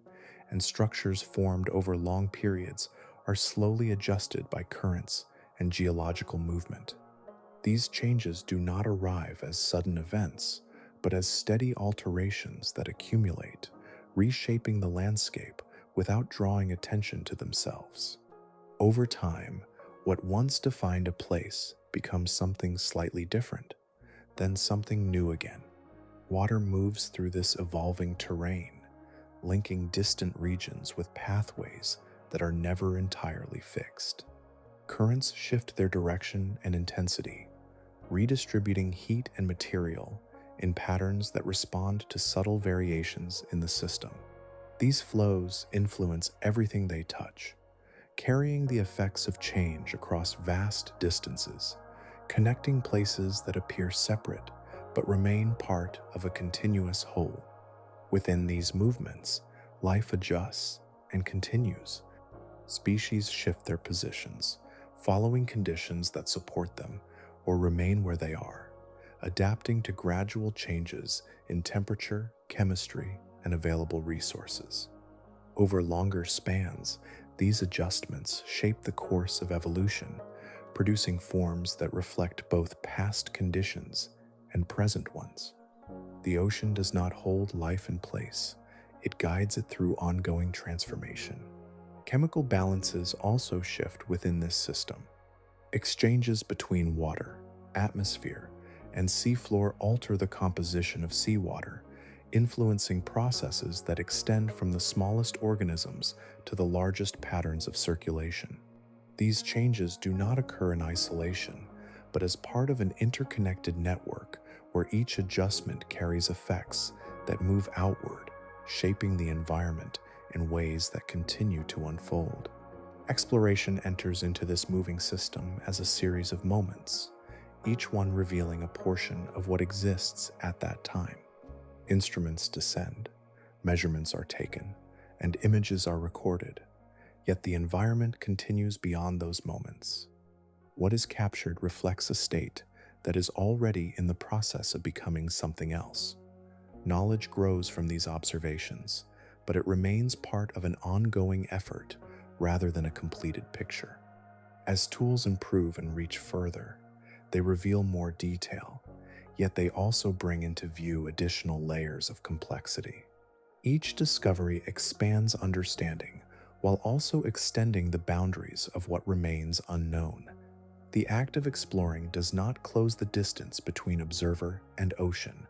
and structures formed over long periods are slowly adjusted by currents and geological movement. These changes do not arrive as sudden events, but as steady alterations that accumulate, reshaping the landscape without drawing attention to themselves. Over time, what once defined a place becomes something slightly different. then something new again. Water moves through this evolving terrain, linking distant regions with pathways that are never entirely fixed. Currents shift their direction and intensity, redistributing heat and material in patterns that respond to subtle variations in the system. These flows influence everything they touch, carrying the effects of change across vast distances, connecting places that appear separate but remain part of a continuous whole. Within these movements, life adjusts and continues. Species shift their positions, following conditions that support them or remain where they are, adapting to gradual changes in temperature, chemistry, and available resources. Over longer spans, these adjustments shape the course of evolution, producing forms that reflect both past conditions and present ones. The ocean does not hold life in place, it guides it through ongoing transformation. Chemical balances also shift within this system. Exchanges between water, atmosphere, and seafloor alter the composition of seawater, influencing processes that extend from the smallest organisms to the largest patterns of circulation. These changes do not occur in isolation, but as part of an interconnected network where each adjustment carries effects that move outward, shaping the environment in ways that continue to unfold. Exploration enters into this moving system as a series of moments, each one revealing a portion of what exists at that time. Instruments descend, measurements are taken, and images are recorded, yet the environment continues beyond those moments. What is captured reflects a state that is already in the process of becoming something else. Knowledge grows from these observations, but it remains part of an ongoing effort rather than a completed picture. As tools improve and reach further, they reveal more detail, yet they also bring into view additional layers of complexity. Each discovery expands understanding while also extending the boundaries of what remains unknown. The act of exploring does not close the distance between observer and ocean.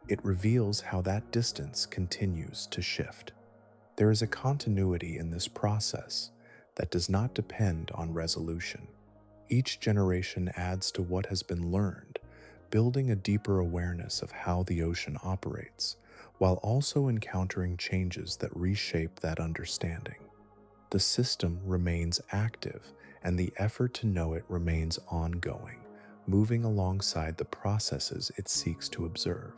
It reveals how that distance continues to shift. There is a continuity in this process that does not depend on resolution. Each generation adds to what has been learned, building a deeper awareness of how the ocean operates, while also encountering changes that reshape that understanding. The system remains active, and the effort to know it remains ongoing, moving alongside the processes it seeks to observe.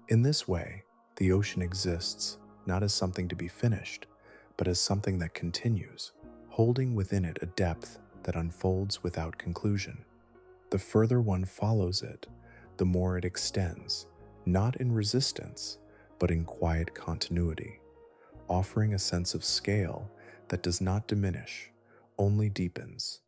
In this way, the ocean exists not as something to be finished, but as something that continues, holding within it a depth that unfolds without conclusion. The further one follows it, the more it extends, not in resistance, but in quiet continuity, offering a sense of scale that does not diminish, only deepens.